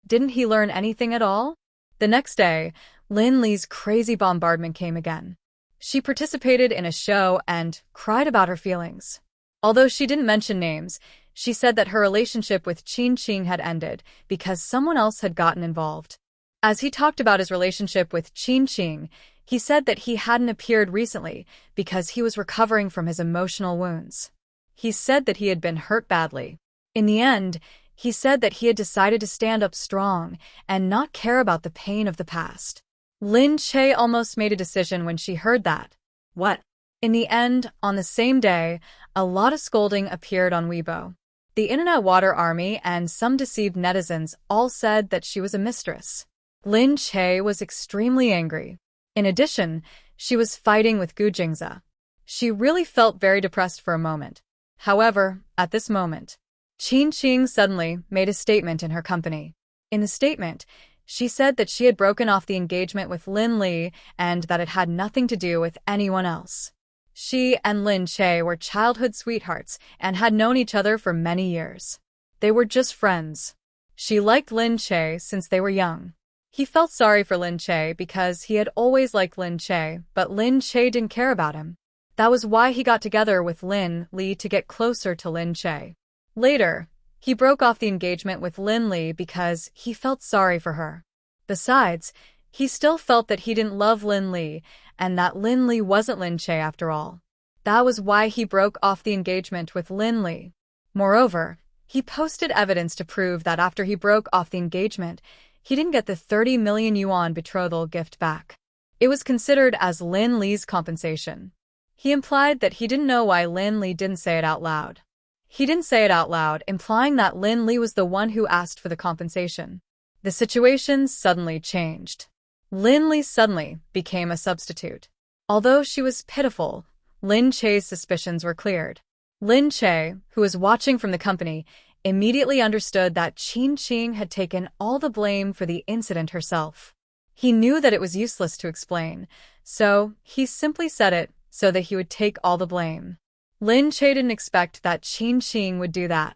Didn't he learn anything at all? The next day, Lin Li's crazy bombardment came again. She participated in a show and cried about her feelings. Although she didn't mention names, she said that her relationship with Qin Qing had ended because someone else had gotten involved. As he talked about his relationship with Qin Qing, he said that he hadn't appeared recently because he was recovering from his emotional wounds. He said that he had been hurt badly. In the end, he said that he had decided to stand up strong and not care about the pain of the past. Lin Che almost made a decision when she heard that. What? In the end, on the same day, a lot of scolding appeared on Weibo. The internet water army and some deceived netizens all said that she was a mistress. Lin Che was extremely angry. In addition, she was fighting with Gu Jingze. She really felt very depressed for a moment. However, at this moment, Qin Qing suddenly made a statement in her company. In the statement, she said that she had broken off the engagement with Lin Li and that it had nothing to do with anyone else. She and Lin Che were childhood sweethearts and had known each other for many years. They were just friends. She liked Lin Che since they were young. He felt sorry for Lin Che because he had always liked Lin Che, but Lin Che didn't care about him. That was why he got together with Lin Li to get closer to Lin Che. Later, he broke off the engagement with Lin Li because he felt sorry for her. Besides, he still felt that he didn't love Lin Li and that Lin Li wasn't Lin Che after all. That was why he broke off the engagement with Lin Li. Moreover, he posted evidence to prove that after he broke off the engagement, he didn't get the 30 million yuan betrothal gift back. It was considered as Lin Li's compensation. He implied that he didn't know why Lin Li didn't say it out loud. He didn't say it out loud, implying that Lin Li was the one who asked for the compensation. The situation suddenly changed. Lin Li suddenly became a substitute. Although she was pitiful, Lin Che's suspicions were cleared. Lin Che, who was watching from the company, immediately understood that Qin Qing had taken all the blame for the incident herself. He knew that it was useless to explain, so he simply said it so that he would take all the blame. Lin Che didn't expect that Qin Qing would do that.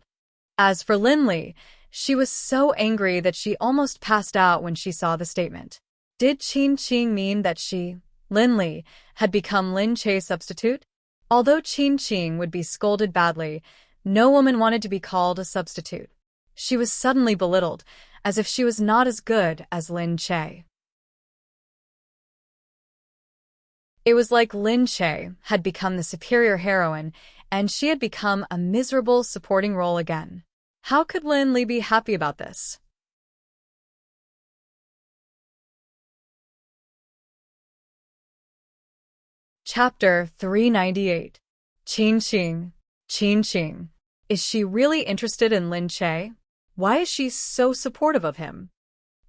As for Lin Li, she was so angry that she almost passed out when she saw the statement. Did Qin Qing mean that she, Lin Li, had become Lin Che's substitute? Although Qin Qing would be scolded badly, no woman wanted to be called a substitute. She was suddenly belittled, as if she was not as good as Lin Che. It was like Lin Che had become the superior heroine, and she had become a miserable supporting role again. How could Lin Li be happy about this? Chapter 398. Qin Qing. Qin Qing. Is she really interested in Lin Che? Why is she so supportive of him?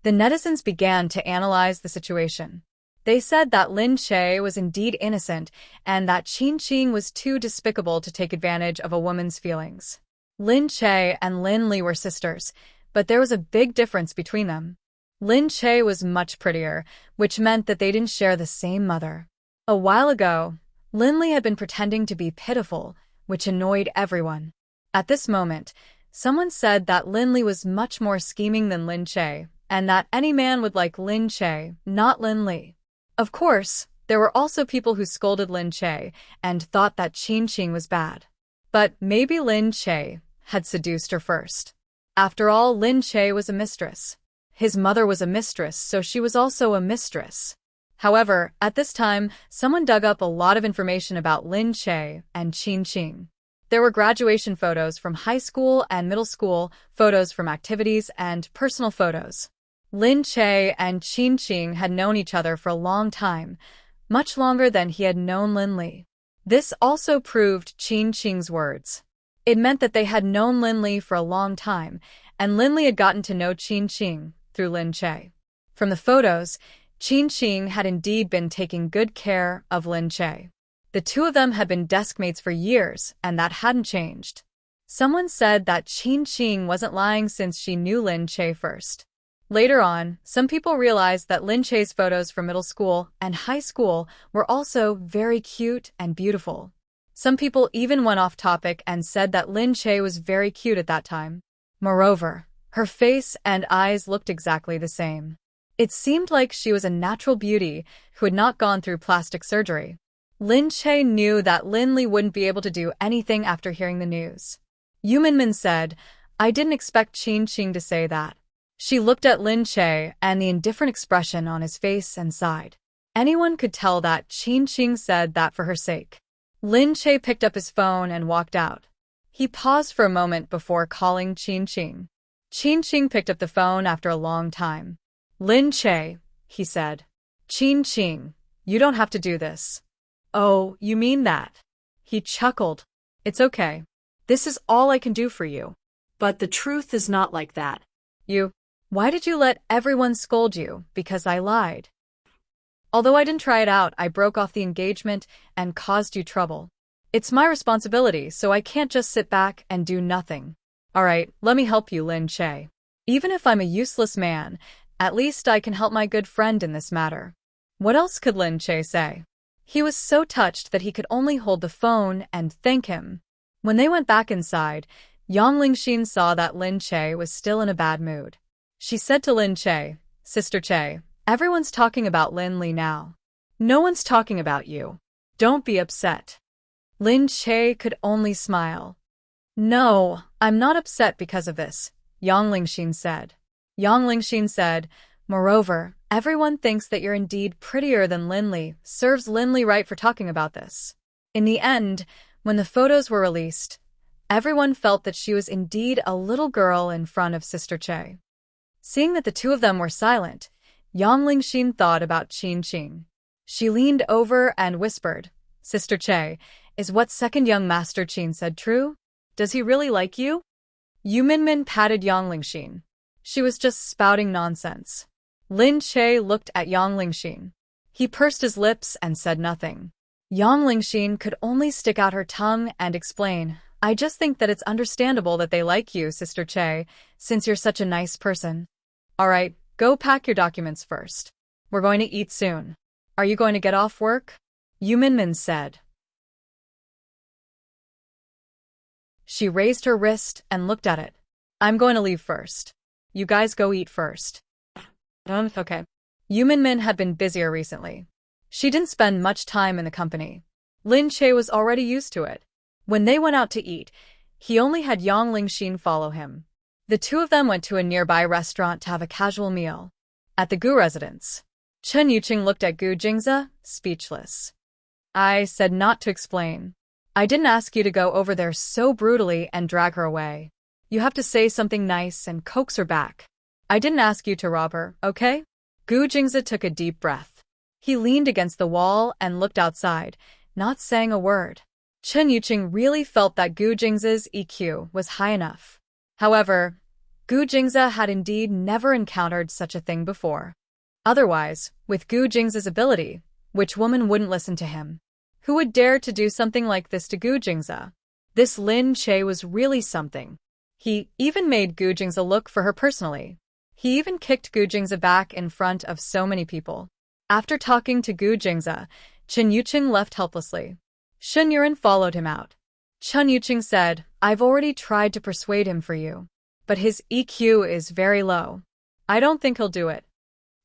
The netizens began to analyze the situation. They said that Lin Che was indeed innocent and that Qing was too despicable to take advantage of a woman's feelings. Lin Che and Lin Li were sisters, but there was a big difference between them. Lin Che was much prettier, which meant that they didn't share the same mother. A while ago, Lin Li had been pretending to be pitiful, which annoyed everyone. At this moment, someone said that Lin Li was much more scheming than Lin Che, and that any man would like Lin Che, not Lin Li. Of course, there were also people who scolded Lin Che and thought that Qing was bad. But maybe Lin Che had seduced her first. After all, Lin Che was a mistress. His mother was a mistress, so she was also a mistress. However, at this time, someone dug up a lot of information about Lin Che and Qing. There were graduation photos from high school and middle school, photos from activities, and personal photos. Lin Che and Qing had known each other for a long time, much longer than he had known Lin Li. This also proved Qing's words. It meant that they had known Lin Li for a long time, and Lin Li had gotten to know Qing through Lin Che. From the photos, Qing had indeed been taking good care of Lin Che. The two of them had been deskmates for years, and that hadn't changed. Someone said that Qing wasn't lying since she knew Lin Che first. Later on, some people realized that Lin Che's photos from middle school and high school were also very cute and beautiful. Some people even went off topic and said that Lin Che was very cute at that time. Moreover, her face and eyes looked exactly the same. It seemed like she was a natural beauty who had not gone through plastic surgery. Lin Che knew that Lin Li wouldn't be able to do anything after hearing the news. Yu Minmin said, "I didn't expect Qing to say that." She looked at Lin Che and the indifferent expression on his face and sighed. Anyone could tell that Qing said that for her sake. Lin Che picked up his phone and walked out. He paused for a moment before calling Qing. Qing picked up the phone after a long time. "Lin Che," he said. "Qing, you don't have to do this." "Oh, you mean that?" He chuckled. "It's okay. This is all I can do for you." But the truth is not like that. Why did you let everyone scold you because I lied? Although I didn't try it out, I broke off the engagement and caused you trouble. It's my responsibility, so I can't just sit back and do nothing. All right, let me help you, Lin Che. Even if I'm a useless man, at least I can help my good friend in this matter. What else could Lin Che say? He was so touched that he could only hold the phone and thank him. When they went back inside, Yang Lingxin saw that Lin Che was still in a bad mood. She said to Lin Che, "Sister Che, everyone's talking about Lin Li now. No one's talking about you. Don't be upset." Lin Che could only smile. "No, I'm not upset because of this," Yang Lingxin said. Yang Lingxin said, "Moreover, everyone thinks that you're indeed prettier than Lin Li. Serves Lin Li right for talking about this." In the end, when the photos were released, everyone felt that she was indeed a little girl in front of Sister Che. Seeing that the two of them were silent, Yang Lingxin thought about Qing. She leaned over and whispered, "Sister Che, is what second young master Qin said true? Does he really like you?" Yu Minmin patted Yang Lingxin. She was just spouting nonsense. Lin Che looked at Yang Lingxin. He pursed his lips and said nothing. Yang Lingxin could only stick out her tongue and explain, "I just think that it's understandable that they like you, Sister Che, since you're such a nice person. All right, go pack your documents first. We're going to eat soon. Are you going to get off work?" Yu Minmin said. She raised her wrist and looked at it. "I'm going to leave first. You guys go eat first." Okay. Yu Minmin had been busier recently. She didn't spend much time in the company. Lin Che was already used to it. When they went out to eat, he only had Yang Lingxin follow him. The two of them went to a nearby restaurant to have a casual meal. At the Gu residence, Chen Yuqing looked at Gu Jingze, speechless. "I said not to explain. I didn't ask you to go over there so brutally and drag her away. You have to say something nice and coax her back. I didn't ask you to rob her, okay?" Gu Jingze took a deep breath. He leaned against the wall and looked outside, not saying a word. Chen Yuqing really felt that Gu Jingze's EQ was high enough. However, Gu Jingze had indeed never encountered such a thing before. Otherwise, with Gu Jingze's ability, which woman wouldn't listen to him? Who would dare to do something like this to Gu Jingze? This Lin Che was really something. He even made Gu Jingze look for her personally. He even kicked Gu Jingze back in front of so many people. After talking to Gu Jingze, Chen Yuqing left helplessly. Shen Yuran followed him out. Chen Yuqing said, "I've already tried to persuade him for you. But his EQ is very low. I don't think he'll do it."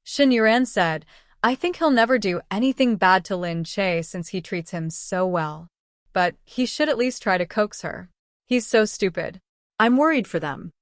Shen Yuran said, "I think he'll never do anything bad to Lin Che since he treats him so well. But he should at least try to coax her. He's so stupid." I'm worried for them.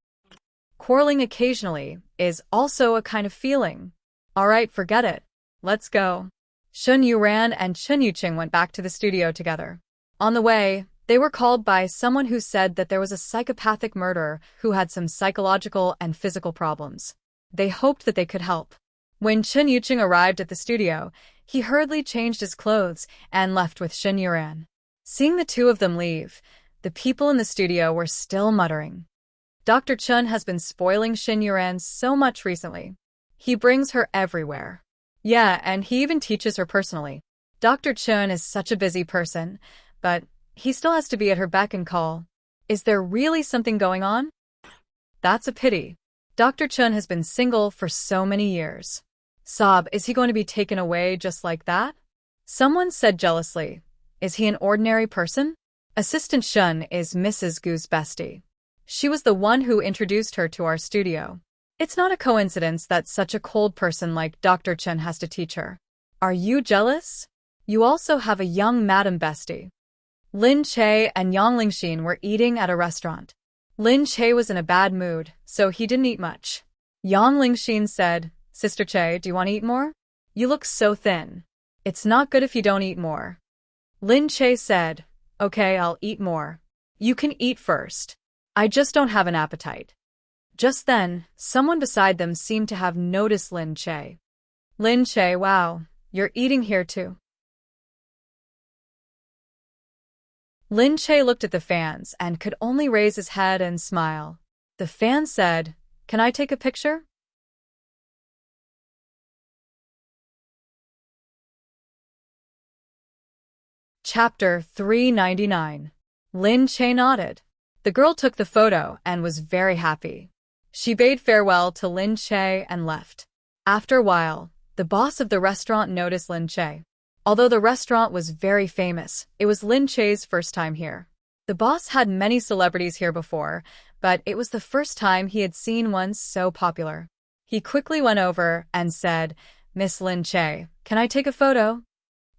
Quarreling occasionally is also a kind of feeling. Alright, forget it. Let's go. Shen Yuran and Chen Yuqing went back to the studio together. On the way, they were called by someone who said that there was a psychopathic murderer who had some psychological and physical problems. They hoped that they could help. When Chen Yuqing arrived at the studio, he hurriedly changed his clothes and left with Shen Yuran. Seeing the two of them leave, the people in the studio were still muttering. Dr. Chen has been spoiling Shen Yuran so much recently. He brings her everywhere. Yeah, and he even teaches her personally. Dr. Chen is such a busy person, but he still has to be at her beck and call. Is there really something going on? That's a pity. Dr. Chen has been single for so many years. Sob, is he going to be taken away just like that? Someone said jealously. Is he an ordinary person? Assistant Shen is Mrs. Gu's bestie. She was the one who introduced her to our studio. It's not a coincidence that such a cold person like Dr. Chen has to teach her. Are you jealous? You also have a young madam bestie. Lin Che and Yang Lingxin were eating at a restaurant. Lin Che was in a bad mood, so he didn't eat much. Yang Lingxin said, "Sister Che, do you want to eat more? You look so thin. It's not good if you don't eat more." Lin Che said, "Okay, I'll eat more. You can eat first. I just don't have an appetite." Just then, someone beside them seemed to have noticed Lin Che. Lin Che, wow, you're eating here too. Lin Che looked at the fans and could only raise his head and smile. The fan said, "Can I take a picture?" Chapter 399. Lin Che nodded. The girl took the photo and was very happy. She bade farewell to Lin Che and left. After a while, the boss of the restaurant noticed Lin Che. Although the restaurant was very famous, it was Lin Che's first time here. The boss had many celebrities here before, but it was the first time he had seen one so popular. He quickly went over and said, "Miss Lin Che, can I take a photo?"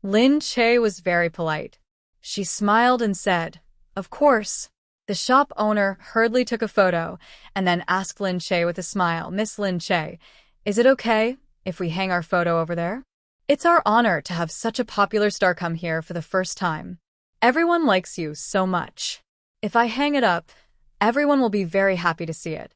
Lin Che was very polite. She smiled and said, "Of course." The shop owner hurriedly took a photo and then asked Lin Che with a smile, "Miss Lin Che, is it okay if we hang our photo over there? It's our honor to have such a popular star come here for the first time. Everyone likes you so much. If I hang it up, everyone will be very happy to see it."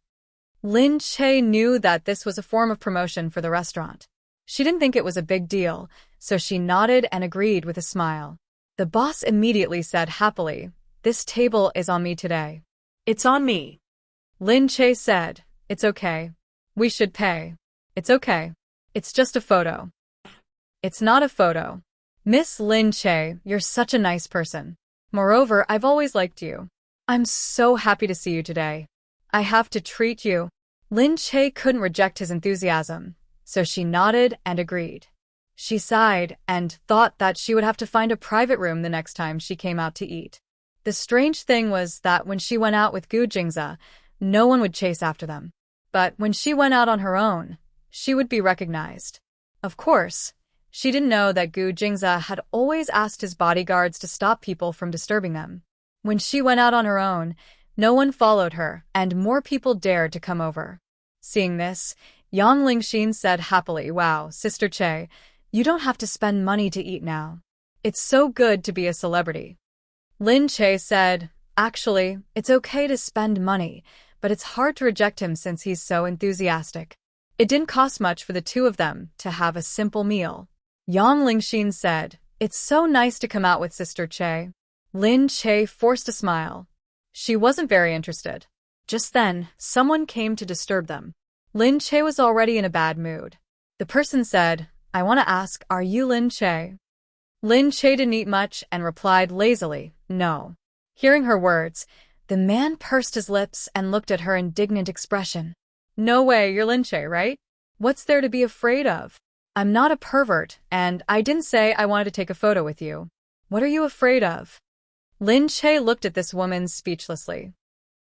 Lin Che knew that this was a form of promotion for the restaurant. She didn't think it was a big deal, so she nodded and agreed with a smile. The boss immediately said happily, "This table is on me today." It's on me. Lin Che said, "It's okay. We should pay." "It's okay. It's just a photo." "It's not a photo. Miss Lin Che, you're such a nice person. Moreover, I've always liked you. I'm so happy to see you today. I have to treat you." Lin Che couldn't reject his enthusiasm, so she nodded and agreed. She sighed and thought that she would have to find a private room the next time she came out to eat. The strange thing was that when she went out with Gu Jingze, no one would chase after them. But when she went out on her own, she would be recognized. Of course, she didn't know that Gu Jingze had always asked his bodyguards to stop people from disturbing them. When she went out on her own, no one followed her, and more people dared to come over. Seeing this, Yang Lingxin said happily, "Wow, Sister Che, you don't have to spend money to eat now. It's so good to be a celebrity." Lin Che said, "Actually, it's okay to spend money, but it's hard to reject him since he's so enthusiastic." It didn't cost much for the two of them to have a simple meal. Yang Lingxin said, "It's so nice to come out with Sister Che." Lin Che forced a smile. She wasn't very interested. Just then, someone came to disturb them. Lin Che was already in a bad mood. The person said, "I want to ask, are you Lin Che?" Lin Che didn't eat much and replied lazily, "No." Hearing her words, the man pursed his lips and looked at her indignant expression. "No way, you're Lin Che, right? What's there to be afraid of? I'm not a pervert, and I didn't say I wanted to take a photo with you. What are you afraid of?" Lin Che looked at this woman speechlessly.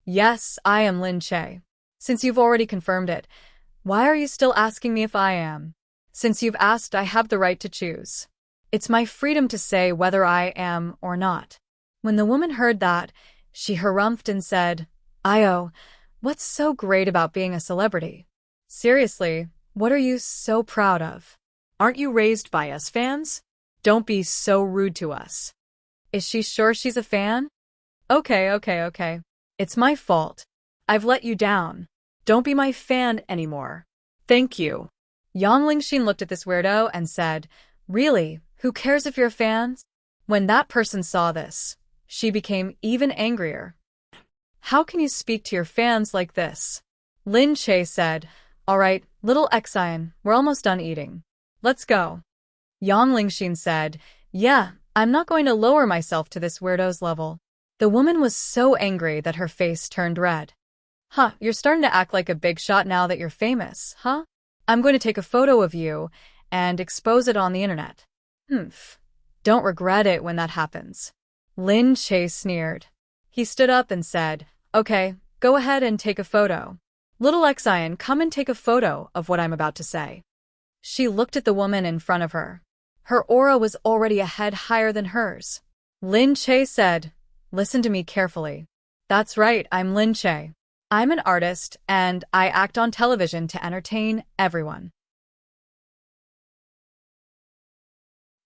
"Yes, I am Lin Che. Since you've already confirmed it, why are you still asking me if I am? Since you've asked, I have the right to choose. It's my freedom to say whether I am or not." When the woman heard that, she harumphed and said, "Io, what's so great about being a celebrity? Seriously, what are you so proud of? Aren't you raised by us fans? Don't be so rude to us." Is she sure she's a fan? Okay. It's my fault. I've let you down. Don't be my fan anymore. Thank you. Yang Lingxin looked at this weirdo and said, "Really, who cares if you're a fan?" When that person saw this, she became even angrier. "How can you speak to your fans like this?" Lin Che said, "All right, little Xian, we're almost done eating. Let's go." Yang Lingxin said, "Yeah, I'm not going to lower myself to this weirdo's level." The woman was so angry that her face turned red. "Huh, you're starting to act like a big shot now that you're famous, huh? I'm going to take a photo of you and expose it on the internet. Don't regret it when that happens." Lin Che sneered. He stood up and said, "Okay, go ahead and take a photo. Little Xian, come and take a photo of what I'm about to say." She looked at the woman in front of her. Her aura was already a head higher than hers. Lin Che said, "Listen to me carefully. That's right, I'm Lin Che. I'm an artist, and I act on television to entertain everyone.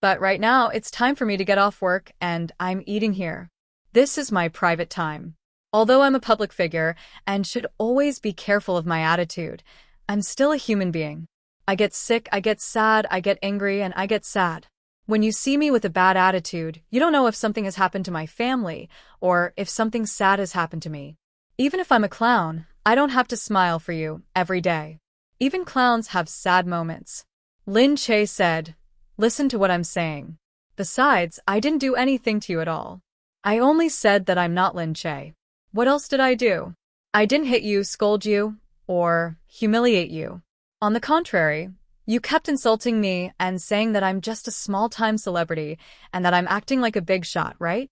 But right now, it's time for me to get off work, and I'm eating here. This is my private time. Although I'm a public figure and should always be careful of my attitude, I'm still a human being. I get sick, I get sad, I get angry, and I get sad. When you see me with a bad attitude, you don't know if something has happened to my family or if something sad has happened to me. Even if I'm a clown, I don't have to smile for you every day. Even clowns have sad moments." Lin Che said, "Listen to what I'm saying. Besides, I didn't do anything to you at all. I only said that I'm not Lin Che. What else did I do? I didn't hit you, scold you, or humiliate you. On the contrary, you kept insulting me and saying that I'm just a small-time celebrity and that I'm acting like a big shot, right?"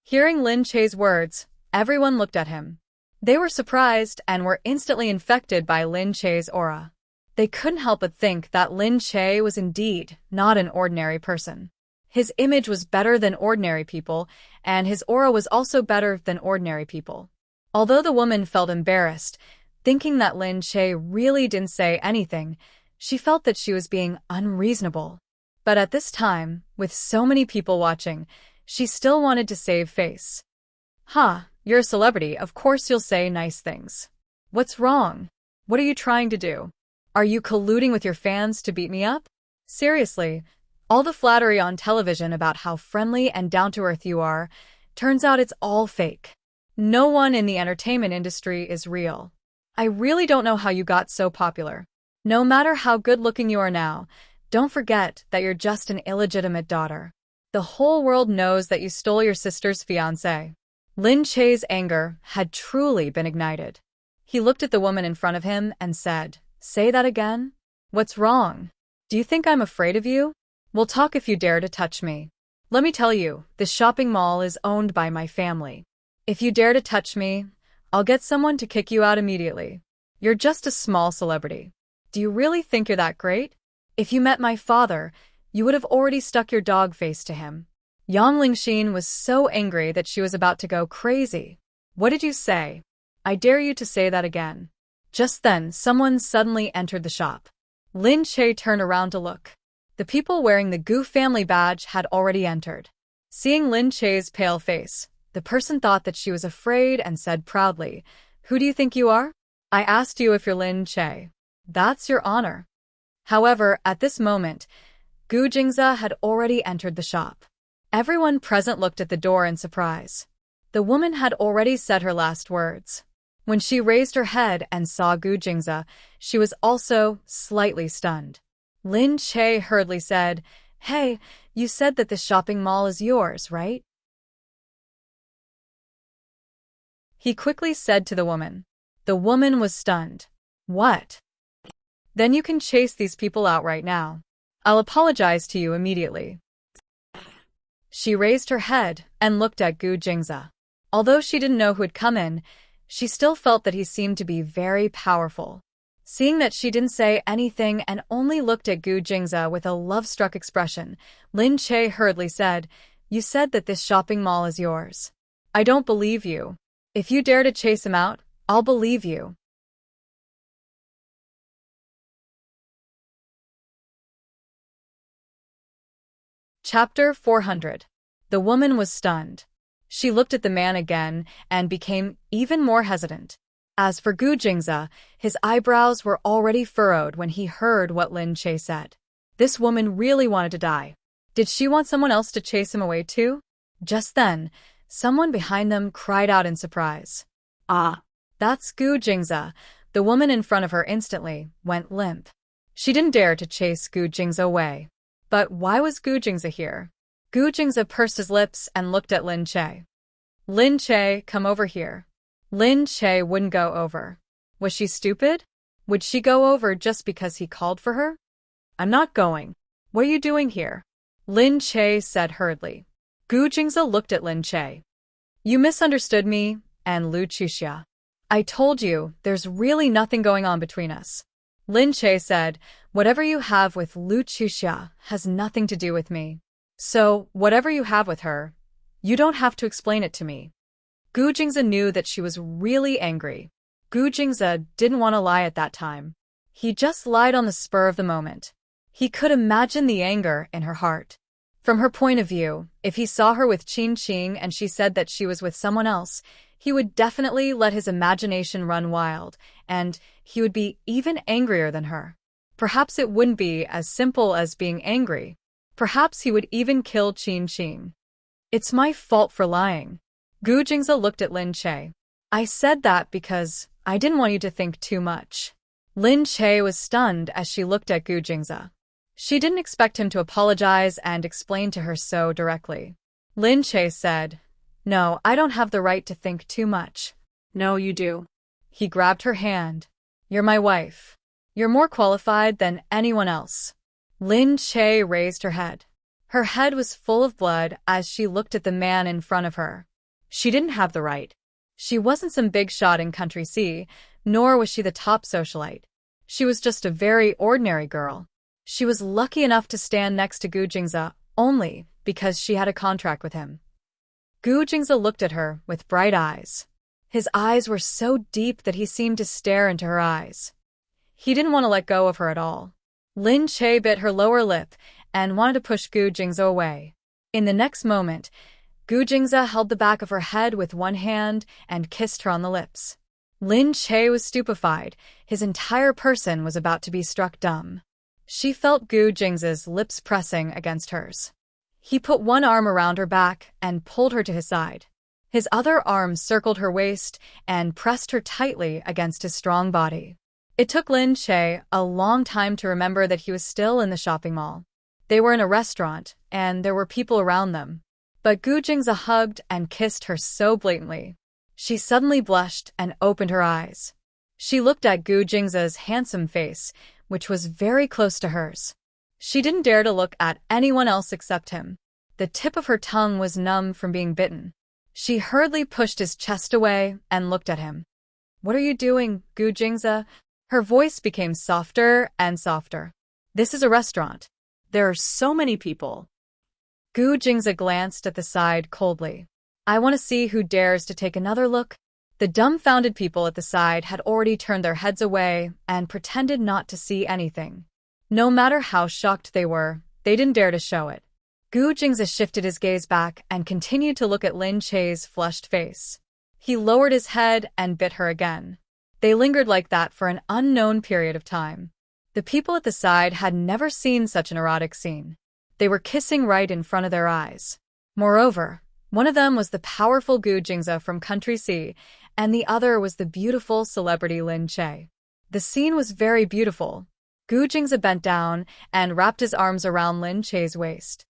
Hearing Lin Che's words, everyone looked at him. They were surprised and were instantly infected by Lin Che's aura. They couldn't help but think that Lin Che was indeed not an ordinary person. His image was better than ordinary people, and his aura was also better than ordinary people. Although the woman felt embarrassed, thinking that Lin Che really didn't say anything, she felt that she was being unreasonable. But at this time, with so many people watching, she still wanted to save face. You're a celebrity, of course you'll say nice things. What's wrong? What are you trying to do? Are you colluding with your fans to beat me up? Seriously, all the flattery on television about how friendly and down-to-earth you are, turns out it's all fake. No one in the entertainment industry is real. I really don't know how you got so popular. No matter how good-looking you are now, don't forget that you're just an illegitimate daughter. The whole world knows that you stole your sister's fiancé." Lin Che's anger had truly been ignited. He looked at the woman in front of him and said, "Say that again? What's wrong? Do you think I'm afraid of you? We'll talk if you dare to touch me. Let me tell you, this shopping mall is owned by my family. If you dare to touch me, I'll get someone to kick you out immediately. You're just a small celebrity. Do you really think you're that great? If you met my father, you would have already stuck your dog face to him." Yang Lingxin was so angry that she was about to go crazy. "What did you say? I dare you to say that again." Just then, someone suddenly entered the shop. Lin Che turned around to look. The people wearing the Gu family badge had already entered. Seeing Lin Che's pale face, the person thought that she was afraid and said proudly, "Who do you think you are? I asked you if you're Lin Che. That's your honor." However, at this moment, Gu Jingza had already entered the shop. Everyone present looked at the door in surprise. The woman had already said her last words. When she raised her head and saw Gu Jingze, she was also slightly stunned. Lin Che hurriedly said, "Hey, you said that this shopping mall is yours, right?" He quickly said to the woman. The woman was stunned. "What? Then you can chase these people out right now. I'll apologize to you immediately." She raised her head and looked at Gu Jingze. Although she didn't know who had come in, she still felt that he seemed to be very powerful. Seeing that she didn't say anything and only looked at Gu Jingze with a love-struck expression, Lin Che hurriedly said, "You said that this shopping mall is yours. I don't believe you. If you dare to chase him out, I'll believe you." Chapter 400. The woman was stunned. She looked at the man again and became even more hesitant. As for Gu Jingze, his eyebrows were already furrowed when he heard what Lin Che said. This woman really wanted to die. Did she want someone else to chase him away too? Just then, someone behind them cried out in surprise. "Ah, that's Gu Jingze." The woman in front of her instantly went limp. She didn't dare to chase Gu Jingze away. But why was Gu Jingze here? Gu Jingze pursed his lips and looked at Lin Che. "Lin Che, come over here." Lin Che wouldn't go over. Was she stupid? Would she go over just because he called for her? "I'm not going. What are you doing here?" Lin Che said hurriedly. Gu Jingze looked at Lin Che. "You misunderstood me and Lu Chuxia. I told you there's really nothing going on between us." Lin Che said, "Whatever you have with Lu Chuxia has nothing to do with me. So, whatever you have with her, you don't have to explain it to me." Gu Jingze knew that she was really angry. Gu Jingze didn't want to lie at that time. He just lied on the spur of the moment. He could imagine the anger in her heart. From her point of view, if he saw her with Qin Qing and she said that she was with someone else, he would definitely let his imagination run wild, and he would be even angrier than her. Perhaps it wouldn't be as simple as being angry. Perhaps he would even kill Qin Qing. "It's my fault for lying." Gu Jingze looked at Lin Che. "I said that because I didn't want you to think too much." Lin Che was stunned as she looked at Gu Jingze. She didn't expect him to apologize and explain to her so directly. Lin Che said, "No, I don't have the right to think too much." "No, you do." He grabbed her hand. "You're my wife. You're more qualified than anyone else." Lin Che raised her head. Her head was full of blood as she looked at the man in front of her. She didn't have the right. She wasn't some big shot in Country C, nor was she the top socialite. She was just a very ordinary girl. She was lucky enough to stand next to Gu Jingze only because she had a contract with him. Gu Jingze looked at her with bright eyes. His eyes were so deep that he seemed to stare into her eyes. He didn't want to let go of her at all. Lin Che bit her lower lip and wanted to push Gu Jingze away. In the next moment, Gu Jingze held the back of her head with one hand and kissed her on the lips. Lin Che was stupefied. His entire person was about to be struck dumb. She felt Gu Jingze's lips pressing against hers. He put one arm around her back and pulled her to his side. His other arm circled her waist and pressed her tightly against his strong body. It took Lin Che a long time to remember that he was still in the shopping mall. They were in a restaurant, and there were people around them. But Gu Jingze hugged and kissed her so blatantly. She suddenly blushed and opened her eyes. She looked at Gu Jingze's handsome face, which was very close to hers. She didn't dare to look at anyone else except him. The tip of her tongue was numb from being bitten. She hurriedly pushed his chest away and looked at him. "What are you doing, Gu Jingze?" Her voice became softer and softer. "This is a restaurant. There are so many people." Gu Jingze glanced at the side coldly. "I want to see who dares to take another look." The dumbfounded people at the side had already turned their heads away and pretended not to see anything. No matter how shocked they were, they didn't dare to show it. Gu Jingze shifted his gaze back and continued to look at Lin Che's flushed face. He lowered his head and bit her again. They lingered like that for an unknown period of time. The people at the side had never seen such an erotic scene. They were kissing right in front of their eyes. Moreover, one of them was the powerful Gu Jingze from Country C, and the other was the beautiful celebrity Lin Che. The scene was very beautiful. Gu Jingze bent down and wrapped his arms around Lin Che's waist.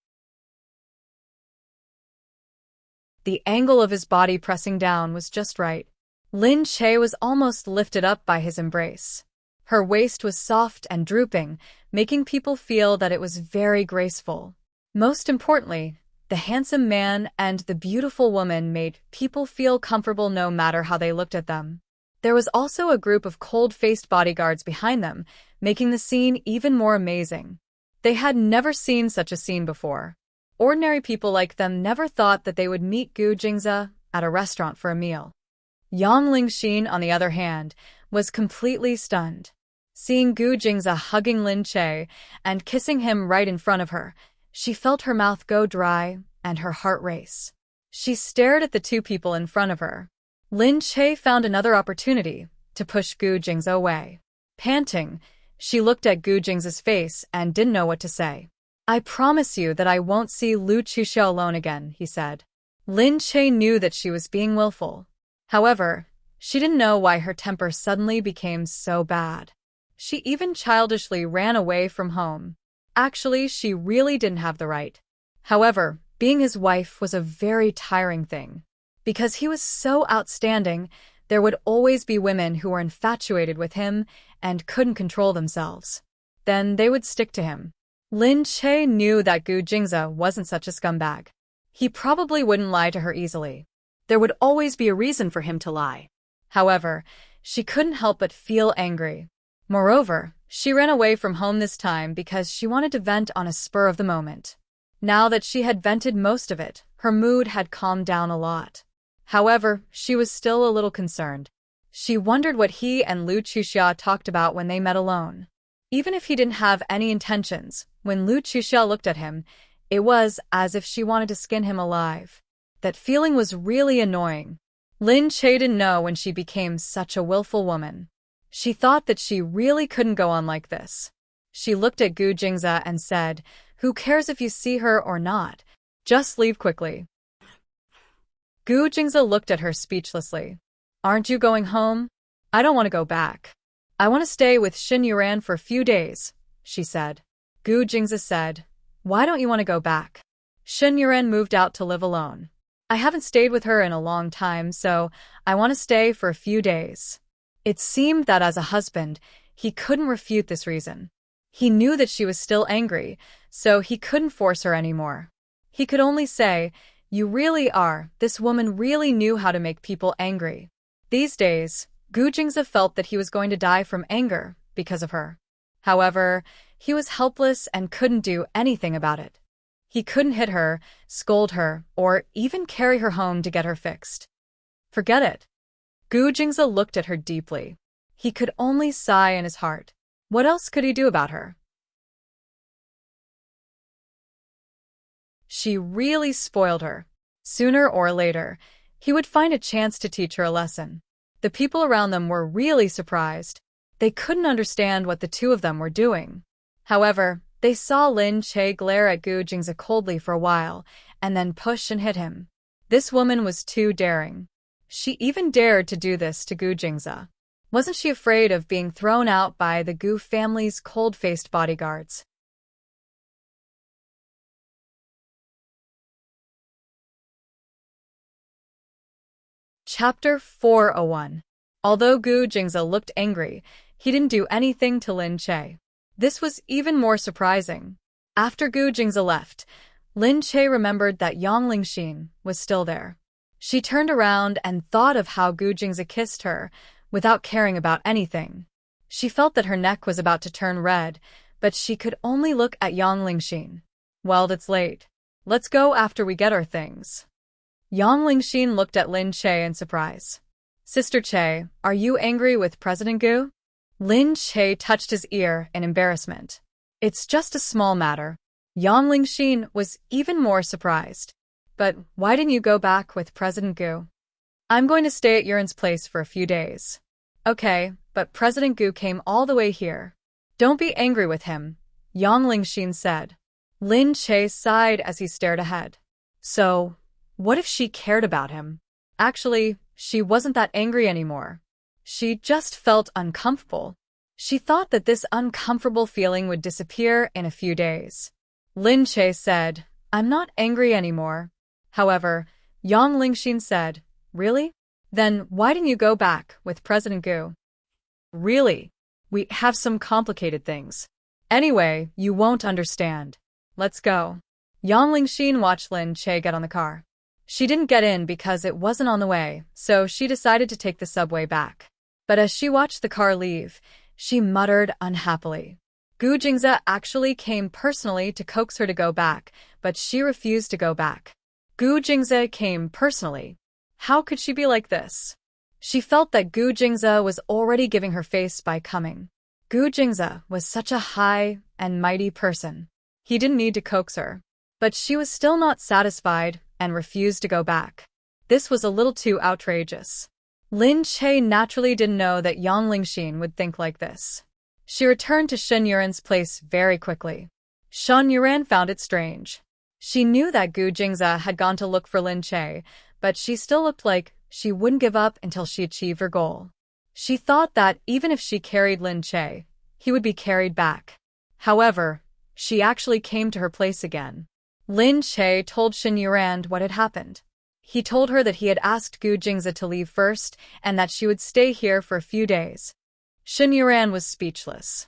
The angle of his body pressing down was just right. Lin Che was almost lifted up by his embrace. Her waist was soft and drooping, making people feel that it was very graceful. Most importantly, the handsome man and the beautiful woman made people feel comfortable no matter how they looked at them. There was also a group of cold-faced bodyguards behind them, making the scene even more amazing. They had never seen such a scene before. Ordinary people like them never thought that they would meet Gu Jingze at a restaurant for a meal. Yang Lingxin, on the other hand, was completely stunned. Seeing Gu Jingze hugging Lin Che and kissing him right in front of her, she felt her mouth go dry and her heart race. She stared at the two people in front of her. Lin Che found another opportunity to push Gu Jingze away. Panting, she looked at Gu Jingze's face and didn't know what to say. "I promise you that I won't see Lu Chuxiao alone again," he said. Lin Che knew that she was being willful. However, she didn't know why her temper suddenly became so bad. She even childishly ran away from home. Actually, she really didn't have the right. However, being his wife was a very tiring thing. Because he was so outstanding, there would always be women who were infatuated with him and couldn't control themselves. Then they would stick to him. Lin Che knew that Gu Jingze wasn't such a scumbag. He probably wouldn't lie to her easily. There would always be a reason for him to lie. However, she couldn't help but feel angry. Moreover, she ran away from home this time because she wanted to vent on a spur of the moment. Now that she had vented most of it, her mood had calmed down a lot. However, she was still a little concerned. She wondered what he and Lu Chuxia talked about when they met alone. Even if he didn't have any intentions, when Lu Chuxia looked at him, it was as if she wanted to skin him alive. That feeling was really annoying. Lin Che didn't know when she became such a willful woman. She thought that she really couldn't go on like this. She looked at Gu Jingze and said, "Who cares if you see her or not? Just leave quickly." Gu Jingze looked at her speechlessly. "Aren't you going home?" "I don't want to go back. I want to stay with Xin Yuran for a few days," she said. Gu Jingze said, "Why don't you want to go back?" Xin Yuran moved out to live alone. "I haven't stayed with her in a long time, so I want to stay for a few days." It seemed that as a husband, he couldn't refute this reason. He knew that she was still angry, so he couldn't force her anymore. He could only say, "You really are, this woman really knew how to make people angry." These days, Gu Jingze felt that he was going to die from anger because of her. However, he was helpless and couldn't do anything about it. He couldn't hit her, scold her, or even carry her home to get her fixed. Forget it. Gu Jingze looked at her deeply. He could only sigh in his heart. What else could he do about her? She really spoiled her. Sooner or later, he would find a chance to teach her a lesson. The people around them were really surprised. They couldn't understand what the two of them were doing. However, they saw Lin Che glare at Gu Jingze coldly for a while, and then push and hit him. This woman was too daring. She even dared to do this to Gu Jingze. Wasn't she afraid of being thrown out by the Gu family's cold-faced bodyguards? Chapter 401. Although Gu Jingze looked angry, he didn't do anything to Lin Che. This was even more surprising. After Gu Jingze left, Lin Che remembered that Yang Lingxin was still there. She turned around and thought of how Gu Jingze kissed her, without caring about anything. She felt that her neck was about to turn red, but she could only look at Yang Lingxin. "Well, it's late. Let's go after we get our things." Yang Lingxin looked at Lin Che in surprise. "Sister Che, are you angry with President Gu?" Lin Che touched his ear in embarrassment. "It's just a small matter." Yang Lingxin was even more surprised. "But why didn't you go back with President Gu?" "I'm going to stay at Yuran's place for a few days." "Okay, but President Gu came all the way here." "Don't be angry with him," Yang Lingxin said. Lin Che sighed as he stared ahead. So, what if she cared about him? Actually, she wasn't that angry anymore. She just felt uncomfortable. She thought that this uncomfortable feeling would disappear in a few days. Lin Che said, "I'm not angry anymore." However, Yang Lingxin said, "Really? Then why didn't you go back with President Gu?" "Really? We have some complicated things. Anyway, you won't understand. Let's go." Yang Lingxin watched Lin Che get on the car. She didn't get in because it wasn't on the way, so she decided to take the subway back. But as she watched the car leave, she muttered unhappily. Gu Jingze actually came personally to coax her to go back, but she refused to go back. Gu Jingze came personally. How could she be like this? She felt that Gu Jingze was already giving her face by coming. Gu Jingze was such a high and mighty person. He didn't need to coax her. But she was still not satisfied and refused to go back. This was a little too outrageous. Lin Che naturally didn't know that Yang Lingxin would think like this. She returned to Shen Yuran's place very quickly. Shen Yuran found it strange. She knew that Gu Jingze had gone to look for Lin Che, but she still looked like she wouldn't give up until she achieved her goal. She thought that even if she carried Lin Che, he would be carried back. However, she actually came to her place again. Lin Che told Shen Yuran what had happened. He told her that he had asked Gu Jingze to leave first and that she would stay here for a few days. Shen Yuran was speechless.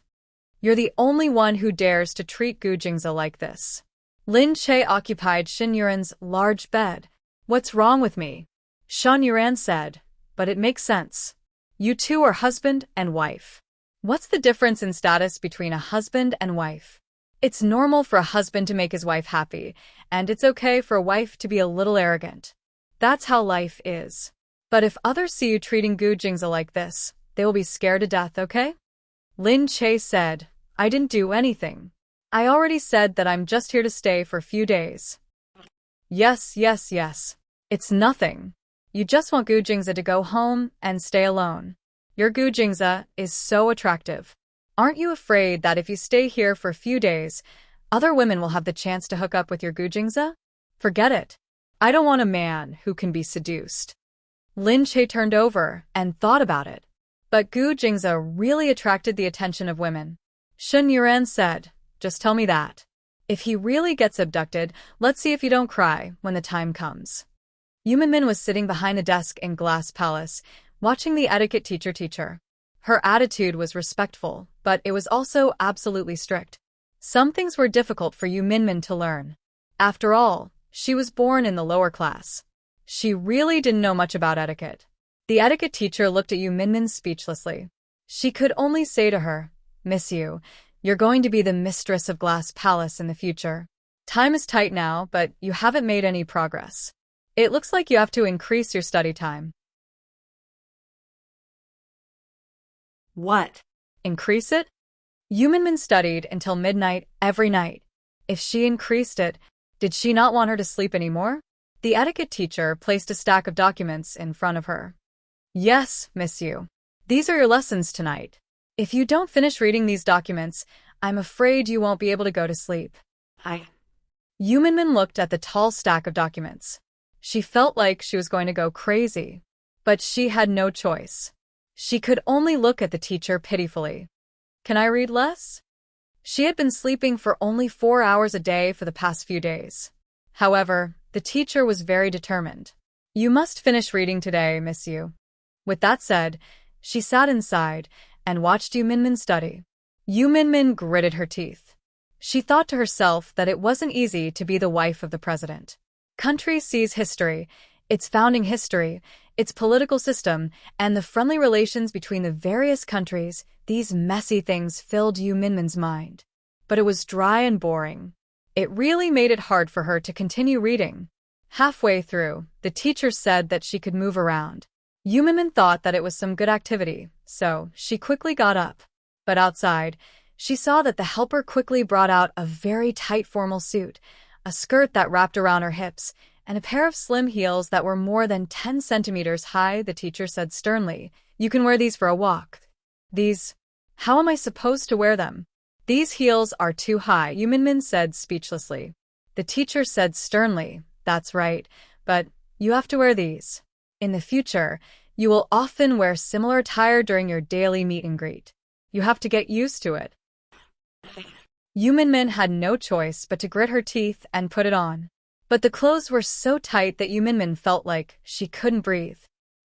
"You're the only one who dares to treat Gu Jingze like this." Lin Che occupied Shen Yuran's large bed. "What's wrong with me?" Shen Yuran said, "But it makes sense. You two are husband and wife. What's the difference in status between a husband and wife? It's normal for a husband to make his wife happy, and it's okay for a wife to be a little arrogant. That's how life is. But if others see you treating Gu Jingze like this, they will be scared to death, okay?" Lin Che said, "I didn't do anything. I already said that I'm just here to stay for a few days." Yes. It's nothing. You just want Gu Jingze to go home and stay alone. Your Gu Jingze is so attractive. Aren't you afraid that if you stay here for a few days, other women will have the chance to hook up with your Gu Jingze? Forget it. I don't want a man who can be seduced. Lin Che turned over and thought about it. But Gu Jingze really attracted the attention of women. Shen Yuran said, "Just tell me that. If he really gets abducted, let's see if you don't cry when the time comes." Yu Minmin was sitting behind the desk in Glass Palace, watching the etiquette teacher teach her. Her attitude was respectful, but it was also absolutely strict. Some things were difficult for Yu Minmin to learn. After all, she was born in the lower class. She really didn't know much about etiquette. The etiquette teacher looked at Yu Minmin speechlessly. She could only say to her, "Miss Yu, you're going to be the mistress of Glass Palace in the future. Time is tight now, but you haven't made any progress. It looks like you have to increase your study time." What? Increase it? Yu Minmin studied until midnight every night. If she increased it, did she not want her to sleep anymore? The etiquette teacher placed a stack of documents in front of her. "Yes, Miss Yu. These are your lessons tonight. If you don't finish reading these documents, I'm afraid you won't be able to go to sleep." Yu Minmin looked at the tall stack of documents. She felt like she was going to go crazy. But she had no choice. She could only look at the teacher pitifully. "Can I read less?" She had been sleeping for only 4 hours a day for the past few days. However, the teacher was very determined. "You must finish reading today, Miss Yu." With that said, she sat inside and watched Yu Minmin study. Yu Minmin gritted her teeth. She thought to herself that it wasn't easy to be the wife of the president. Country sees history, its founding history, its political system, and the friendly relations between the various countries. These messy things filled Yu Minmin's mind. But it was dry and boring. It really made it hard for her to continue reading. Halfway through, the teacher said that she could move around. Yu Minmin thought that it was some good activity, so she quickly got up. But outside, she saw that the helper quickly brought out a very tight formal suit, a skirt that wrapped around her hips, and a pair of slim heels that were more than 10 centimeters high. The teacher said sternly, "You can wear these for a walk." "These? How am I supposed to wear them? These heels are too high," Yu Minmin said speechlessly. The teacher said sternly, "That's right, but you have to wear these. In the future, you will often wear similar attire during your daily meet and greet. You have to get used to it. Yu Minmin had no choice but to grit her teeth and put it on. But the clothes were so tight that Yu Minmin felt like she couldn't breathe.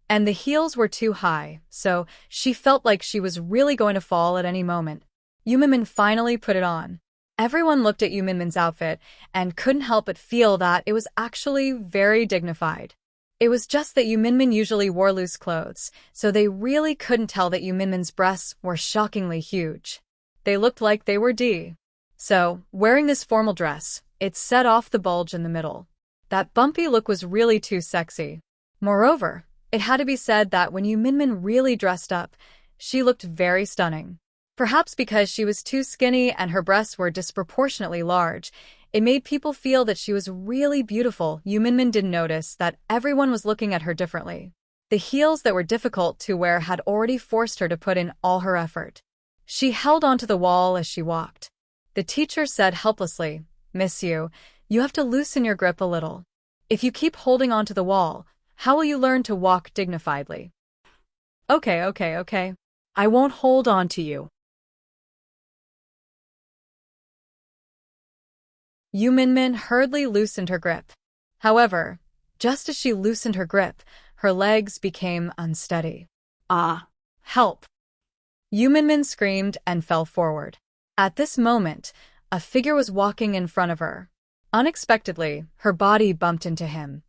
And the heels were too high, so she felt like she was really going to fall at any moment. Yu Minmin finally put it on. Everyone looked at Yu Minmin's outfit and couldn't help but feel that it was actually very dignified. It was just that Yu Minmin usually wore loose clothes, so they really couldn't tell that Yu Minmin's breasts were shockingly huge. They looked like they were D. So, wearing this formal dress, it set off the bulge in the middle. That bumpy look was really too sexy. Moreover, it had to be said that when Yu Minmin really dressed up, she looked very stunning. Perhaps because she was too skinny and her breasts were disproportionately large, it made people feel that she was really beautiful. Yu Minmin didn't notice that everyone was looking at her differently. The heels that were difficult to wear had already forced her to put in all her effort. She held onto the wall as she walked. The teacher said helplessly, "Miss Yu, you have to loosen your grip a little. If you keep holding onto the wall, how will you learn to walk dignifiedly?" Okay. I won't hold on to you. Yu Minmin hurriedly loosened her grip. However, just as she loosened her grip, her legs became unsteady. "Ah, help!" Yu Minmin screamed and fell forward. At this moment, a figure was walking in front of her. Unexpectedly, her body bumped into him.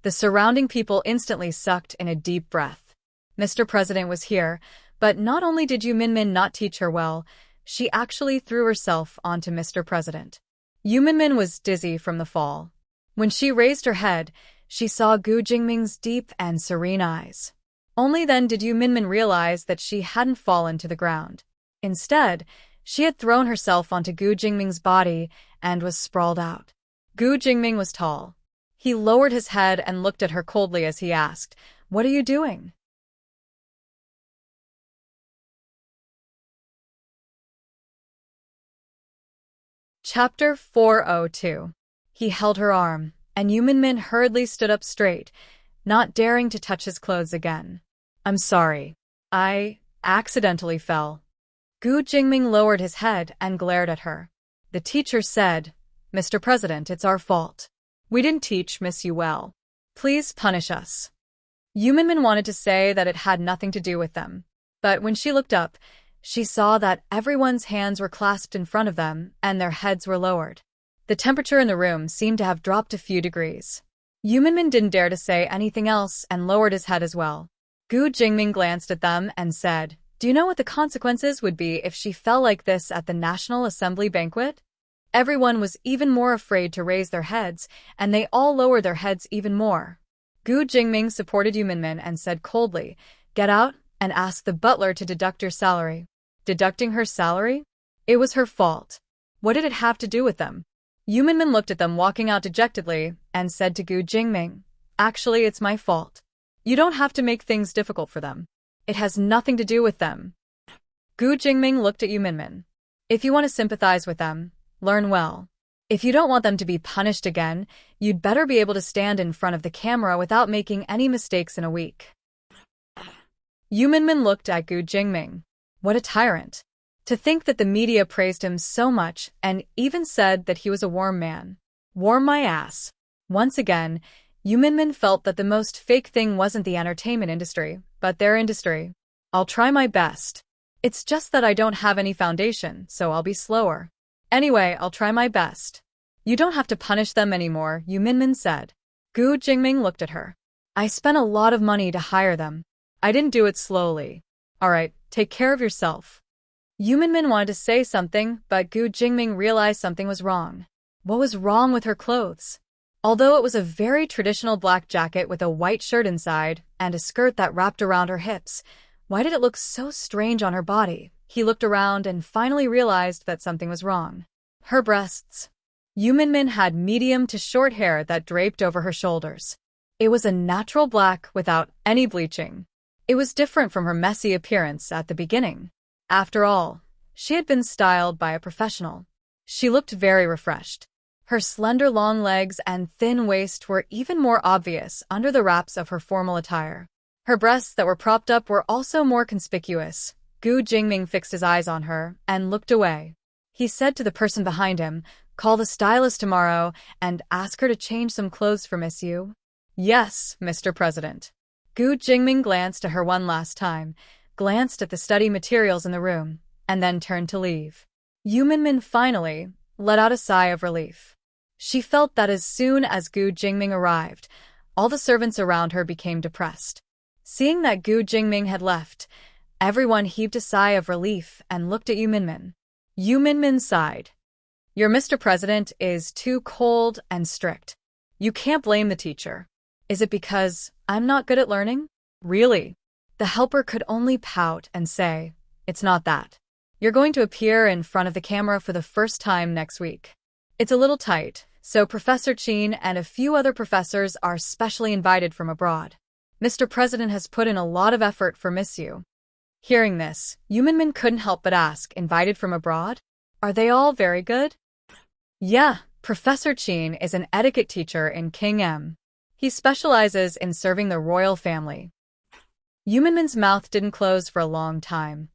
The surrounding people instantly sucked in a deep breath. Mr. President was here, but not only did Yu Minmin not teach her well, she actually threw herself onto Mr. President. Yu Minmin was dizzy from the fall. When she raised her head, she saw Gu Jingming's deep and serene eyes. Only then did Yu Minmin realize that she hadn't fallen to the ground. Instead, she had thrown herself onto Gu Jingming's body and was sprawled out. Gu Jingming was tall. He lowered his head and looked at her coldly as he asked, "What are you doing?" Chapter 402. He held her arm, and Yu Minmin hurriedly stood up straight, not daring to touch his clothes again. "I'm sorry. I accidentally fell." Gu Jingming lowered his head and glared at her. The teacher said, "Mr. President, it's our fault. We didn't teach Miss Yu well. Please punish us." Yu Minmin wanted to say that it had nothing to do with them, but when she looked up, she saw that everyone's hands were clasped in front of them and their heads were lowered. The temperature in the room seemed to have dropped a few degrees. Yu Minmin didn't dare to say anything else and lowered his head as well. Gu Jingming glanced at them and said, "Do you know what the consequences would be if she fell like this at the National Assembly banquet?" Everyone was even more afraid to raise their heads, and they all lowered their heads even more. Gu Jingming supported Yu Minmin and said coldly, "Get out and ask the butler to deduct your salary." Deducting her salary? It was her fault. What did it have to do with them? Yu Minmin looked at them walking out dejectedly and said to Gu Jingming, "Actually, it's my fault. You don't have to make things difficult for them. It has nothing to do with them." Gu Jingming looked at Yu Minmin. "If you want to sympathize with them, learn well. If you don't want them to be punished again, you'd better be able to stand in front of the camera without making any mistakes in a week." Yu Minmin looked at Gu Jingming. What a tyrant. To think that the media praised him so much and even said that he was a warm man. Warm my ass. Once again, Yu Minmin felt that the most fake thing wasn't the entertainment industry, but their industry. "I'll try my best. It's just that I don't have any foundation, so I'll be slower. Anyway, I'll try my best." "You don't have to punish them anymore," Yu Minmin said. Gu Jingming looked at her. "I spent a lot of money to hire them. I didn't do it slowly. All right, take care of yourself." Yu Minmin wanted to say something, but Gu Jingming realized something was wrong. What was wrong with her clothes? Although it was a very traditional black jacket with a white shirt inside and a skirt that wrapped around her hips, why did it look so strange on her body? He looked around and finally realized that something was wrong. Her breasts. Yu Minmin had medium to short hair that draped over her shoulders. It was a natural black without any bleaching. It was different from her messy appearance at the beginning. After all, she had been styled by a professional. She looked very refreshed. Her slender long legs and thin waist were even more obvious under the wraps of her formal attire. Her breasts that were propped up were also more conspicuous. Gu Jingming fixed his eyes on her and looked away. He said to the person behind him, "Call the stylist tomorrow and ask her to change some clothes for Miss Yu." "Yes, Mr. President." Gu Jingming glanced at her one last time, glanced at the study materials in the room, and then turned to leave. Yu Minmin finally let out a sigh of relief. She felt that as soon as Gu Jingming arrived, all the servants around her became depressed. Seeing that Gu Jingming had left, everyone heaved a sigh of relief and looked at Yu Minmin. Yu Minmin sighed. "Your Mr. President is too cold and strict. You can't blame the teacher. Is it because I'm not good at learning?" "Really?" The helper could only pout and say, "It's not that. You're going to appear in front of the camera for the first time next week. It's a little tight, so Professor Qin and a few other professors are specially invited from abroad. Mr. President has put in a lot of effort for Miss Yu." Hearing this, Yu Minmin couldn't help but ask, "Invited from abroad? Are they all very good?" "Yeah, Professor Qin is an etiquette teacher in King M. He specializes in serving the royal family." Yu Minmin's mouth didn't close for a long time.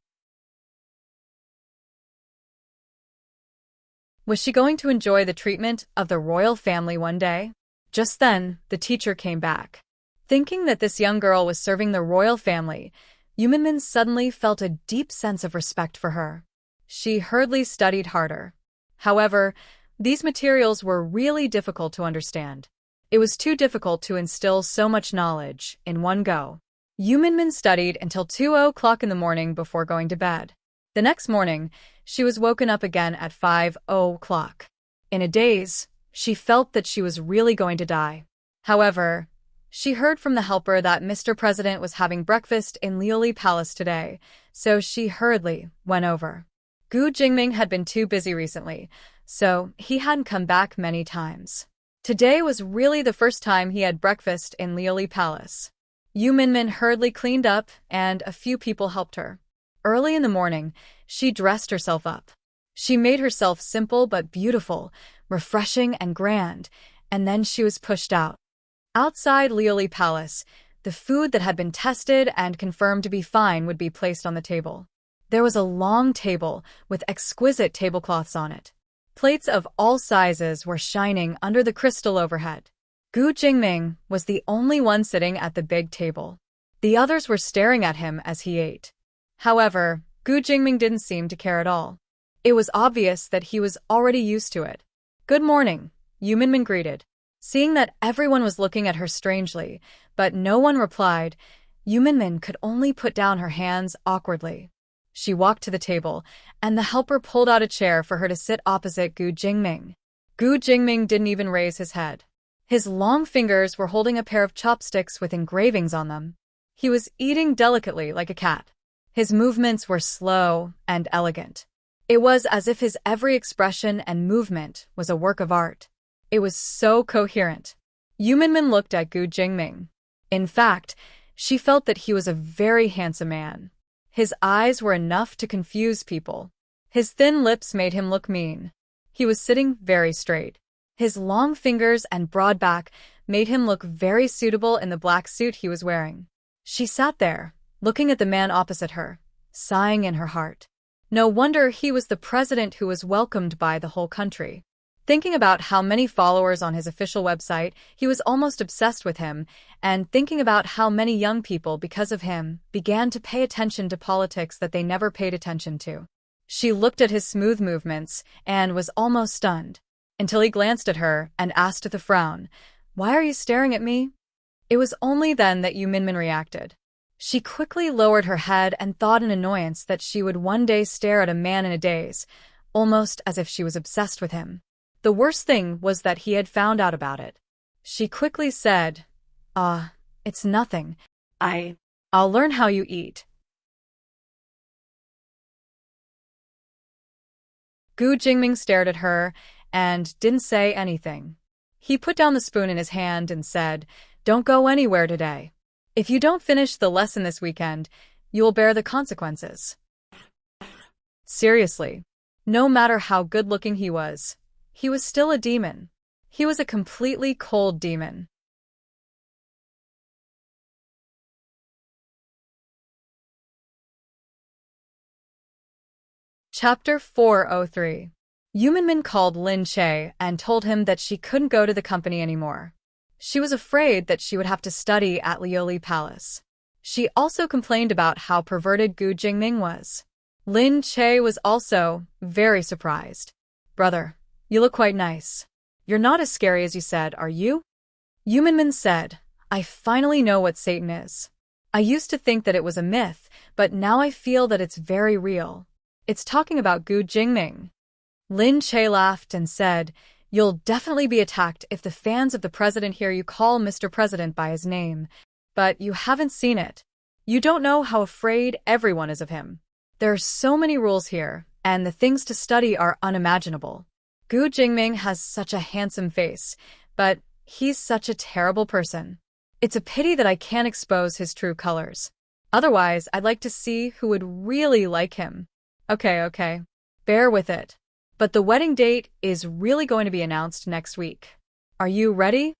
Was she going to enjoy the treatment of the royal family one day? Just then, the teacher came back. Thinking that this young girl was serving the royal family, Yu Minmin suddenly felt a deep sense of respect for her. She hurriedly studied harder. However, these materials were really difficult to understand. It was too difficult to instill so much knowledge in one go. Yu Minmin studied until 2 o'clock in the morning before going to bed. The next morning, she was woken up again at 5 o'clock. In a daze, she felt that she was really going to die. However, she heard from the helper that Mr. President was having breakfast in Liuli Palace today, so she hurriedly went over. Gu Jingming had been too busy recently, so he hadn't come back many times. Today was really the first time he had breakfast in Liuli Palace. Yu Minmin hurriedly cleaned up, and a few people helped her. Early in the morning, she dressed herself up. She made herself simple but beautiful, refreshing and grand, and then she was pushed out. Outside Liuli Palace, the food that had been tested and confirmed to be fine would be placed on the table. There was a long table with exquisite tablecloths on it. Plates of all sizes were shining under the crystal overhead. Gu Jingming was the only one sitting at the big table. The others were staring at him as he ate. However, Gu Jingming didn't seem to care at all. It was obvious that he was already used to it. "Good morning," Yu Minmin greeted. Seeing that everyone was looking at her strangely, but no one replied, Yu Minmin could only put down her hands awkwardly. She walked to the table, and the helper pulled out a chair for her to sit opposite Gu Jingming. Gu Jingming didn't even raise his head. His long fingers were holding a pair of chopsticks with engravings on them. He was eating delicately like a cat. His movements were slow and elegant. It was as if his every expression and movement was a work of art. It was so coherent. Yu Minmin looked at Gu Jingming. In fact, she felt that he was a very handsome man. His eyes were enough to confuse people. His thin lips made him look mean. He was sitting very straight. His long fingers and broad back made him look very suitable in the black suit he was wearing. She sat there, looking at the man opposite her, sighing in her heart. No wonder he was the president who was welcomed by the whole country. Thinking about how many followers on his official website, he was almost obsessed with him, and thinking about how many young people, because of him, began to pay attention to politics that they never paid attention to. She looked at his smooth movements and was almost stunned, until he glanced at her and asked with a frown, "Why are you staring at me?" It was only then that Yu Minmin reacted. She quickly lowered her head and thought in annoyance that she would one day stare at a man in a daze, almost as if she was obsessed with him. The worst thing was that he had found out about it. She quickly said, it's nothing. I'll learn how you eat." Gu Jingming stared at her and didn't say anything. He put down the spoon in his hand and said, "Don't go anywhere today. If you don't finish the lesson this weekend, you'll bear the consequences." Seriously, no matter how good-looking he was, He was still a demon. He was a completely cold demon. Chapter 403. Yumanmin called Lin Che and told him that she couldn't go to the company anymore. She was afraid that she would have to study at Lioli Palace. She also complained about how perverted Gu Jingming was. Lin Che was also very surprised. "Brother, you look quite nice. You're not as scary as you said, are you?" Yumanmin said, "I finally know what Satan is. I used to think that it was a myth, but now I feel that it's very real. It's talking about Gu Jingming." Lin Che laughed and said, "You'll definitely be attacked if the fans of the president hear you call Mr. President by his name. But you haven't seen it. You don't know how afraid everyone is of him. There are so many rules here, and the things to study are unimaginable. Gu Jingming has such a handsome face, but he's such a terrible person. It's a pity that I can't expose his true colors. Otherwise, I'd like to see who would really like him." Okay. Bear with it. But the wedding date is really going to be announced next week. Are you ready?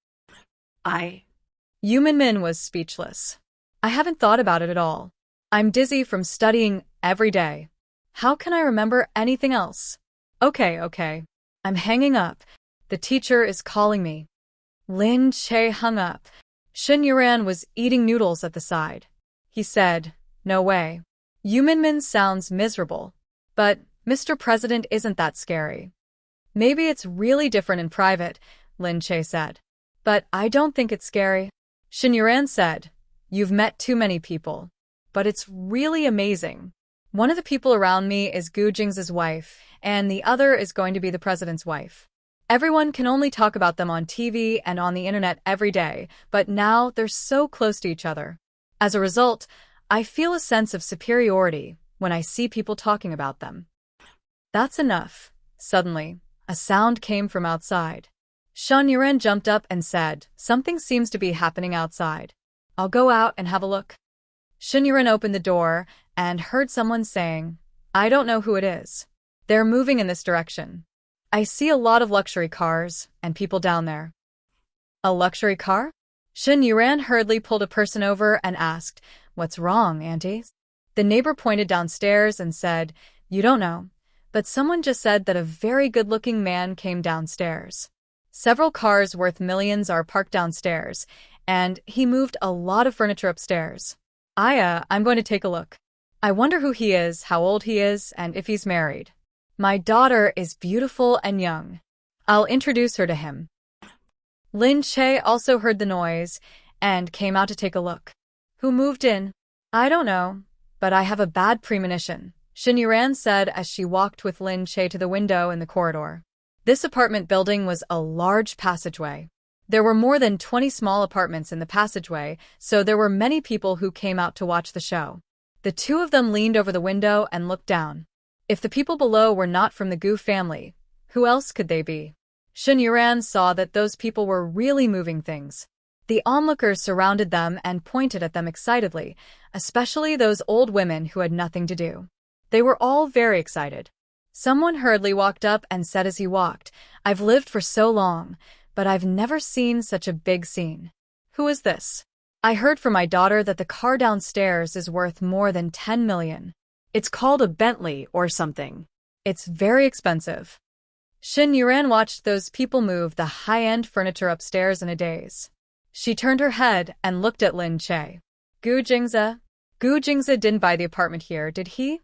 Yumanmin was speechless. "I haven't thought about it at all. I'm dizzy from studying every day. How can I remember anything else? Okay. I'm hanging up. The teacher is calling me." Lin Che hung up. Shen Yuran was eating noodles at the side. He said, "No way. Yumanmin sounds miserable. But Mr. President isn't that scary." "Maybe it's really different in private," Lin Che said. "But I don't think it's scary." Shen Yuran said, "You've met too many people. But it's really amazing. One of the people around me is Gu Jing's wife, and the other is going to be the president's wife. Everyone can only talk about them on TV and on the internet every day, but now they're so close to each other. As a result, I feel a sense of superiority when I see people talking about them." "That's enough." Suddenly, a sound came from outside. Shen Yuran jumped up and said, "Something seems to be happening outside. I'll go out and have a look." Shen Yuran opened the door and heard someone saying, "I don't know who it is. They're moving in this direction. I see a lot of luxury cars and people down there." "A luxury car?" Shen Yuran hurriedly pulled a person over and asked, "What's wrong, Auntie?" The neighbor pointed downstairs and said, "You don't know, but someone just said that a very good-looking man came downstairs. Several cars worth millions are parked downstairs, and he moved a lot of furniture upstairs. I'm going to take a look. I wonder who he is, how old he is, and if he's married. My daughter is beautiful and young. I'll introduce her to him." Lin Che also heard the noise and came out to take a look. "Who moved in?" "I don't know, but I have a bad premonition," Shen Yuran said as she walked with Lin Che to the window in the corridor. This apartment building was a large passageway. There were more than 20 small apartments in the passageway, so there were many people who came out to watch the show. The two of them leaned over the window and looked down. If the people below were not from the Gu family, who else could they be? Shen Yuran saw that those people were really moving things. The onlookers surrounded them and pointed at them excitedly, especially those old women who had nothing to do. They were all very excited. Someone hurriedly walked up and said as he walked, "I've lived for so long, but I've never seen such a big scene. Who is this? I heard from my daughter that the car downstairs is worth more than 10 million. It's called a Bentley or something. It's very expensive." Shen Yuran watched those people move the high-end furniture upstairs in a daze. She turned her head and looked at Lin Che. Gu Jingza didn't buy the apartment here, did he?"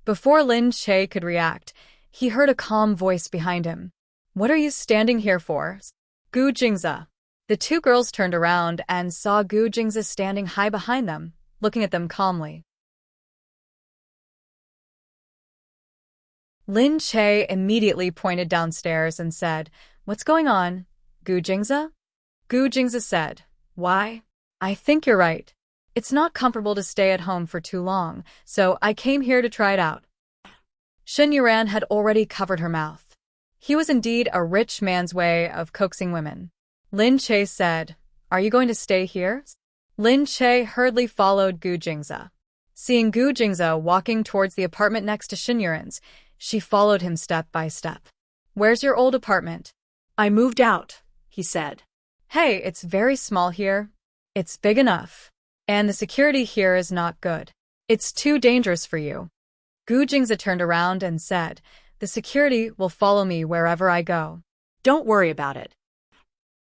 Before Lin Che could react, he heard a calm voice behind him. "What are you standing here for?" "Gu Jingza." The two girls turned around and saw Gu Jingza standing high behind them, looking at them calmly. Lin Che immediately pointed downstairs and said, "What's going on, Gu Jingza?" Gu Jingza said, "Why? I think you're right. It's not comfortable to stay at home for too long, so I came here to try it out." Shen Yuran had already covered her mouth. He was indeed a rich man's way of coaxing women. Lin Che said, "Are you going to stay here?" Lin Che hurriedly followed Gu Jingza. Seeing Gu Jingza walking towards the apartment next to Shen Yuran's, she followed him step by step. Where's your old apartment? I moved out, he said. Hey, it's very small here. It's big enough. And the security here is not good. It's too dangerous for you. Gu Jingza turned around and said, the security will follow me wherever I go. Don't worry about it.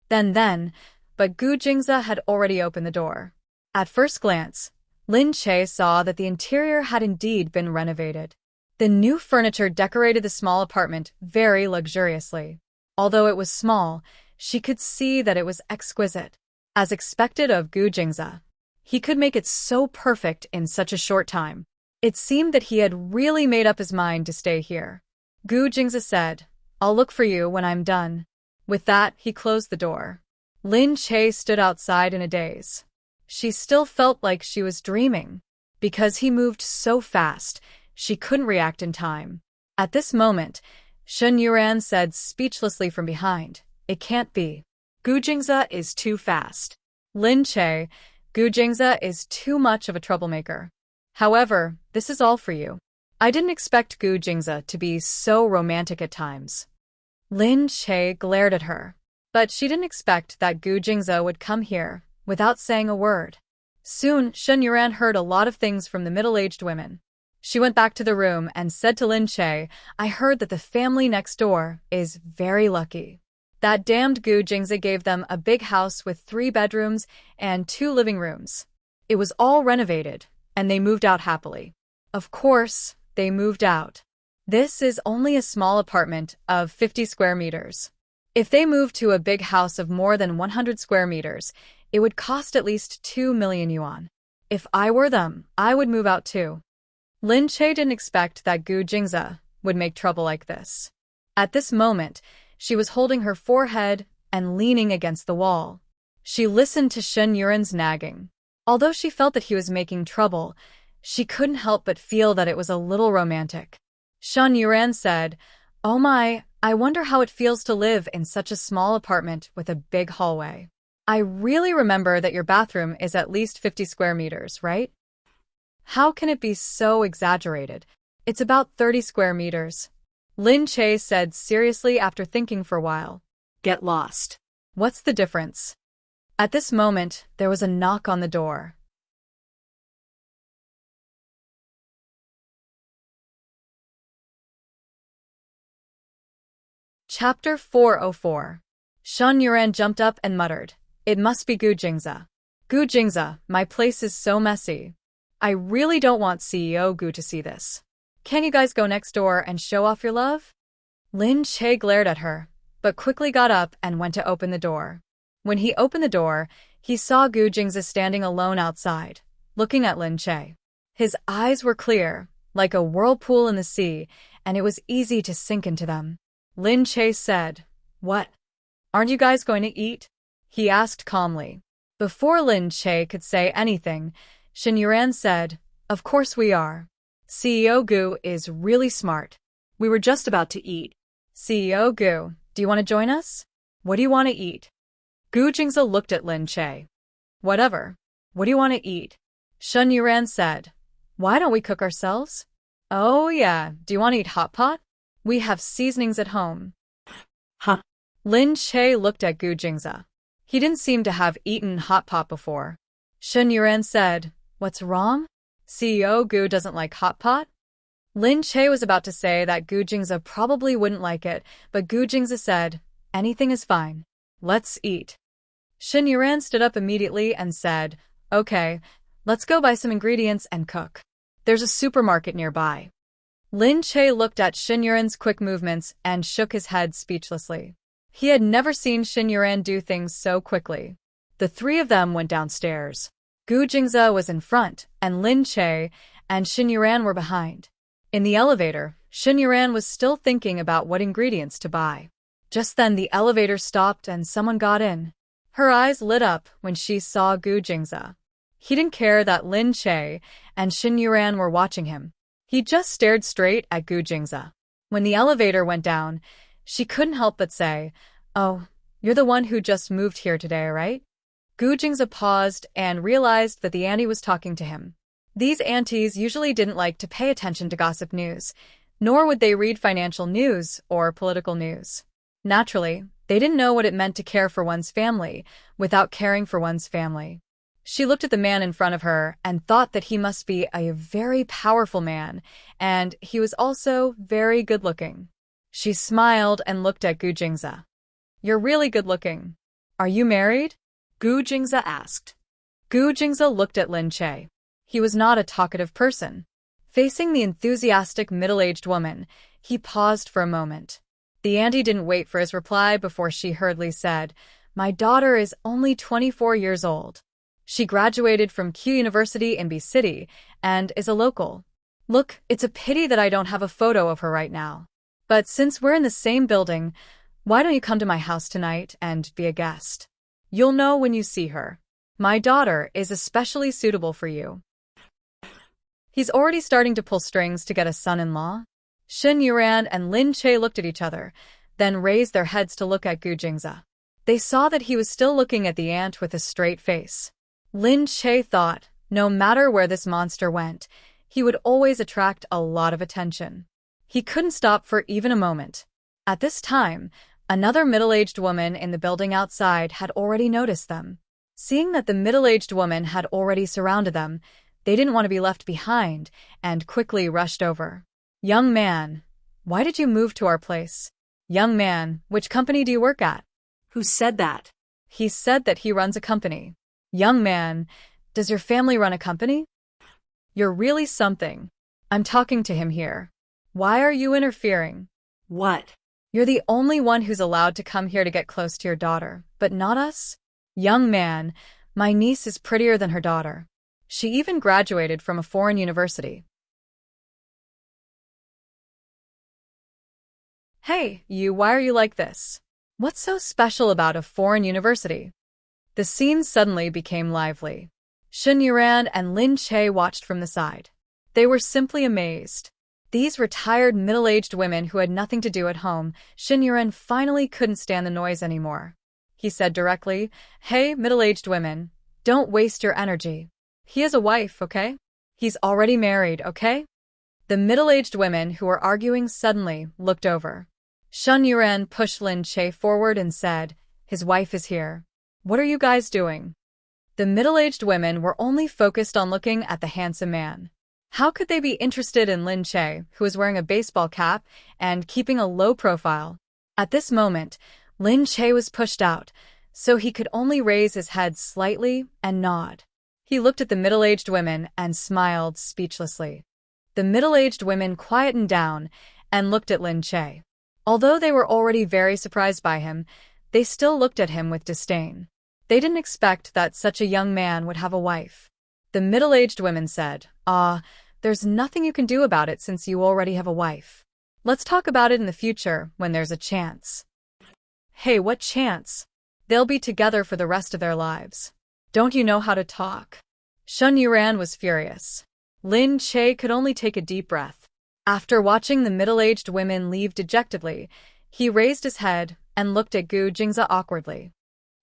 But Gu Jingza had already opened the door. At first glance, Lin Che saw that the interior had indeed been renovated. The new furniture decorated the small apartment very luxuriously. Although it was small, she could see that it was exquisite. As expected of Gu Jingza, he could make it so perfect in such a short time. It seemed that he had really made up his mind to stay here. Gu Jingza said, I'll look for you when I'm done. With that, he closed the door. Lin Che stood outside in a daze. She still felt like she was dreaming. Because he moved so fast, she couldn't react in time. At this moment, Shen Yuran said speechlessly from behind, it can't be. Gu Jingza is too fast. Lin Che, Gu Jingza is too much of a troublemaker. However, this is all for you. I didn't expect Gu Jingza to be so romantic at times. Lin Che glared at her. But she didn't expect that Gu Jingza would come here without saying a word. Soon, Shen Yuran heard a lot of things from the middle-aged women. She went back to the room and said to Lin Che, I heard that the family next door is very lucky. That damned Gu Jingza gave them a big house with 3 bedrooms and 2 living rooms. It was all renovated, and they moved out happily. Of course, they moved out. This is only a small apartment of 50 square meters. If they moved to a big house of more than 100 square meters, it would cost at least 2 million yuan. If I were them, I would move out too. Lin Che didn't expect that Gu Jingza would make trouble like this. At this moment, she was holding her forehead and leaning against the wall. She listened to Shen Yuran's nagging. Although she felt that he was making trouble, she couldn't help but feel that it was a little romantic. Shen Yuran said, Oh my, I wonder how it feels to live in such a small apartment with a big hallway. I really remember that your bathroom is at least 50 square meters, right? How can it be so exaggerated? It's about 30 square meters. Lin Che said seriously after thinking for a while. Get lost. What's the difference? At this moment, there was a knock on the door. Chapter 404. Shen Yuran jumped up and muttered, It must be Gu Jingza. Gu Jingza, my place is so messy. I really don't want CEO Gu to see this. Can you guys go next door and show off your love? Lin Che glared at her, but quickly got up and went to open the door. When he opened the door, he saw Gu Jingza standing alone outside, looking at Lin Che. His eyes were clear, like a whirlpool in the sea, and it was easy to sink into them. Lin Che said, What? Aren't you guys going to eat? He asked calmly. Before Lin Che could say anything, Shen Yuran said, Of course we are. CEO Gu is really smart. We were just about to eat. CEO Gu, do you want to join us? What do you want to eat? Gu Jingza looked at Lin Che. Whatever. What do you want to eat? Shen Yuran said, Why don't we cook ourselves? Oh yeah, do you want to eat hot pot? We have seasonings at home. Huh. Lin Che looked at Gu Jingza. He didn't seem to have eaten hot pot before. Shen Yuran said, What's wrong? CEO Gu doesn't like hot pot? Lin Che was about to say that Gu Jingza probably wouldn't like it, but Gu Jingza said, Anything is fine. Let's eat. Shen Yuran stood up immediately and said, Okay, let's go buy some ingredients and cook. There's a supermarket nearby. Lin Che looked at Shen Yuran's quick movements and shook his head speechlessly. He had never seen Shen Yuran do things so quickly. The 3 of them went downstairs. Gu Jingza was in front, and Lin Che and Shen Yuran were behind. In the elevator, Shen Yuran was still thinking about what ingredients to buy. Just then the elevator stopped and someone got in. Her eyes lit up when she saw Gu Jingza. He didn't care that Lin Che and Shen Yuran were watching him. He just stared straight at Gu Jingza. When the elevator went down, she couldn't help but say, Oh, you're the one who just moved here today, right? Gu Jingza paused and realized that the auntie was talking to him. These aunties usually didn't like to pay attention to gossip news. Nor would they read financial news or political news. Naturally, they didn't know what it meant to care for one's family without caring for one's family. She looked at the man in front of her and thought that he must be a very powerful man, and he was also very good-looking. She smiled and looked at Gu Jingze. "You're really good-looking. Are you married?" Gu Jingze asked. Gu Jingze looked at Lin Che. He was not a talkative person. Facing the enthusiastic middle-aged woman, he paused for a moment. The auntie didn't wait for his reply before she hurriedly said, "My daughter is only 24 years old. She graduated from Q University in B City and is a local. Look, it's a pity that I don't have a photo of her right now. But since we're in the same building, why don't you come to my house tonight and be a guest? You'll know when you see her. My daughter is especially suitable for you." He's already starting to pull strings to get a son-in-law? Shen Yuran and Lin Che looked at each other, then raised their heads to look at Gu Jingze. They saw that he was still looking at the aunt with a straight face. Lin Che thought, no matter where this monster went, he would always attract a lot of attention. He couldn't stop for even a moment. At this time, another middle-aged woman in the building outside had already noticed them. Seeing that the middle-aged woman had already surrounded them, they didn't want to be left behind and quickly rushed over. "Young man, why did you move to our place? Young man, which company do you work at?" Who said that? He said that he runs a company. "Young man, does your family run a company? You're really something. I'm talking to him here. Why are you interfering? What? You're the only one who's allowed to come here to get close to your daughter, but not us? Young man, my niece is prettier than her daughter. She even graduated from a foreign university." "Hey, you, why are you like this? What's so special about a foreign university?" The scene suddenly became lively. Shen Yuran and Lin Che watched from the side. They were simply amazed. These retired middle-aged women who had nothing to do at home, Shen Yuran finally couldn't stand the noise anymore. He said directly, "Hey, middle-aged women, don't waste your energy. He has a wife, okay? He's already married, okay?" The middle-aged women who were arguing suddenly looked over. Shen Yuran pushed Lin Che forward and said, "His wife is here. What are you guys doing?" The middle-aged women were only focused on looking at the handsome man. How could they be interested in Lin Che, who was wearing a baseball cap and keeping a low profile? At this moment, Lin Che was pushed out, so he could only raise his head slightly and nod. He looked at the middle-aged women and smiled speechlessly. The middle-aged women quietened down and looked at Lin Che. Although they were already very surprised by him, they still looked at him with disdain. They didn't expect that such a young man would have a wife. The middle-aged women said, there's nothing you can do about it since you already have a wife. Let's talk about it in the future when there's a chance." "Hey, what chance? They'll be together for the rest of their lives. Don't you know how to talk?" Shen Yuran was furious. Lin Che could only take a deep breath. After watching the middle-aged women leave dejectedly, he raised his head and looked at Gu Jingze awkwardly.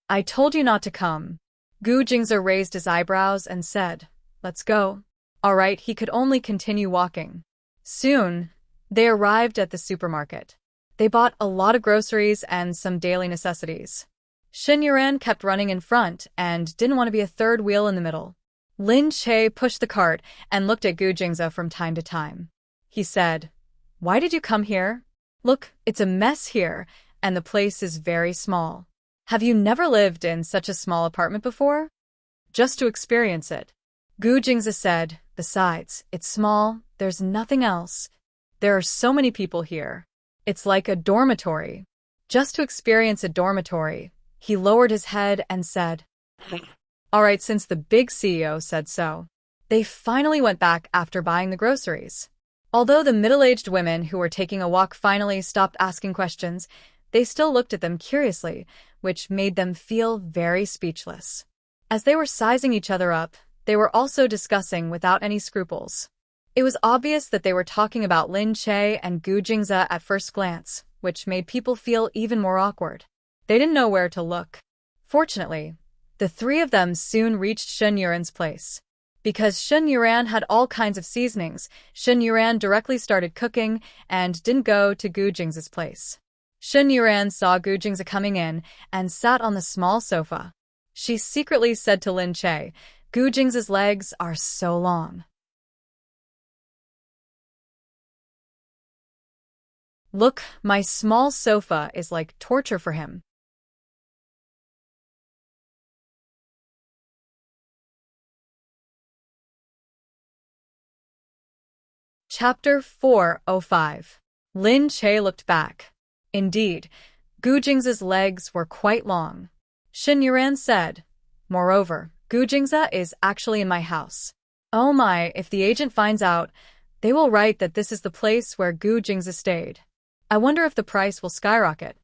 "I told you not to come." Gu Jingze raised his eyebrows and said, "Let's go." All right, he could only continue walking. Soon, they arrived at the supermarket. They bought a lot of groceries and some daily necessities. Shen Yuran kept running in front and didn't want to be a third wheel in the middle. Lin Che pushed the cart and looked at Gu Jingze from time to time. He said, "Why did you come here? Look, it's a mess here, and the place is very small. Have you never lived in such a small apartment before?" "Just to experience it." Gu Jingze said, "Besides, it's small, there's nothing else. There are so many people here. It's like a dormitory. Just to experience a dormitory." He lowered his head and said, "All right, since the big CEO said so." They finally went back after buying the groceries. Although the middle-aged women who were taking a walk finally stopped asking questions, they still looked at them curiously, which made them feel very speechless. As they were sizing each other up, they were also discussing without any scruples. It was obvious that they were talking about Lin Che and Gu Jingze at first glance, which made people feel even more awkward. They didn't know where to look. Fortunately, the three of them soon reached Shen Yuran's place. Because Shen Yuran had all kinds of seasonings, Shen Yuran directly started cooking and didn't go to Gu Jing's place. Shen Yuran saw Gu Jing's coming in and sat on the small sofa. She secretly said to Lin Che, Gu Jing's legs are so long. Look, my small sofa is like torture for him. Chapter 405. Lin Che looked back. Indeed, Gu Jing's legs were quite long. Shen Yuran said, Moreover, Gu Jing's is actually in my house. Oh my, if the agent finds out, they will write that this is the place where Gu Jing's stayed. I wonder if the price will skyrocket.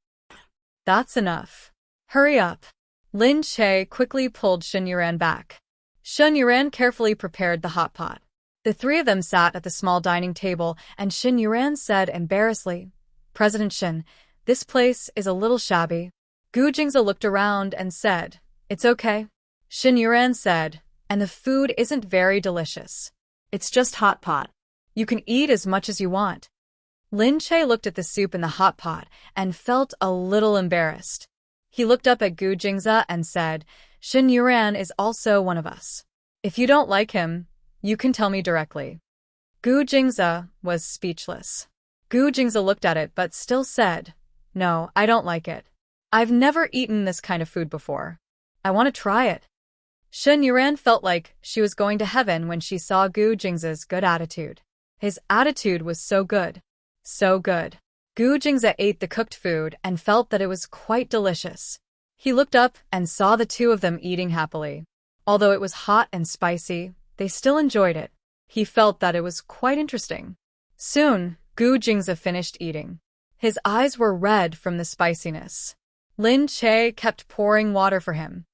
That's enough. Hurry up. Lin Che quickly pulled Shen Yuran back. Shen Yuran carefully prepared the hot pot. The three of them sat at the small dining table, and Shen Yuran said embarrassedly, President Shen, this place is a little shabby. Gu Jing's looked around and said, It's okay. Shen Yuran said, And the food isn't very delicious. It's just hot pot. You can eat as much as you want. Lin Che looked at the soup in the hot pot and felt a little embarrassed. He looked up at Gu Jing's and said, Shen Yuran is also one of us. If you don't like him, you can tell me directly. Gu Jing's was speechless. Gu Jing's looked at it but still said, No, I don't like it. I've never eaten this kind of food before. I want to try it. Shen Yuran felt like she was going to heaven when she saw Gu Jing's good attitude. His attitude was so good. So good. Gu Jing's ate the cooked food and felt that it was quite delicious. He looked up and saw the two of them eating happily. Although it was hot and spicy, they still enjoyed it. He felt that it was quite interesting. Soon, Gu Jing's finished eating. His eyes were red from the spiciness. Lin Che kept pouring water for him.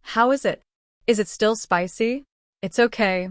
How is it? Is it still spicy? It's okay.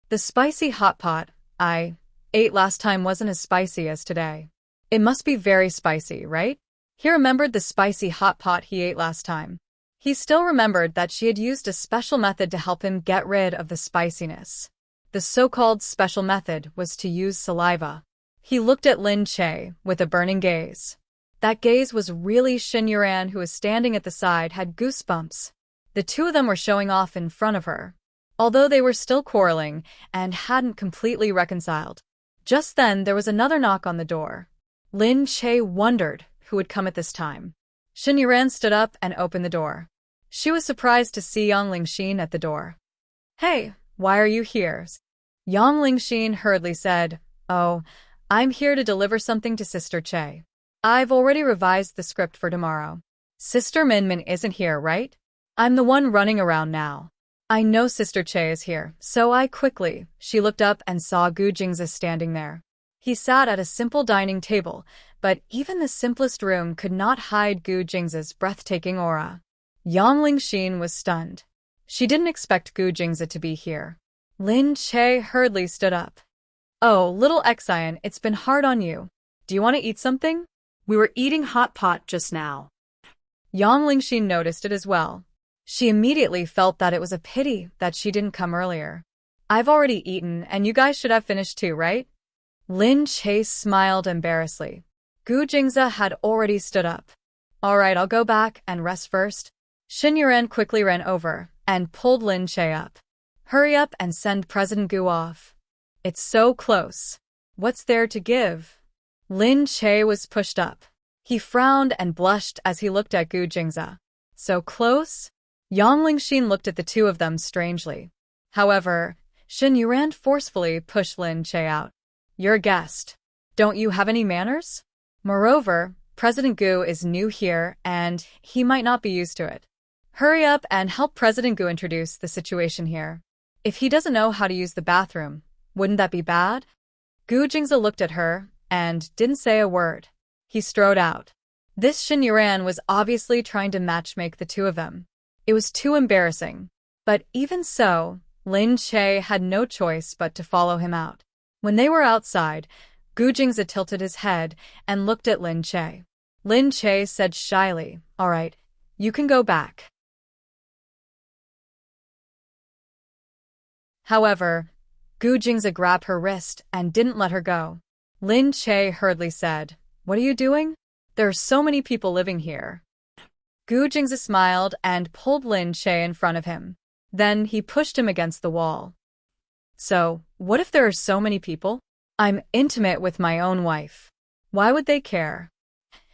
The spicy hot pot I ate last time wasn't as spicy as today. It must be very spicy, right? He remembered the spicy hot pot he ate last time. He still remembered that she had used a special method to help him get rid of the spiciness. The so-called special method was to use saliva. He looked at Lin Che with a burning gaze. That gaze was really Shen Yuran, who was standing at the side, had goosebumps. The two of them were showing off in front of her, although they were still quarreling and hadn't completely reconciled. Just then, there was another knock on the door. Lin Che wondered who would come at this time. Shen Yuran stood up and opened the door. She was surprised to see Yang Lingxin at the door. Hey, why are you here? Yang Lingxin hurriedly said, Oh, I'm here to deliver something to Sister Che. I've already revised the script for tomorrow. Sister Minmin isn't here, right? I'm the one running around now. I know Sister Che is here, so she looked up and saw Gu Jing's standing there. He sat at a simple dining table, but even the simplest room could not hide Gu Jing's breathtaking aura. Yang Lingxin was stunned. She didn't expect Gu Jing's to be here. Lin Che hurriedly stood up. Oh, little Xian, it's been hard on you. Do you want to eat something? We were eating hot pot just now. Yang Lingxin noticed it as well. She immediately felt that it was a pity that she didn't come earlier. I've already eaten, and you guys should have finished too, right? Lin Che smiled embarrassedly. Gu Jing's had already stood up. All right, I'll go back and rest first. Shen Yuran quickly ran over and pulled Lin Che up. Hurry up and send President Gu off. It's so close. What's there to give? Lin Che was pushed up. He frowned and blushed as he looked at Gu Jing's. So close? Yang Lingxin looked at the two of them strangely. However, Shen Yuran forcefully pushed Lin Che out. You're a guest. Don't you have any manners? Moreover, President Gu is new here and he might not be used to it. Hurry up and help President Gu introduce the situation here. If he doesn't know how to use the bathroom, wouldn't that be bad? Gu Jing's looked at her and didn't say a word. He strode out. This Shen Yuran was obviously trying to matchmake the two of them. It was too embarrassing. But even so, Lin Che had no choice but to follow him out. When they were outside, Gu Jing's tilted his head and looked at Lin Che. Lin Che said shyly, All right, you can go back. However, Gu Jingze grabbed her wrist and didn't let her go. Lin Che hurriedly said, "What are you doing? There are so many people living here." Gu Jingze smiled and pulled Lin Che in front of him. Then he pushed him against the wall. "So, what if there are so many people? I'm intimate with my own wife. Why would they care?"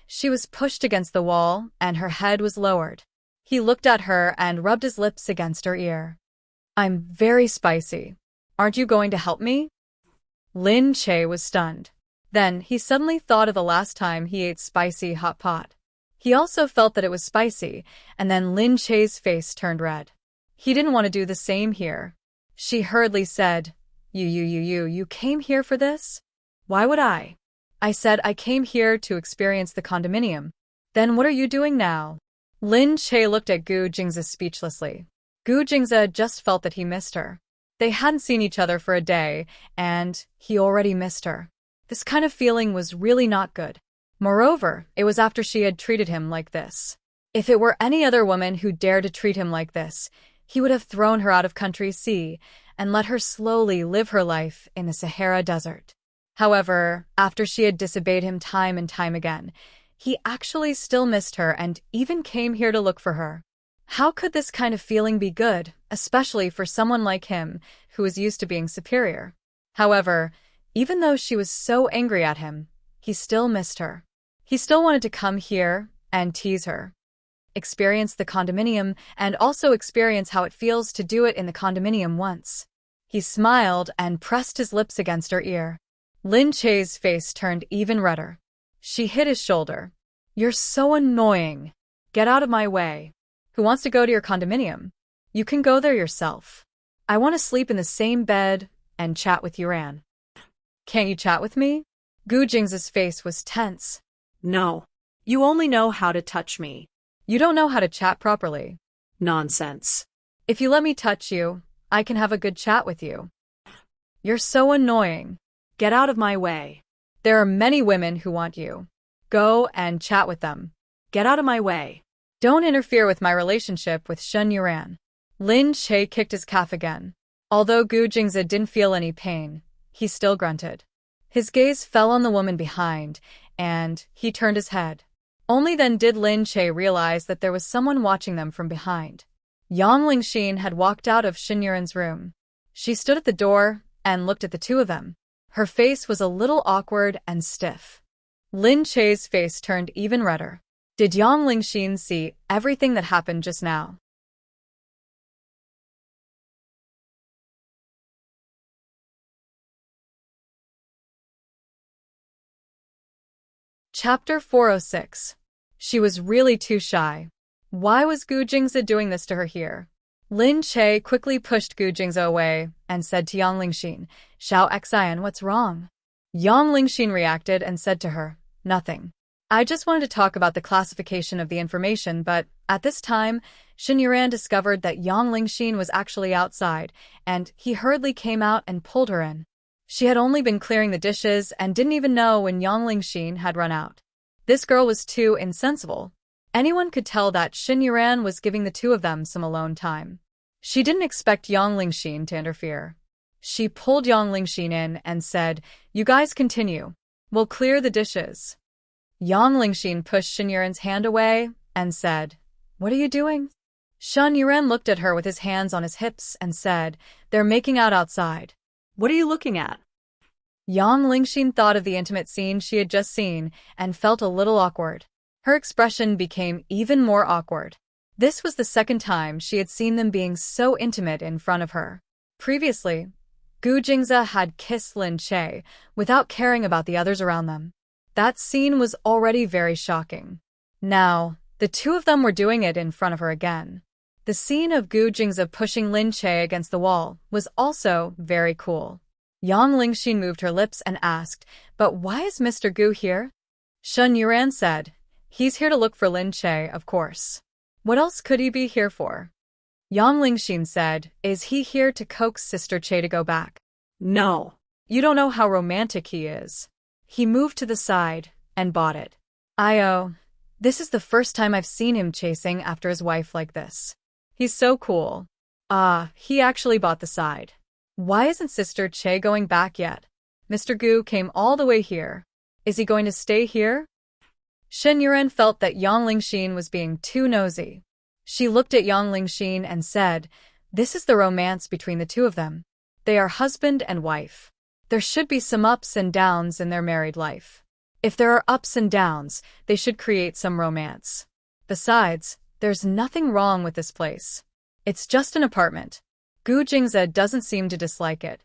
She was pushed against the wall, and her head was lowered. He looked at her and rubbed his lips against her ear. "I'm very spicy. Aren't you going to help me?" Lin Che was stunned. Then he suddenly thought of the last time he ate spicy hot pot. He also felt that it was spicy, and then Lin Che's face turned red. He didn't want to do the same here. She hurriedly said, You came here for this? Why would I? I said I came here to experience the condominium. Then what are you doing now?" Lin Che looked at Gu Jingze speechlessly. Gu Jingze just felt that he missed her. They hadn't seen each other for a day, and he already missed her. This kind of feeling was really not good. Moreover, it was after she had treated him like this. If it were any other woman who dared to treat him like this, he would have thrown her out of country C and let her slowly live her life in the Sahara Desert. However, after she had disobeyed him time and time again, he actually still missed her and even came here to look for her. How could this kind of feeling be good, especially for someone like him, who was used to being superior? However, even though she was so angry at him, he still missed her. He still wanted to come here and tease her, experience the condominium, and also experience how it feels to do it in the condominium once. He smiled and pressed his lips against her ear. Lin Che's face turned even redder. She hit his shoulder. "You're so annoying. Get out of my way. Who wants to go to your condominium? You can go there yourself. I want to sleep in the same bed and chat with Yuran. Can't you chat with me?" Gu Jingze's face was tense. "No. You only know how to touch me." "You don't know how to chat properly." "Nonsense." "If you let me touch you, I can have a good chat with you." "You're so annoying. Get out of my way." "There are many women who want you. Go and chat with them." "Get out of my way." "Don't interfere with my relationship with Shen Yuran." Lin Che kicked his calf again. Although Gu Jingze didn't feel any pain, he still grunted. His gaze fell on the woman behind, and he turned his head. Only then did Lin Che realize that there was someone watching them from behind. Yang Lingxin had walked out of Shen Yuran's room. She stood at the door and looked at the two of them. Her face was a little awkward and stiff. Lin Che's face turned even redder. Did Yang Lingxin see everything that happened just now? Chapter 406. She was really too shy. Why was Gu Jingze doing this to her here? Lin Che quickly pushed Gu Jingze away and said to Yang Lingxin, "Xiao Xian, what's wrong?" Yang Lingxin reacted and said to her, "Nothing. I just wanted to talk about the classification of the information, but at this time, Shen Yuran discovered that Yang Lingxin was actually outside, and he hurriedly came out and pulled her in. She had only been clearing the dishes and didn't even know when Yang Lingxin had run out. This girl was too insensible. Anyone could tell that Shen Yuran was giving the two of them some alone time. She didn't expect Yang Lingxin to interfere. She pulled Yang Lingxin in and said, "You guys continue. We'll clear the dishes." Yang Lingxin pushed Shen Yuran's hand away and said, "What are you doing?" Shen Yuran looked at her with his hands on his hips and said, "They're making out outside." "What are you looking at?" Yang Lingxin thought of the intimate scene she had just seen and felt a little awkward. Her expression became even more awkward. This was the second time she had seen them being so intimate in front of her. Previously, Gu Jingze had kissed Lin Che without caring about the others around them. That scene was already very shocking. Now, the two of them were doing it in front of her again. The scene of Gu Jingze pushing Lin Che against the wall was also very cool. Yang Lingxin moved her lips and asked, "But why is Mr. Gu here?" Shen Yuran said, "He's here to look for Lin Che, of course. What else could he be here for?" Yang Lingxin said, "Is he here to coax Sister Che to go back?" "No." "You don't know how romantic he is." He moved to the side and bought it. This is the first time I've seen him chasing after his wife like this. He's so cool." He actually bought the side. Why isn't Sister Che going back yet? Mr. Gu came all the way here. Is he going to stay here? Shen Yuran felt that Yang Lingxin was being too nosy. She looked at Yang Lingxin and said, "This is the romance between the two of them. They are husband and wife. There should be some ups and downs in their married life. If there are ups and downs, they should create some romance. Besides, there's nothing wrong with this place. It's just an apartment." Gu Jingze doesn't seem to dislike it.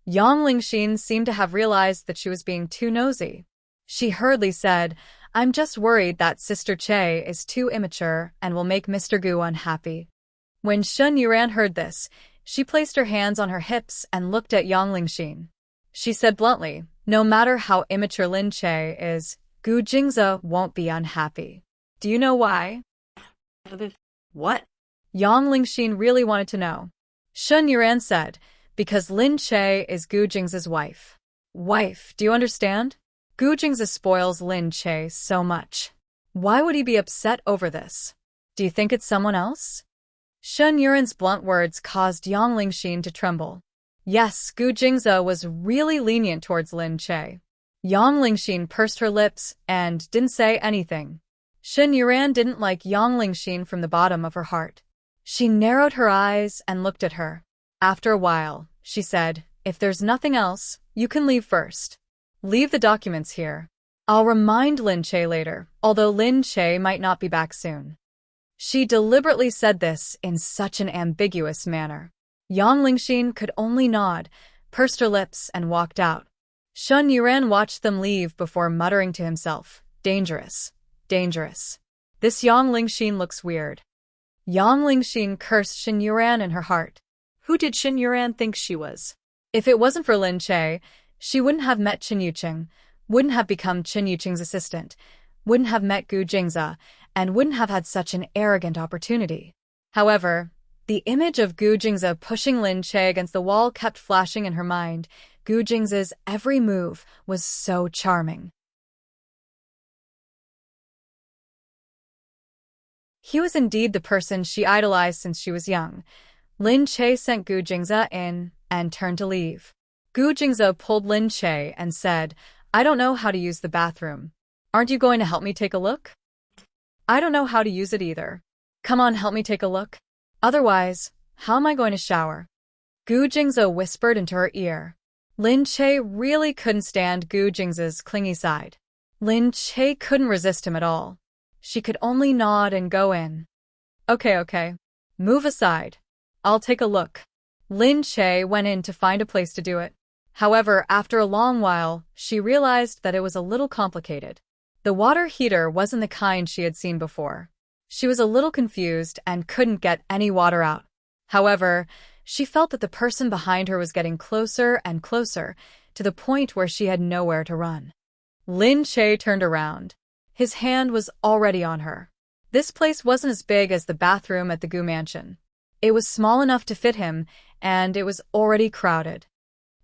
Yang Lingxin seemed to have realized that she was being too nosy. She hurriedly said, "I'm just worried that Sister Che is too immature and will make Mr. Gu unhappy." When Shen Yuran heard this, she placed her hands on her hips and looked at Yang Lingxin. She said bluntly, "No matter how immature Lin Che is, Gu Jingze won't be unhappy. Do you know why?" What? Yang Lingxin really wanted to know. Shen Yuran said, "Because Lin Che is Gu Jingze's wife." Wife, do you understand? Gu Jingze spoils Lin Che so much. Why would he be upset over this? Do you think it's someone else? Shen Yuran's blunt words caused Yang Lingxin to tremble. Yes, Gu Jingze was really lenient towards Lin Che. Yang Lingxin pursed her lips and didn't say anything. Shen Yuran didn't like Yang Lingxin from the bottom of her heart. She narrowed her eyes and looked at her. After a while, she said, "If there's nothing else, you can leave first. Leave the documents here. I'll remind Lin Che later, although Lin Che might not be back soon." She deliberately said this in such an ambiguous manner. Yang Lingxin could only nod, pursed her lips, and walked out. Shen Yuran watched them leave before muttering to himself, "Dangerous. Dangerous. This Yang Lingxin looks weird." Yang Lingxin cursed Shen Yuran in her heart. Who did Shen Yuran think she was? If it wasn't for Lin Che, she wouldn't have met Chen Yuqing, wouldn't have become Chen Yuqing's assistant, wouldn't have met Gu Jingze, and wouldn't have had such an arrogant opportunity. However, the image of Gu Jingze pushing Lin Che against the wall kept flashing in her mind. Gu Jingze's every move was so charming. He was indeed the person she idolized since she was young. Lin Che sent Gu Jingze in and turned to leave. Gu Jingze pulled Lin Che and said, "I don't know how to use the bathroom. Aren't you going to help me take a look?" "I don't know how to use it either. Come on, help me take a look. Otherwise, how am I going to shower?" Gu Jingze whispered into her ear. Lin Che really couldn't stand Gu Jingze's clingy side. Lin Che couldn't resist him at all. She could only nod and go in. Okay. Move aside. I'll take a look." Lin Che went in to find a place to do it. However, after a long while, she realized that it was a little complicated. The water heater wasn't the kind she had seen before. She was a little confused and couldn't get any water out. However, she felt that the person behind her was getting closer and closer, to the point where she had nowhere to run. Lin Che turned around. His hand was already on her. This place wasn't as big as the bathroom at the Gu Mansion. It was small enough to fit him, and it was already crowded.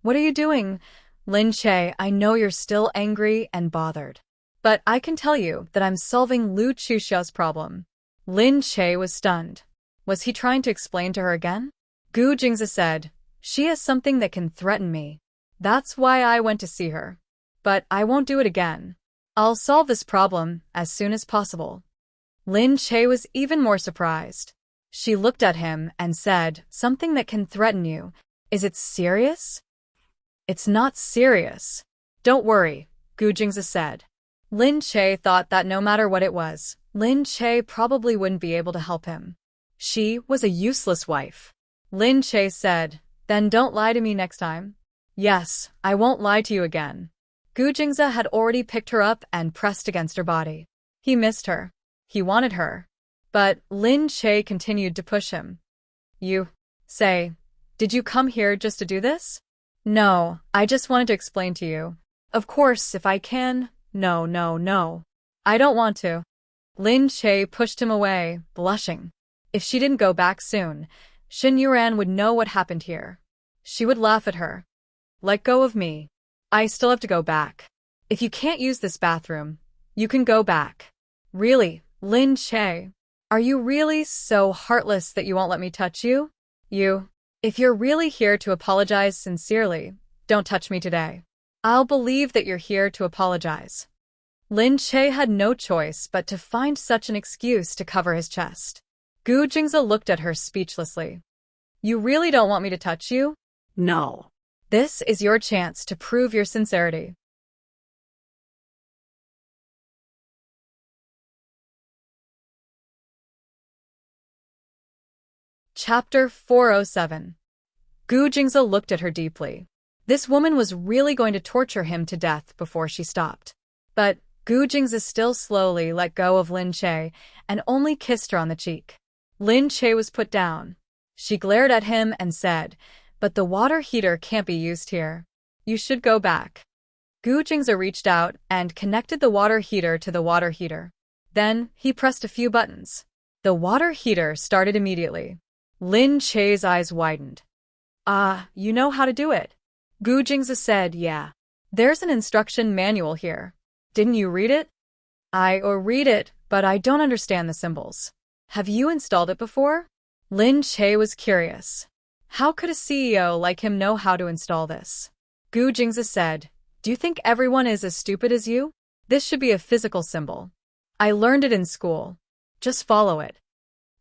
"What are you doing?" "Lin Che, I know you're still angry and bothered. But I can tell you that I'm solving Lu Chuxia's problem." Lin Che was stunned. Was he trying to explain to her again? Gu Jingze said, "She has something that can threaten me. That's why I went to see her. But I won't do it again. I'll solve this problem as soon as possible." Lin Che was even more surprised. She looked at him and said, "Something that can threaten you. Is it serious?" "It's not serious. Don't worry," Gu Jingze said. Lin Che thought that no matter what it was, Lin Che probably wouldn't be able to help him. She was a useless wife. Lin Che said, "Then don't lie to me next time." "Yes, I won't lie to you again." Gu Jingze had already picked her up and pressed against her body. He missed her. He wanted her. But Lin Che continued to push him. Did you come here just to do this?" "No, I just wanted to explain to you. Of course, if I can." No. I don't want to." Lin Che pushed him away, blushing. If she didn't go back soon, Shen Yuran would know what happened here. She would laugh at her. "Let go of me. I still have to go back. If you can't use this bathroom, you can go back." "Really, Lin Che? Are you really so heartless that you won't let me touch you?" If you're really here to apologize sincerely, don't touch me today. I'll believe that you're here to apologize. Lin Che had no choice but to find such an excuse to cover his chest. Gu Jingze looked at her speechlessly. You really don't want me to touch you? No. This is your chance to prove your sincerity. Chapter 407. Gu Jingze looked at her deeply. This woman was really going to torture him to death before she stopped. But Gu Jingze still slowly let go of Lin Che and only kissed her on the cheek. Lin Che was put down. She glared at him and said, "But the water heater can't be used here. You should go back." Gu Jingze reached out and connected the water heater to the water heater. Then he pressed a few buttons. The water heater started immediately. Lin Che's eyes widened. You know how to do it. Gu Jingze said, "Yeah. There's an instruction manual here. Didn't you read it?" I read it, but I don't understand the symbols. Have you installed it before? Lin Che was curious. How could a CEO like him know how to install this? Gu Jingze said, "Do you think everyone is as stupid as you? This should be a physical symbol. I learned it in school. Just follow it."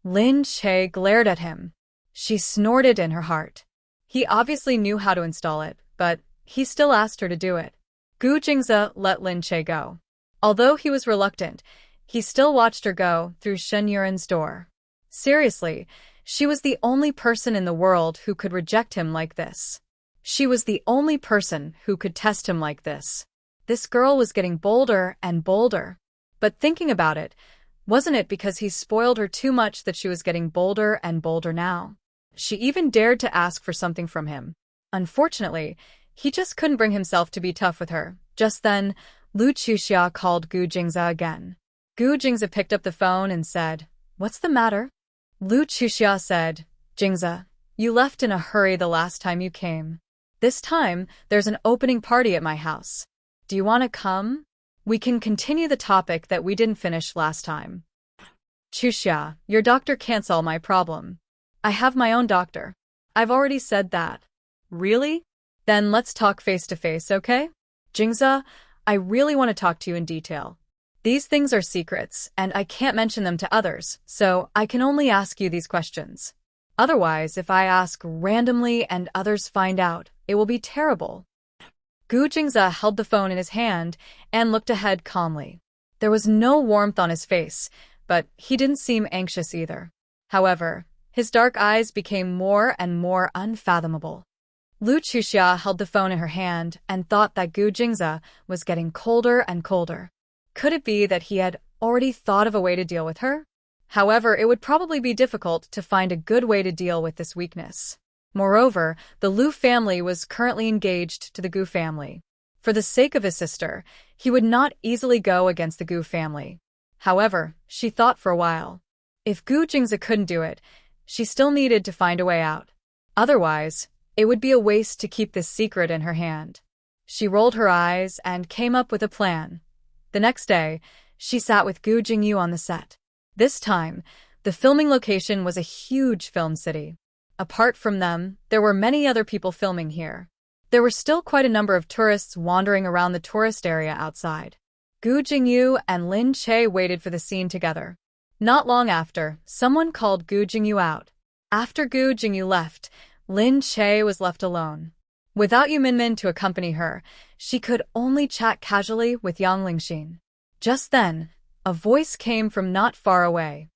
Lin Che glared at him. She snorted in her heart. He obviously knew how to install it, but he still asked her to do it. Gu Jingze let Lin Che go. Although he was reluctant, he still watched her go through Shen Yuren's door. Seriously, she was the only person in the world who could reject him like this. She was the only person who could test him like this. This girl was getting bolder and bolder. But thinking about it, wasn't it because he spoiled her too much that she was getting bolder and bolder now? She even dared to ask for something from him. Unfortunately, he just couldn't bring himself to be tough with her. Just then, Lu Chuxia called Gu Jingze again. Gu Jingze picked up the phone and said, "What's the matter?" Lu Chuxia said, "Jingze, you left in a hurry the last time you came. This time, there's an opening party at my house. Do you want to come? We can continue the topic that we didn't finish last time." "Chuxia, your doctor can't solve my problem. I have my own doctor. I've already said that." "Really? Then let's talk face to face, okay? Jingze, I really want to talk to you in detail. These things are secrets, and I can't mention them to others, so I can only ask you these questions. Otherwise, if I ask randomly and others find out, it will be terrible." Gu Jingze held the phone in his hand and looked ahead calmly. There was no warmth on his face, but he didn't seem anxious either. However, his dark eyes became more and more unfathomable. Lu Chuxia held the phone in her hand and thought that Gu Jingze was getting colder and colder. Could it be that he had already thought of a way to deal with her? However, it would probably be difficult to find a good way to deal with this weakness. Moreover, the Lu family was currently engaged to the Gu family. For the sake of his sister, he would not easily go against the Gu family. However, she thought for a while. If Gu Jingze couldn't do it, she still needed to find a way out. Otherwise, it would be a waste to keep this secret in her hand. She rolled her eyes and came up with a plan. The next day, she sat with Gu Jingyu on the set. This time, the filming location was a huge film city. Apart from them, there were many other people filming here. There were still quite a number of tourists wandering around the tourist area outside. Gu Jingyu and Lin Che waited for the scene together. Not long after, someone called Gu Jingyu out. After Gu Jingyu left, Lin Che was left alone. Without Yu Minmin to accompany her, she could only chat casually with Yang Lingxin. Just then, a voice came from not far away.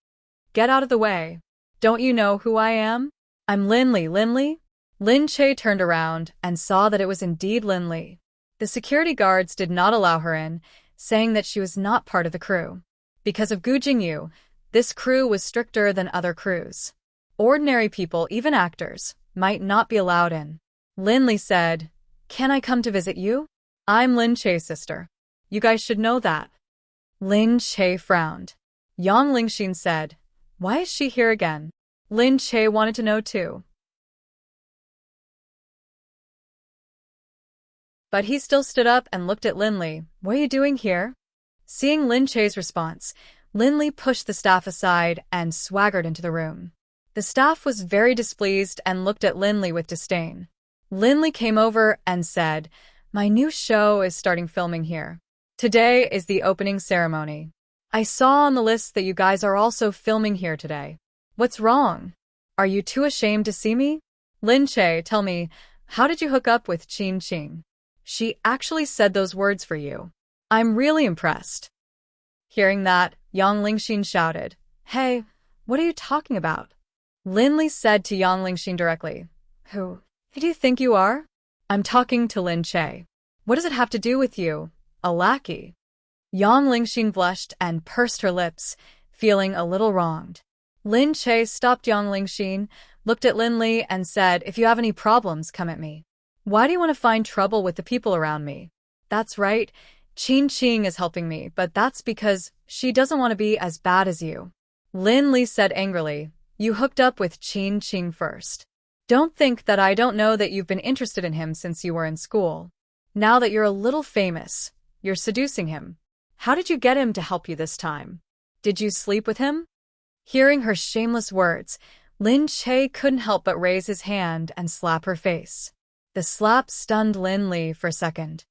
"Get out of the way. Don't you know who I am? I'm Lin Li." Lin Li? Lin Che turned around and saw that it was indeed Lin Li. The security guards did not allow her in, saying that she was not part of the crew. Because of Gu Jingyu, this crew was stricter than other crews. Ordinary people, even actors, might not be allowed in. Lin Li said, "Can I come to visit you? I'm Lin Che's sister. You guys should know that." Lin Che frowned. Yang Lingxin said, "Why is she here again?" Lin Che wanted to know too. But he still stood up and looked at Lin Li. "What are you doing here?" Seeing Lin Che's response, Lin Li pushed the staff aside and swaggered into the room. The staff was very displeased and looked at Linley with disdain. Linley came over and said, "My new show is starting filming here. Today is the opening ceremony. I saw on the list that you guys are also filming here today. What's wrong? Are you too ashamed to see me? Lin Che, tell me, how did you hook up with Qin Qing? She actually said those words for you. I'm really impressed." Hearing that, Yang Lingxin shouted, "Hey, what are you talking about?" Linley said to Yang Lingxin directly, Who do you think you are? I'm talking to Lin Che. What does it have to do with you, a lackey?" Yang Lingxin blushed and pursed her lips, feeling a little wronged. Lin Che stopped Yang Lingxin, looked at Linley, and said, "If you have any problems, come at me. Why do you want to find trouble with the people around me?" "That's right, Qin Qing is helping me, but that's because she doesn't want to be as bad as you." Linley said angrily, "You hooked up with Qin Qing first. Don't think that I don't know that you've been interested in him since you were in school. Now that you're a little famous, you're seducing him. How did you get him to help you this time? Did you sleep with him?" Hearing her shameless words, Lin Che couldn't help but raise his hand and slap her face. The slap stunned Linley for a second.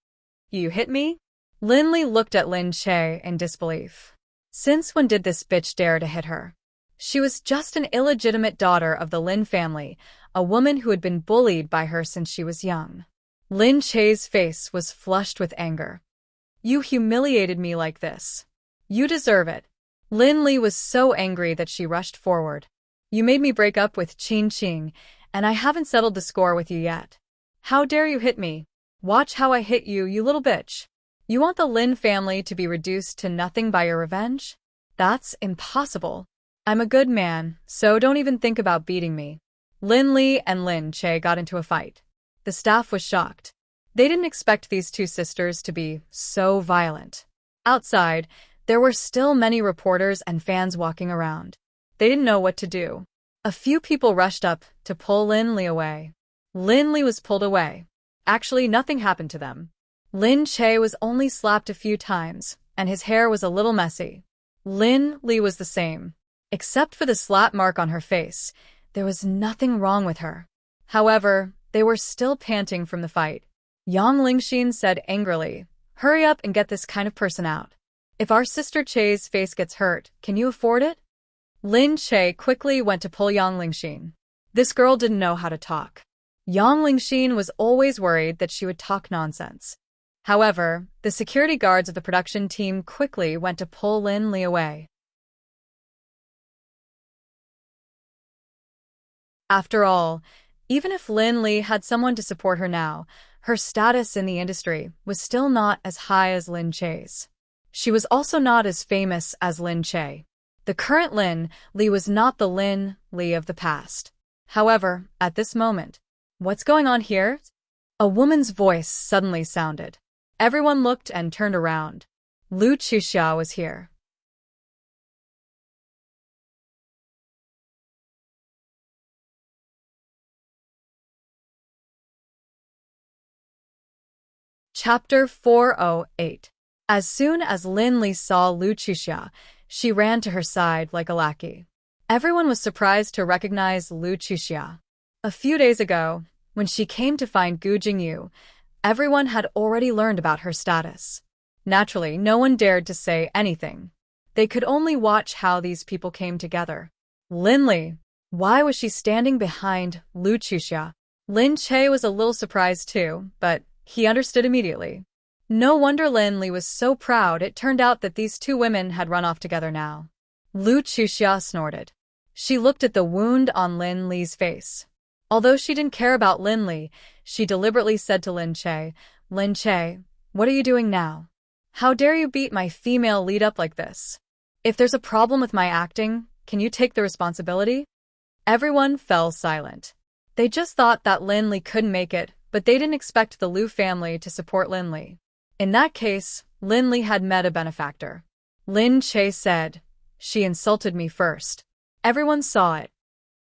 "You hit me?" Linley looked at Lin Che in disbelief. Since when did this bitch dare to hit her? She was just an illegitimate daughter of the Lin family, a woman who had been bullied by her since she was young. Lin Che's face was flushed with anger. "You humiliated me like this. You deserve it." Linley was so angry that she rushed forward. "You made me break up with Qin Qing, and I haven't settled the score with you yet. How dare you hit me? Watch how I hit you, you little bitch. You want the Lin family to be reduced to nothing by your revenge? That's impossible. I'm a good man, so don't even think about beating me." Linley and Lin Che got into a fight. The staff was shocked. They didn't expect these two sisters to be so violent. Outside, there were still many reporters and fans walking around. They didn't know what to do. A few people rushed up to pull Linley away. Linley was pulled away. Actually, nothing happened to them. Lin Che was only slapped a few times, and his hair was a little messy. Linley was the same. Except for the slap mark on her face, there was nothing wrong with her. However, they were still panting from the fight. Yang Lingxin said angrily, "Hurry up and get this kind of person out. If our sister Che's face gets hurt, can you afford it?" Lin Che quickly went to pull Yang Lingxin. This girl didn't know how to talk. Yang Lingxin was always worried that she would talk nonsense. However, the security guards of the production team quickly went to pull Linley away. After all, even if Linley had someone to support her now, her status in the industry was still not as high as Lin Che's. She was also not as famous as Lin Che. The current Lin Li was not the Lin Li of the past. However, at this moment, "What's going on here?" A woman's voice suddenly sounded. Everyone looked and turned around. Lu Chuxia was here. Chapter 408. As soon as Lin Li saw Lu Chuxia, she ran to her side like a lackey. Everyone was surprised to recognize Lu Chuxia. A few days ago, when she came to find Gu Jingyu, everyone had already learned about her status. Naturally, no one dared to say anything. They could only watch how these people came together. Linley. Why was she standing behind Lu Chuxia? Lin Che was a little surprised too, but he understood immediately. No wonder Linley was so proud. It turned out that these two women had run off together now. Lu Chuxia snorted. She looked at the wound on Lin Li's face. Although she didn't care about Lin Li, she deliberately said to Lin Che, "Lin Che, what are you doing now? How dare you beat my female lead up like this? If there's a problem with my acting, can you take the responsibility?" Everyone fell silent. They just thought that Lin Li couldn't make it, but they didn't expect the Lu family to support Lin Li. In that case, Lin Li had met a benefactor. Lin Che said, "She insulted me first." Everyone saw it.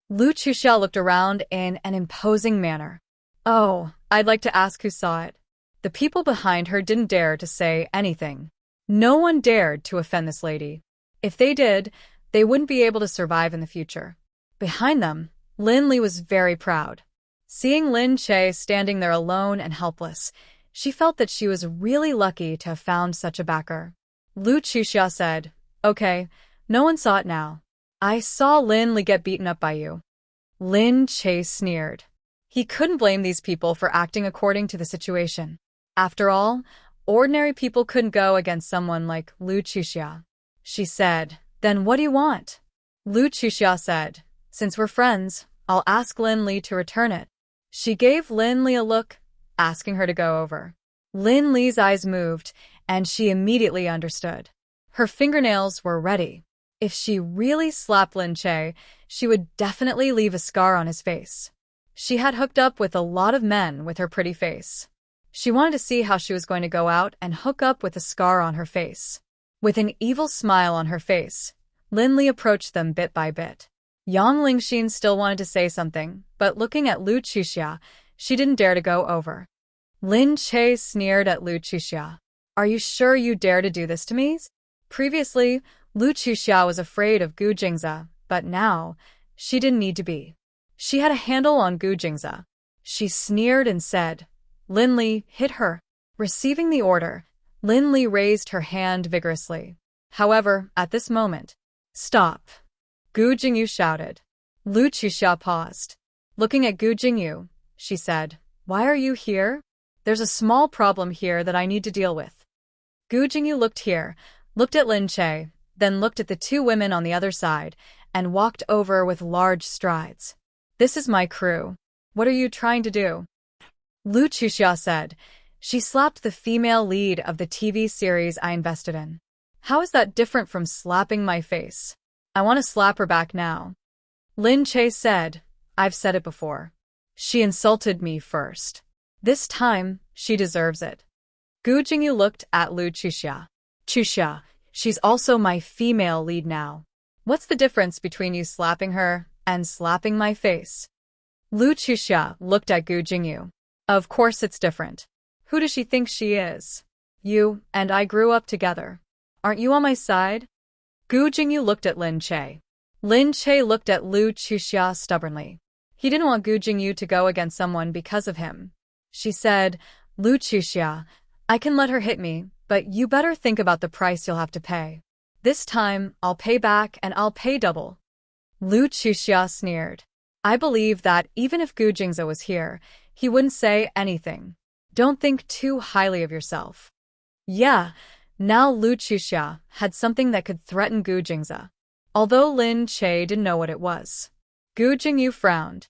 Lu Chuxia looked around in an imposing manner. "Oh, I'd like to ask who saw it." The people behind her didn't dare to say anything. No one dared to offend this lady. If they did, they wouldn't be able to survive in the future. Behind them, Lin Li was very proud. Seeing Lin Che standing there alone and helpless, she felt that she was really lucky to have found such a backer. Lu Chuxia said, "Okay, no one saw it now. I saw Lin Li get beaten up by you." Lin Che sneered. He couldn't blame these people for acting according to the situation. After all, ordinary people couldn't go against someone like Lu Chuxia. She said, "Then what do you want?" Lu Chuxia said, "Since we're friends, I'll ask Lin Li to return it." She gave Lin Li a look, asking her to go over. Lin Li's eyes moved, and she immediately understood. Her fingernails were ready. If she really slapped Lin Che, she would definitely leave a scar on his face. She had hooked up with a lot of men with her pretty face. She wanted to see how she was going to go out and hook up with a scar on her face. With an evil smile on her face, Lin Li approached them bit by bit. Yang Lingxin still wanted to say something, but looking at Lu Chuxia, she didn't dare to go over. Lin Che sneered at Lu Chuxia. "Are you sure you dare to do this to me?" Previously, Lu Chuxia was afraid of Gu Jingze, but now, she didn't need to be. She had a handle on Gu Jingze. She sneered and said, "Lin Li, hit her." Receiving the order, Lin Li raised her hand vigorously. However, at this moment, "Stop!" Gu Jingyu shouted. Lu Chuxia paused. Looking at Gu Jingyu, she said, "Why are you here? There's a small problem here that I need to deal with." Gu Jingyu looked here, looked at Lin Che, then looked at the two women on the other side, and walked over with large strides. "This is my crew. What are you trying to do?" Lu Chuxia said. She slapped the female lead of the TV series I invested in. "How is that different from slapping my face? I want to slap her back now." Lin Che said, "I've said it before. She insulted me first. This time, she deserves it." Gu Jingyu looked at Lu Chuxia. "Chuxia, she's also my female lead now. What's the difference between you slapping her and slapping my face?" Lu Chuxia looked at Gu Jingyu. "Of course it's different. Who does she think she is? You and I grew up together. Aren't you on my side?" Gu Jingyu looked at Lin Che. Lin Che looked at Lu Chuxia stubbornly. He didn't want Gu Jingyu to go against someone because of him. She said, "Lu Chuxia, I can let her hit me, but you better think about the price you'll have to pay. This time, I'll pay back and I'll pay double." Lu Chuxia sneered. "I believe that even if Gu Jingze was here, he wouldn't say anything. Don't think too highly of yourself." Yeah, now Lu Chuxia had something that could threaten Gu Jingze. Although Lin Che didn't know what it was. Gu Jingyu frowned.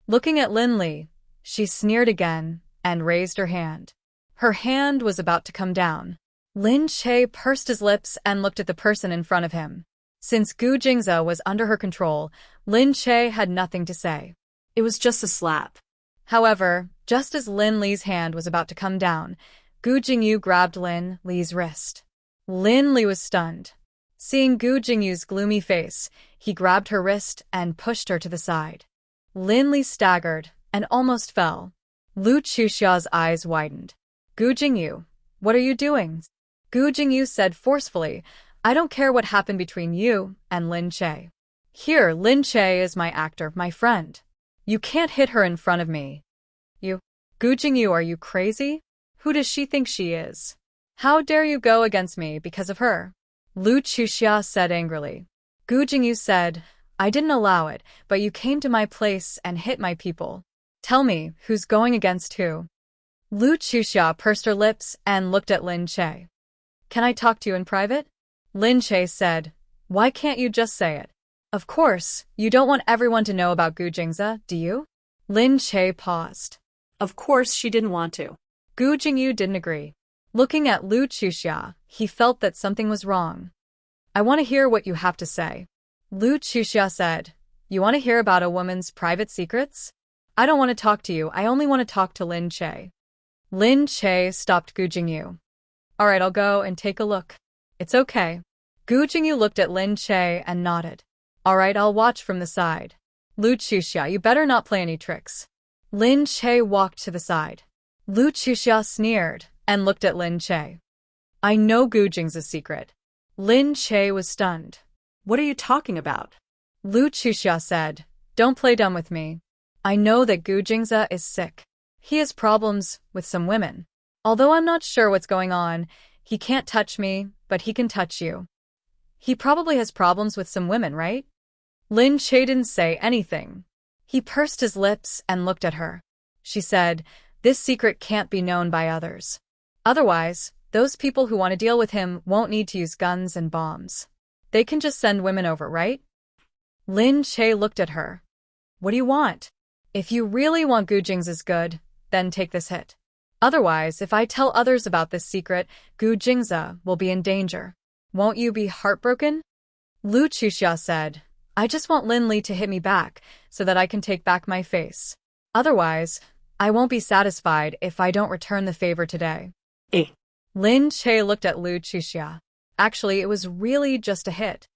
Looking at Lin Li, she sneered again and raised her hand. Her hand was about to come down. Lin Che pursed his lips and looked at the person in front of him. Since Gu Jingze was under her control, Lin Che had nothing to say. It was just a slap. However, just as Lin Li's hand was about to come down, Gu Jingyu grabbed Lin Li's wrist. Lin Li was stunned. Seeing Gu Jingyu's gloomy face, he grabbed her wrist and pushed her to the side. Lin Li staggered and almost fell. Lu Chuxia's eyes widened. "Gu Jingyu, what are you doing?" Gu Jingyu said forcefully, "I don't care what happened between you and Lin Che. Here, Lin Che is my actor, my friend. You can't hit her in front of me." "You? Gu Jingyu, are you crazy? Who does she think she is? How dare you go against me because of her?" Lu Chuxia said angrily. Gu Jingyu said, "I didn't allow it, but you came to my place and hit my people. Tell me, who's going against who?" Lu Chuxia pursed her lips and looked at Lin Che. "Can I talk to you in private?" Lin Che said, "Why can't you just say it? Of course, you don't want everyone to know about Gu Jingze, do you?" Lin Che paused. Of course she didn't want to. Gu Jingyu didn't agree. Looking at Lu Chuxia, he felt that something was wrong. "I want to hear what you have to say." Lu Chuxia said, "You want to hear about a woman's private secrets? I don't want to talk to you, I only want to talk to Lin Che." Lin Che stopped Gu Jingyu. "Alright, I'll go and take a look." "It's okay." Gu Jingyu looked at Lin Che and nodded. "Alright, I'll watch from the side." "Lu Chuxia, you better not play any tricks." Lin Che walked to the side. Lu Chuxia sneered and looked at Lin Che. "I know Gu Jingze's secret. Lin Che was stunned. What are you talking about? Lu Chuxia said, "Don't play dumb with me. I know that Gu Jingze is sick. He has problems with some women. Although I'm not sure what's going on, he can't touch me, but he can touch you. He probably has problems with some women, right?" Lin Che didn't say anything. He pursed his lips and looked at her. She said, "This secret can't be known by others. Otherwise, those people who want to deal with him won't need to use guns and bombs. They can just send women over, right?" Lin Che looked at her. "What do you want? If you really want Gu Jingze's good, then take this hit. Otherwise, if I tell others about this secret, Gu Jingze will be in danger. Won't you be heartbroken?" Lu Chuxia said, "I just want Lin Li to hit me back so that I can take back my face. Otherwise, I won't be satisfied if I don't return the favor today." Lin Che looked at Lu Chuxia. Actually, it was really just a hit.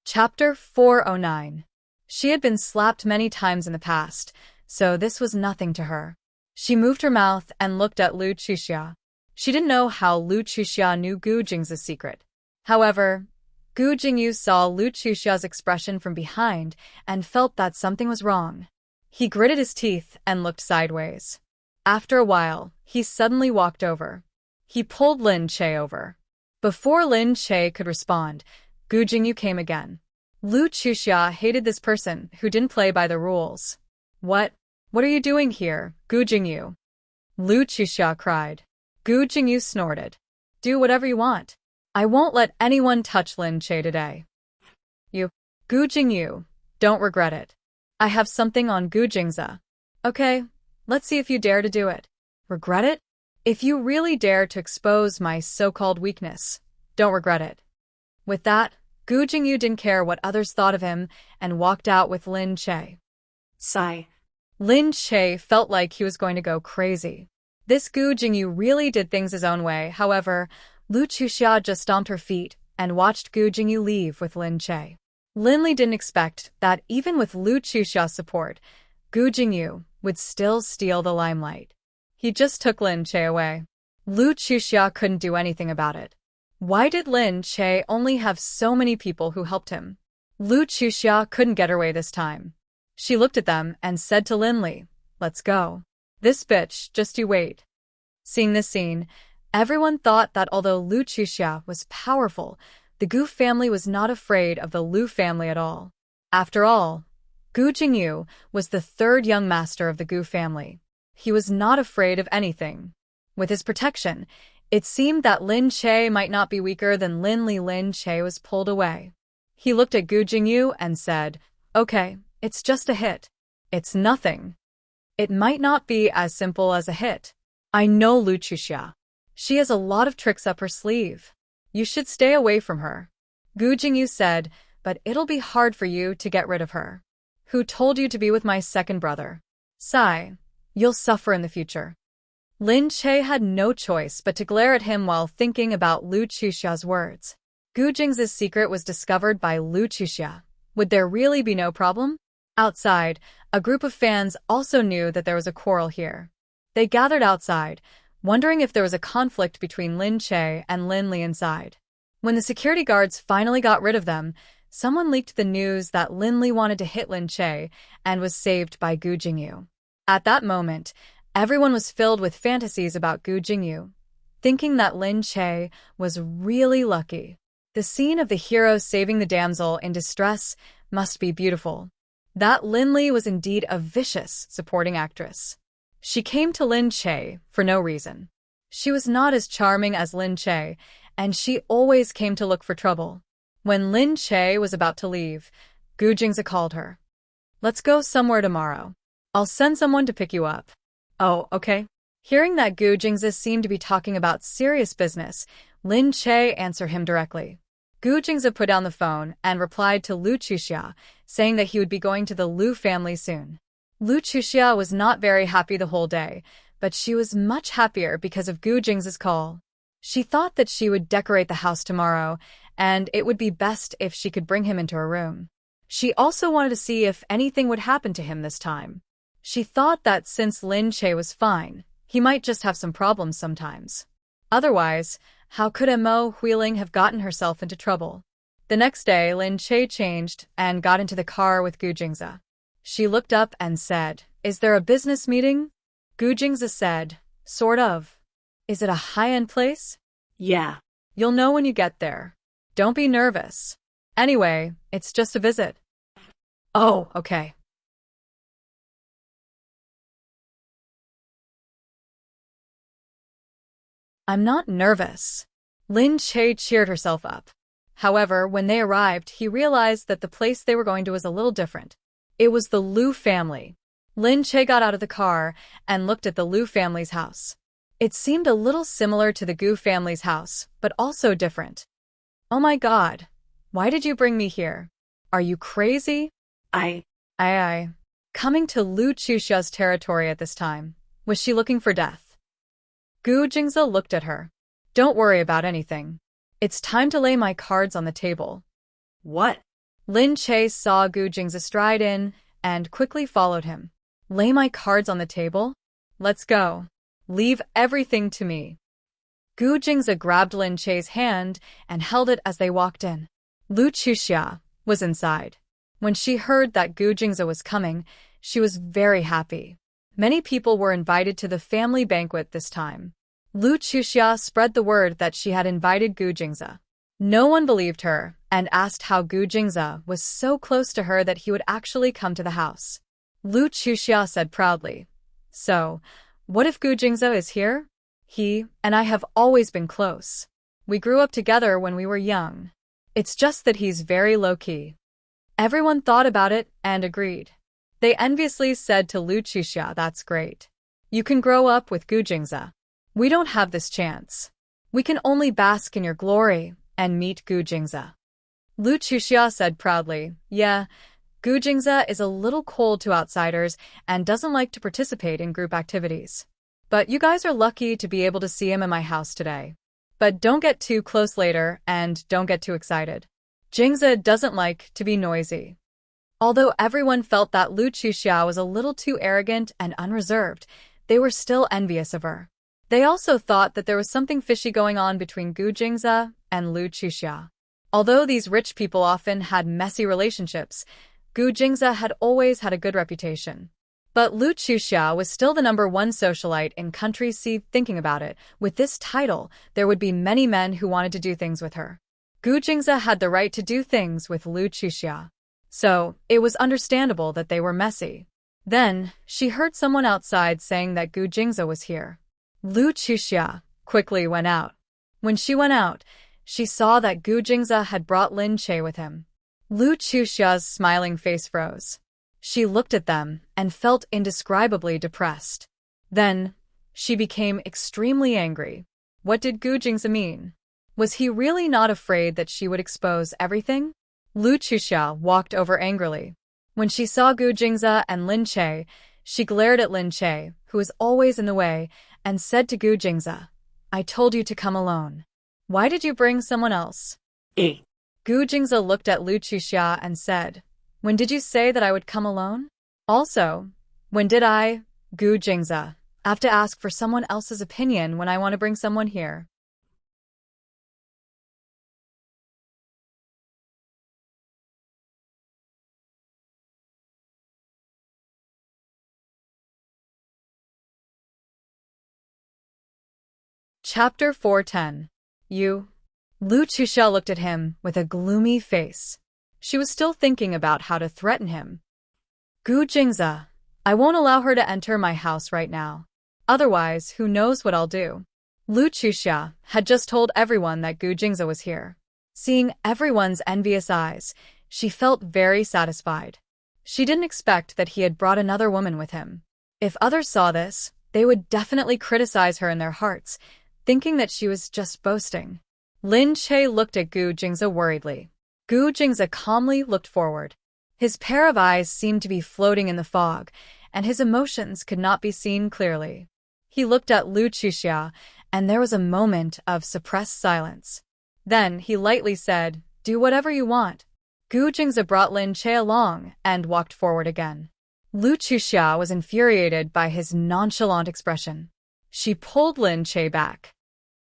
Chapter 409. She had been slapped many times in the past, so this was nothing to her. She moved her mouth and looked at Lu Chuxia. She didn't know how Lu Chuxia knew Gu Jingze's secret. However, Gu Jingyu saw Lu Chuxia's expression from behind and felt that something was wrong. He gritted his teeth and looked sideways. After a while, he suddenly walked over. He pulled Lin Che over. Before Lin Che could respond, Gu Jingyu came again. Lu Chuxia hated this person who didn't play by the rules. What are you doing here, Gu Jingyu?" Lu Chuxia cried. Gu Jingyu snorted. "Do whatever you want. I won't let anyone touch Lin Che today." "You, Gu Jingyu, don't regret it. I have something on Gu Jingze. Okay, let's see if you dare to do it." "Regret it? If you really dare to expose my so-called weakness, don't regret it." With that, Gu Jingyu didn't care what others thought of him and walked out with Lin Che. Sigh. Lin Che felt like he was going to go crazy. This Gu Jingyu really did things his own way. However, Lu Chuxia just stomped her feet and watched Gu Jingyu leave with Lin Che. Lin Li didn't expect that even with Lu Chuxia's support, Gu Jingyu would still steal the limelight. He just took Lin Che away. Lu Chuxia couldn't do anything about it. Why did Lin Che only have so many people who helped him? Lu Chuxia couldn't get her way this time. She looked at them and said to Lin Li, "Let's go. This bitch, just you wait." Seeing this scene, everyone thought that although Lu Chuxia was powerful, the Gu family was not afraid of the Lu family at all. After all, Gu Jingyu was the third young master of the Gu family. He was not afraid of anything. With his protection, it seemed that Lin Che might not be weaker than Lin Li. Lin Che was pulled away. He looked at Gu Jingyu and said, "Okay, it's just a hit. It's nothing." It might not be as simple as a hit. I know Lu Chuxia. She has a lot of tricks up her sleeve. You should stay away from her. Gu Jingyu said, "But it'll be hard for you to get rid of her. Who told you to be with my second brother? Sigh, you'll suffer in the future." Lin Che had no choice but to glare at him while thinking about Lu Chuxia's words. Gu Jingze's secret was discovered by Lu Chuxia. Would there really be no problem? Outside, a group of fans also knew that there was a quarrel here. They gathered outside, wondering if there was a conflict between Lin Che and Lin Li inside. When the security guards finally got rid of them, someone leaked the news that Lin Li wanted to hit Lin Che and was saved by Gu Jingyu. At that moment, everyone was filled with fantasies about Gu Jingyu, thinking that Lin Che was really lucky. The scene of the hero saving the damsel in distress must be beautiful. That Lin Li was indeed a vicious supporting actress. She came to Lin Che for no reason. She was not as charming as Lin Che, and she always came to look for trouble. When Lin Che was about to leave, Gu Jingze called her. "Let's go somewhere tomorrow. I'll send someone to pick you up." "Oh, okay." Hearing that Gu Jingze seemed to be talking about serious business, Lin Che answered him directly. Gu Jingze put down the phone and replied to Lu Chuxia, saying that he would be going to the Lu family soon. Lu Chuxia was not very happy the whole day, but she was much happier because of Gu Jingze's call. She thought that she would decorate the house tomorrow, and it would be best if she could bring him into her room. She also wanted to see if anything would happen to him this time. She thought that since Lin Che was fine, he might just have some problems sometimes. Otherwise, how could Mo Huiling have gotten herself into trouble? The next day, Lin Che changed and got into the car with Gu Jingze. She looked up and said, "Is there a business meeting?" Gu Jingze said, "Sort of." "Is it a high-end place?" "Yeah." "You'll know when you get there. Don't be nervous. Anyway, it's just a visit." "Oh, okay." "I'm not nervous." Lin Che cheered herself up. However, when they arrived, he realized that the place they were going to was a little different. It was the Liu family. Lin Che got out of the car and looked at the Liu family's house. It seemed a little similar to the Gu family's house, but also different. "Oh my god, why did you bring me here? Are you crazy?" I. Coming to Liu Chuxia's territory at this time, was she looking for death? Gu Jingze looked at her. "Don't worry about anything. It's time to lay my cards on the table." "What?" Lin Che saw Gu Jingze stride in and quickly followed him. "Lay my cards on the table? Let's go. Leave everything to me." Gu Jingze grabbed Lin Che's hand and held it as they walked in. Liu Chuxia was inside. When she heard that Gu Jingze was coming, she was very happy. Many people were invited to the family banquet this time. Liu Chuxia spread the word that she had invited Gu Jingze. No one believed her and asked how Gu Jingze was so close to her that he would actually come to the house. Liu Chuxia said proudly, "So, what if Gu Jingze is here? He and I have always been close. We grew up together when we were young. It's just that he's very low-key." Everyone thought about it and agreed. They enviously said to Liu Chuxia, "That's great. You can grow up with Gu Jingze. We don't have this chance. We can only bask in your glory and meet Gu Jingze." Liu Chuxia said proudly, "Yeah, Gu Jingze is a little cold to outsiders and doesn't like to participate in group activities. But you guys are lucky to be able to see him in my house today. But don't get too close later and don't get too excited. Jingze doesn't like to be noisy." Although everyone felt that Liu Chuxia was a little too arrogant and unreserved, they were still envious of her. They also thought that there was something fishy going on between Gu Jingze and Liu Chuxia. Although these rich people often had messy relationships, Gu Jingze had always had a good reputation. But Liu Chuxia was still the #1 socialite in Country C. Thinking about it, with this title, there would be many men who wanted to do things with her. Gu Jingze had the right to do things with Liu Chuxia. So, it was understandable that they were messy. Then, she heard someone outside saying that Gu Jingze was here. Liu Chuxia quickly went out. When she went out, she saw that Gu Jingze had brought Lin Che with him. Liu Chuxia's smiling face froze. She looked at them and felt indescribably depressed. Then, she became extremely angry. What did Gu Jingze mean? Was he really not afraid that she would expose everything? Liu Chuxia walked over angrily. When she saw Gu Jingze and Lin Che, she glared at Lin Che, who was always in the way, and said to Gu Jingze, "I told you to come alone. Why did you bring someone else?" "Eh." Gu Jingze looked at Liu Chuxia and said, "When did you say that I would come alone? Also, when did I, Gu Jingze, have to ask for someone else's opinion when I want to bring someone here?" Chapter 410. You. Liu Chuxia looked at him with a gloomy face. She was still thinking about how to threaten him. "Gu Jingze, I won't allow her to enter my house right now. Otherwise, who knows what I'll do." Liu Chuxia had just told everyone that Gu Jingze was here. Seeing everyone's envious eyes, she felt very satisfied. She didn't expect that he had brought another woman with him. If others saw this, they would definitely criticize her in their hearts, thinking that she was just boasting. Lin Che looked at Gu Jingze worriedly. Gu Jingze calmly looked forward. His pair of eyes seemed to be floating in the fog, and his emotions could not be seen clearly. He looked at Liu Chuxia, and there was a moment of suppressed silence. Then he lightly said, "Do whatever you want." Gu Jingza brought Lin Che along and walked forward again. Lu Chuxia was infuriated by his nonchalant expression. She pulled Lin Che back.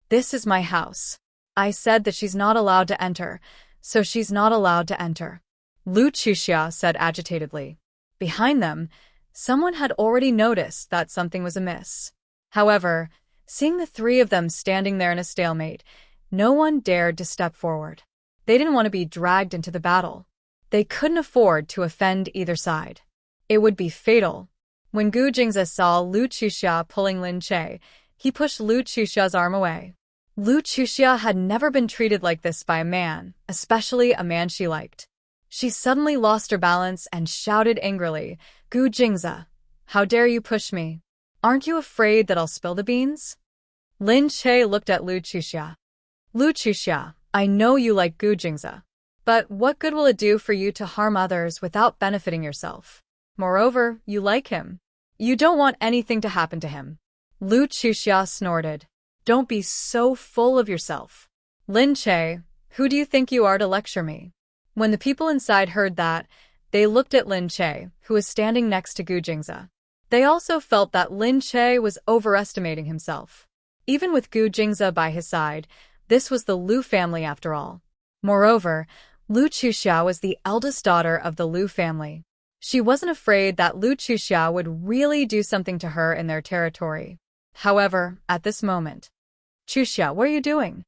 This is my house. I said that she's not allowed to enter, so she's not allowed to enter. Lu Chuxia said agitatedly. Behind them, someone had already noticed that something was amiss. However, seeing the three of them standing there in a stalemate, no one dared to step forward. They didn't want to be dragged into the battle. They couldn't afford to offend either side. It would be fatal. When Gu Jingza saw Lu Chuxia pulling Lin Che, he pushed Lu Chuxia's arm away. Lu Chuxia had never been treated like this by a man, especially a man she liked. She suddenly lost her balance and shouted angrily, "Gu Jingza, how dare you push me? Aren't you afraid that I'll spill the beans?" Lin Che looked at Lu Chuxia. Lu Chuxia, I know you like Gu Jingza, but what good will it do for you to harm others without benefiting yourself? Moreover, you like him. You don't want anything to happen to him. Lu Chuxia snorted. Don't be so full of yourself. Lin Che, who do you think you are to lecture me? When the people inside heard that, they looked at Lin Che, who was standing next to Gu Jingza. They also felt that Lin Che was overestimating himself. Even with Gu Jingza by his side, this was the Lu family after all. Moreover, Lu Chuxia was the eldest daughter of the Lu family. She wasn't afraid that Lu Chuxia would really do something to her in their territory. However, at this moment, Chuxia, what are you doing?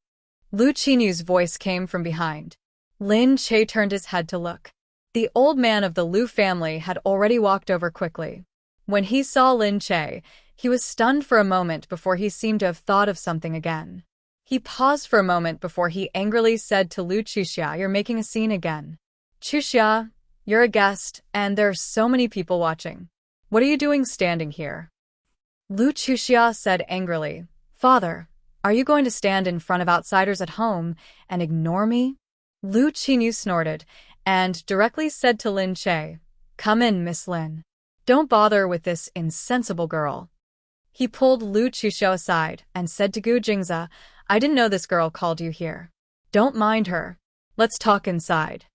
Lu Qinyu's voice came from behind. Lin Che turned his head to look. The old man of the Lu family had already walked over quickly. When he saw Lin Che, he was stunned for a moment before he seemed to have thought of something again. He paused for a moment before he angrily said to Lu Chuxia, "You're making a scene again. Chuxia, you're a guest, and there are so many people watching. What are you doing standing here?" Lu Chuxia said angrily, "Father, are you going to stand in front of outsiders at home and ignore me?" Lu Qinyu snorted and directly said to Lin Che, "Come in, Miss Lin. Don't bother with this insensible girl." He pulled Lu Chuxia aside and said to Gu Jingza, "I didn't know this girl called you here. Don't mind her. Let's talk inside."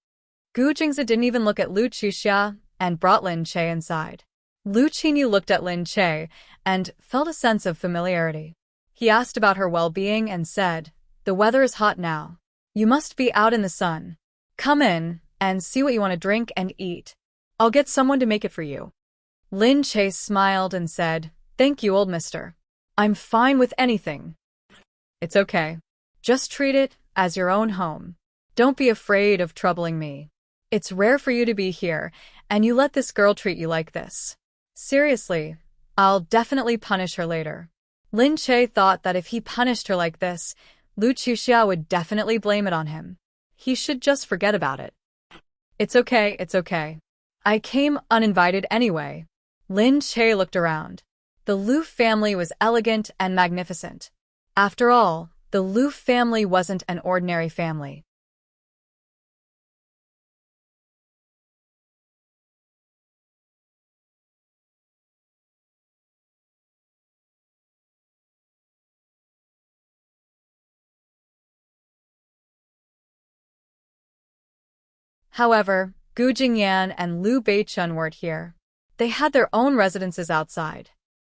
Gu Jingza didn't even look at Lu Chuxia and brought Lin Che inside. Lu Qinyu looked at Lin Che and felt a sense of familiarity. He asked about her well-being and said, "The weather is hot now. You must be out in the sun. Come in and see what you want to drink and eat. I'll get someone to make it for you." Lin Che smiled and said, "Thank you, old mister. I'm fine with anything." "It's okay. Just treat it as your own home. Don't be afraid of troubling me. It's rare for you to be here, and you let this girl treat you like this. Seriously, I'll definitely punish her later." Lin Che thought that if he punished her like this, Lu Chuxia would definitely blame it on him. He should just forget about it. It's okay. I came uninvited anyway." Lin Che looked around. The Lu family was elegant and magnificent. After all, the Lu family wasn't an ordinary family. However, Gu Jingyan and Lu Beichun weren't here. They had their own residences outside.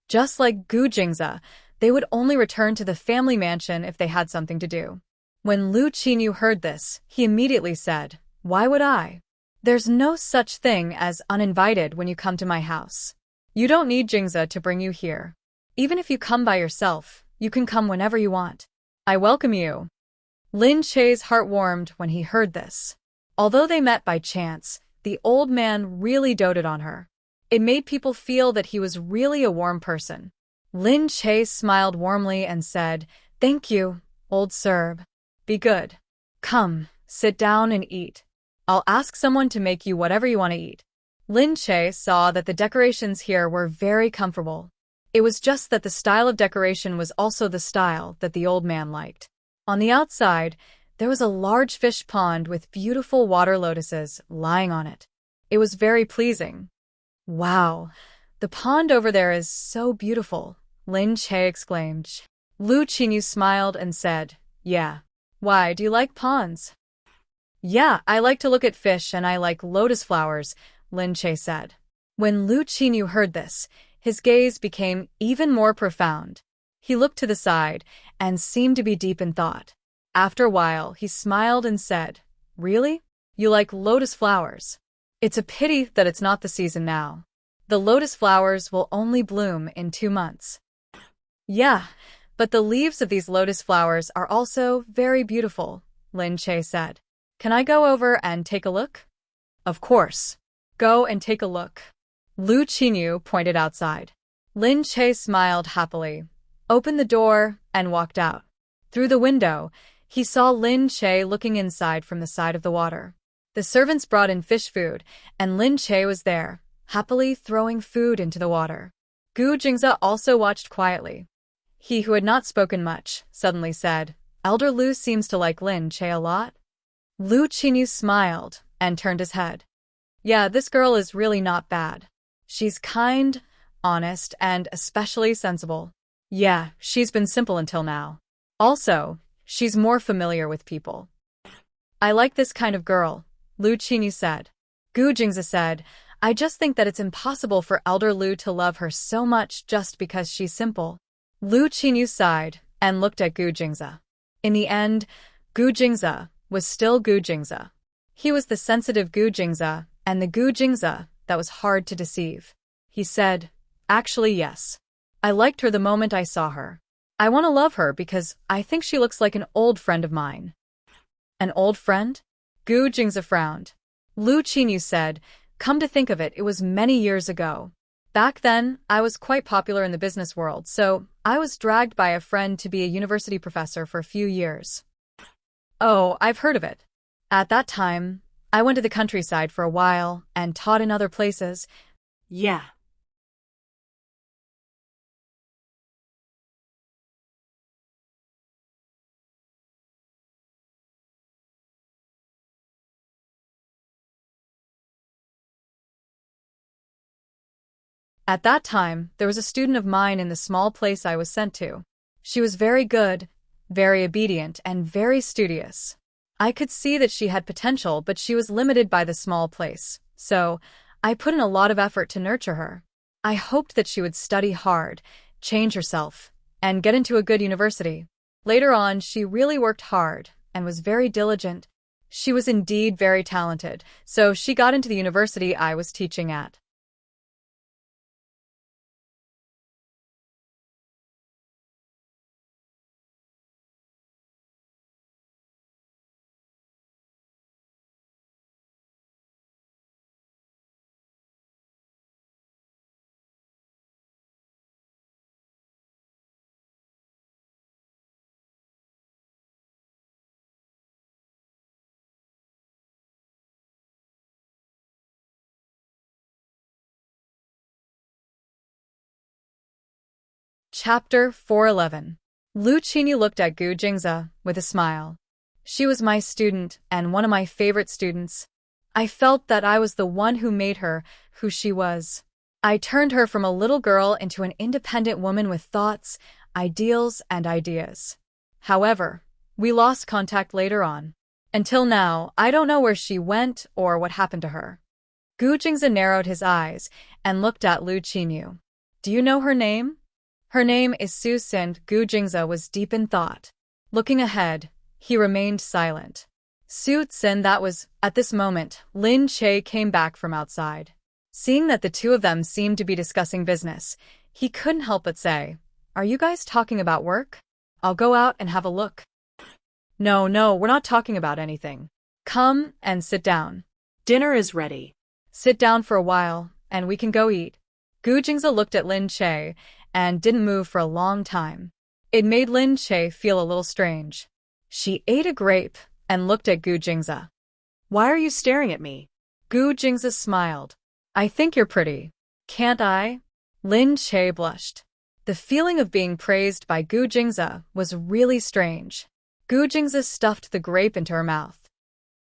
Just like Gu Jingza, they would only return to the family mansion if they had something to do. When Lu Qinyu heard this, he immediately said, "Why would I? There's no such thing as uninvited when you come to my house. You don't need Jingza to bring you here. Even if you come by yourself, you can come whenever you want. I welcome you." Lin Che's heart warmed when he heard this. Although they met by chance, the old man really doted on her. It made people feel that he was really a warm person. Lin Che smiled warmly and said, "Thank you, old Serb. Be good. Come, sit down and eat. I'll ask someone to make you whatever you want to eat." Lin Che saw that the decorations here were very comfortable. It was just that the style of decoration was also the style that the old man liked. On the outside, there was a large fish pond with beautiful water lotuses lying on it. It was very pleasing. "Wow, the pond over there is so beautiful," Lin Che exclaimed. Lu Qinyu smiled and said, "Yeah. Why, do you like ponds?" Yeah, I like to look at fish and I like lotus flowers, Lin Che said. When Lu Qinyu heard this, his gaze became even more profound. He looked to the side and seemed to be deep in thought. After a while, he smiled and said, Really? You like lotus flowers? It's a pity that it's not the season now. The lotus flowers will only bloom in 2 months. Yeah, but the leaves of these lotus flowers are also very beautiful, Lin Che said. Can I go over and take a look? Of course. Go and take a look. Lu Qinyu pointed outside. Lin Che smiled happily, opened the door, and walked out. Through the window, he saw Lin Che looking inside from the side of the water. The servants brought in fish food, and Lin Che was there, happily throwing food into the water. Gu Jingze also watched quietly. He who had not spoken much suddenly said, Elder Lu seems to like Lin Che a lot. Lu Qinyu smiled and turned his head. Yeah, this girl is really not bad. She's kind, honest, and especially sensible. Yeah, she's been simple until now. Also, she's more familiar with people. I like this kind of girl, Lu Qinyu said. Gu Jingze said, I just think that it's impossible for Elder Lu to love her so much just because she's simple. Lu Qinyu sighed and looked at Gu Jingze. In the end, Gu Jingze was still Gu Jingze. He was the sensitive Gu Jingze and the Gu Jingze that was hard to deceive. He said, Actually, yes. I liked her the moment I saw her. I want to love her because I think she looks like an old friend of mine. An old friend? Gu Jingze frowned. Lu Qinyu said, Come to think of it, it was many years ago. Back then, I was quite popular in the business world, so I was dragged by a friend to be a university professor for a few years. Oh, I've heard of it. At that time, I went to the countryside for a while and taught in other places. Yeah. At that time, there was a student of mine in the small place I was sent to. She was very good, very obedient, and very studious. I could see that she had potential, but she was limited by the small place, so I put in a lot of effort to nurture her. I hoped that she would study hard, change herself, and get into a good university. Later on, she really worked hard and was very diligent. She was indeed very talented, so she got into the university I was teaching at. Chapter 411. Lu Qinyu looked at Gu Jingze with a smile. She was my student and one of my favorite students. I felt that I was the one who made her who she was. I turned her from a little girl into an independent woman with thoughts, ideals, and ideas. However, we lost contact later on. Until now, I don't know where she went or what happened to her. Gu Jingze narrowed his eyes and looked at Lu Qinyu. Do you know her name? Her name is Su Xin. Gu Jingze was deep in thought. Looking ahead, he remained silent. Su Xin, that was, at this moment, Lin Che came back from outside. Seeing that the two of them seemed to be discussing business, he couldn't help but say, Are you guys talking about work? I'll go out and have a look. No, we're not talking about anything. Come and sit down. Dinner is ready. Sit down for a while, and we can go eat. Gu Jingze looked at Lin Che and didn't move for a long time. It made Lin Che feel a little strange. She ate a grape and looked at Gu Jingze. Why are you staring at me? Gu Jingze smiled. I think you're pretty. Can't I? Lin Che blushed. The feeling of being praised by Gu Jingze was really strange. Gu Jingze stuffed the grape into her mouth.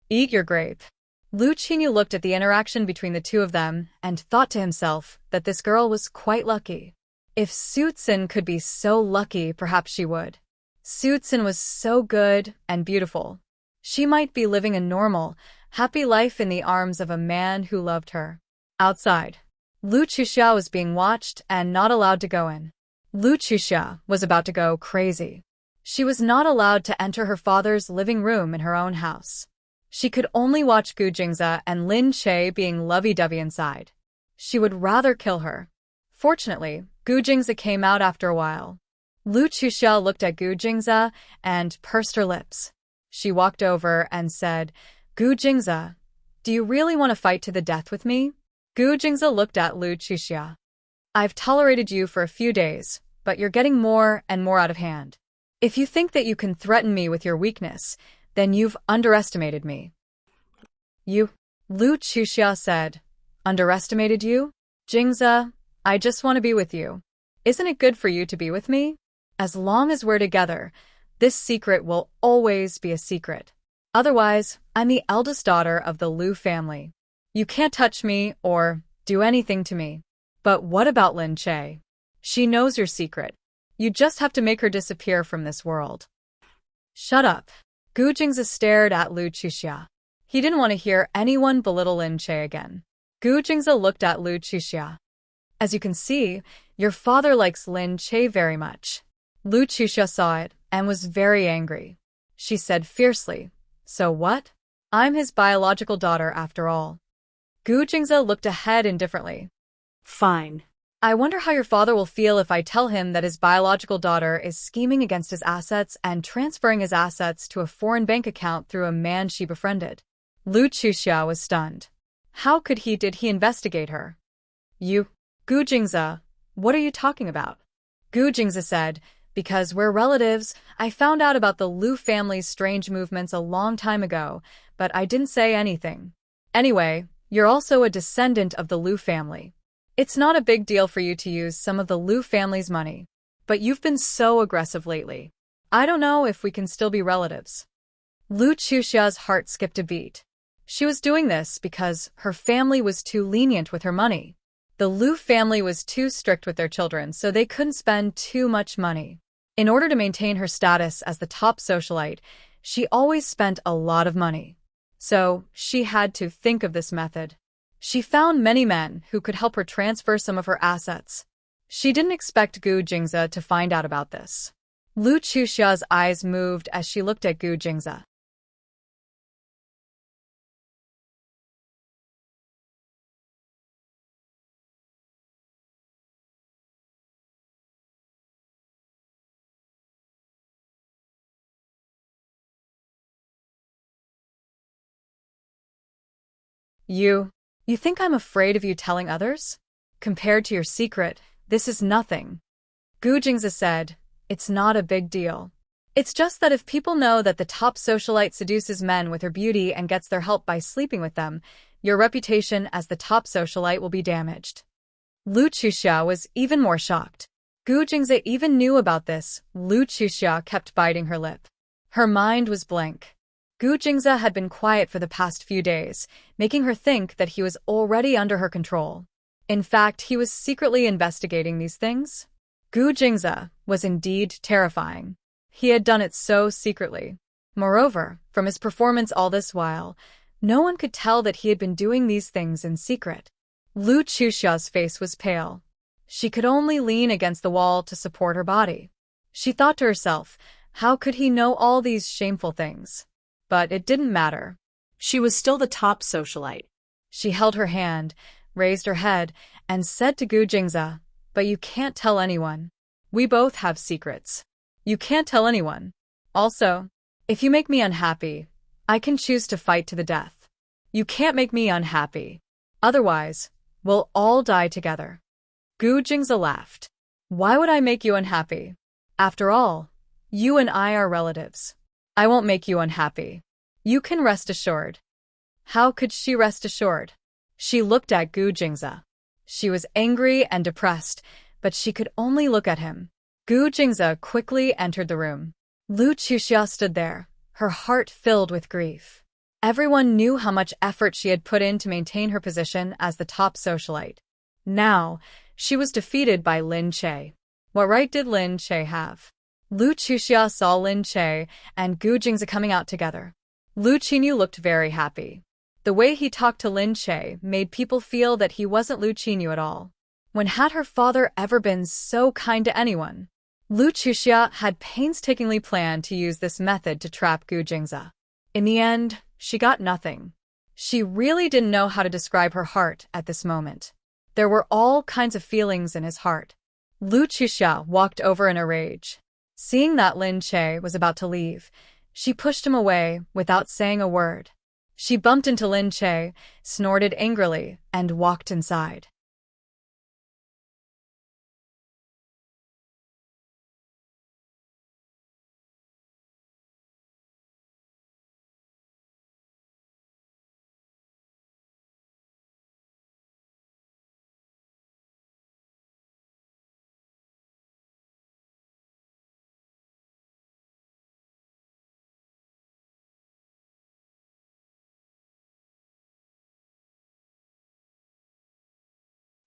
Eat your grape. Lu Qinyu looked at the interaction between the two of them and thought to himself that this girl was quite lucky. If Su Xin could be so lucky, perhaps she would. Su Xin was so good and beautiful. She might be living a normal, happy life in the arms of a man who loved her. Outside, Lu Chuxia was being watched and not allowed to go in. Lu Chuxia was about to go crazy. She was not allowed to enter her father's living room in her own house. She could only watch Gu Jingze and Lin Che being lovey-dovey inside. She would rather kill her. Fortunately, Gu Jingze came out after a while. Lu Chuxia looked at Gu Jingze and pursed her lips. She walked over and said, "Gu Jingze, do you really want to fight to the death with me?" Gu Jingze looked at Lu Chuxia. "I've tolerated you for a few days, but you're getting more and more out of hand. If you think that you can threaten me with your weakness, then you've underestimated me." "You?" Lu Chuxia said. "Underestimated you? Jingze, I just want to be with you. Isn't it good for you to be with me? As long as we're together, this secret will always be a secret. Otherwise, I'm the eldest daughter of the Lu family. You can't touch me or do anything to me. But what about Lin Che? She knows your secret. You just have to make her disappear from this world." "Shut up." Gu Jingze stared at Lu Chuxia. He didn't want to hear anyone belittle Lin Che again. Gu Jingze looked at Lu Chuxia. "As you can see, your father likes Lin Che very much." Lu Chuxia saw it and was very angry. She said fiercely, "So what? I'm his biological daughter after all." Gu Jingze looked ahead indifferently. Fine. "I wonder how your father will feel if I tell him that his biological daughter is scheming against his assets and transferring his assets to a foreign bank account through a man she befriended." Lu Chuxia was stunned. How could he investigate her? "You, Gu Jingze, what are you talking about?" Gu Jingze said, "Because we're relatives, I found out about the Lu family's strange movements a long time ago, but I didn't say anything. Anyway, you're also a descendant of the Lu family. It's not a big deal for you to use some of the Lu family's money. But you've been so aggressive lately. I don't know if we can still be relatives." Lu Chuxia's heart skipped a beat. She was doing this because her family was too lenient with her money. The Lu family was too strict with their children, so they couldn't spend too much money. In order to maintain her status as the top socialite, she always spent a lot of money. So she had to think of this method. She found many men who could help her transfer some of her assets. She didn't expect Gu Jingze to find out about this. Lu Chuxia's eyes moved as she looked at Gu Jingze. You think I'm afraid of you telling others? Compared to your secret, this is nothing." Gu Jingze said, "It's not a big deal. It's just that if people know that the top socialite seduces men with her beauty and gets their help by sleeping with them, your reputation as the top socialite will be damaged." Lu Chuxia was even more shocked. Gu Jingze even knew about this. Lu Chuxia kept biting her lip. Her mind was blank. Gu Jingze had been quiet for the past few days, making her think that he was already under her control. In fact, he was secretly investigating these things. Gu Jingze was indeed terrifying. He had done it so secretly. Moreover, from his performance all this while, no one could tell that he had been doing these things in secret. Lu Chuxia's face was pale. She could only lean against the wall to support her body. She thought to herself, how could he know all these shameful things? But it didn't matter. She was still the top socialite. She held her hand, raised her head, and said to Gu Jingze, "But you can't tell anyone. We both have secrets. You can't tell anyone. Also, if you make me unhappy, I can choose to fight to the death. You can't make me unhappy. Otherwise, we'll all die together." Gu Jingze laughed. "Why would I make you unhappy? After all, you and I are relatives. I won't make you unhappy. You can rest assured." How could she rest assured? She looked at Gu Jingze. She was angry and depressed, but she could only look at him. Gu Jingze quickly entered the room. Lu Chuxia stood there, her heart filled with grief. Everyone knew how much effort she had put in to maintain her position as the top socialite. Now, she was defeated by Lin Che. What right did Lin Che have? Lu Chuxia saw Lin Che and Gu Jingze coming out together. Lu Qinyu looked very happy. The way he talked to Lin Che made people feel that he wasn't Lu Qinyu at all. When had her father ever been so kind to anyone? Lu Chuxia had painstakingly planned to use this method to trap Gu Jingze. In the end, she got nothing. She really didn't know how to describe her heart at this moment. There were all kinds of feelings in his heart. Lu Chuxia walked over in a rage. Seeing that Lin Che was about to leave, she pushed him away without saying a word. She bumped into Lin Che, snorted angrily, and walked inside.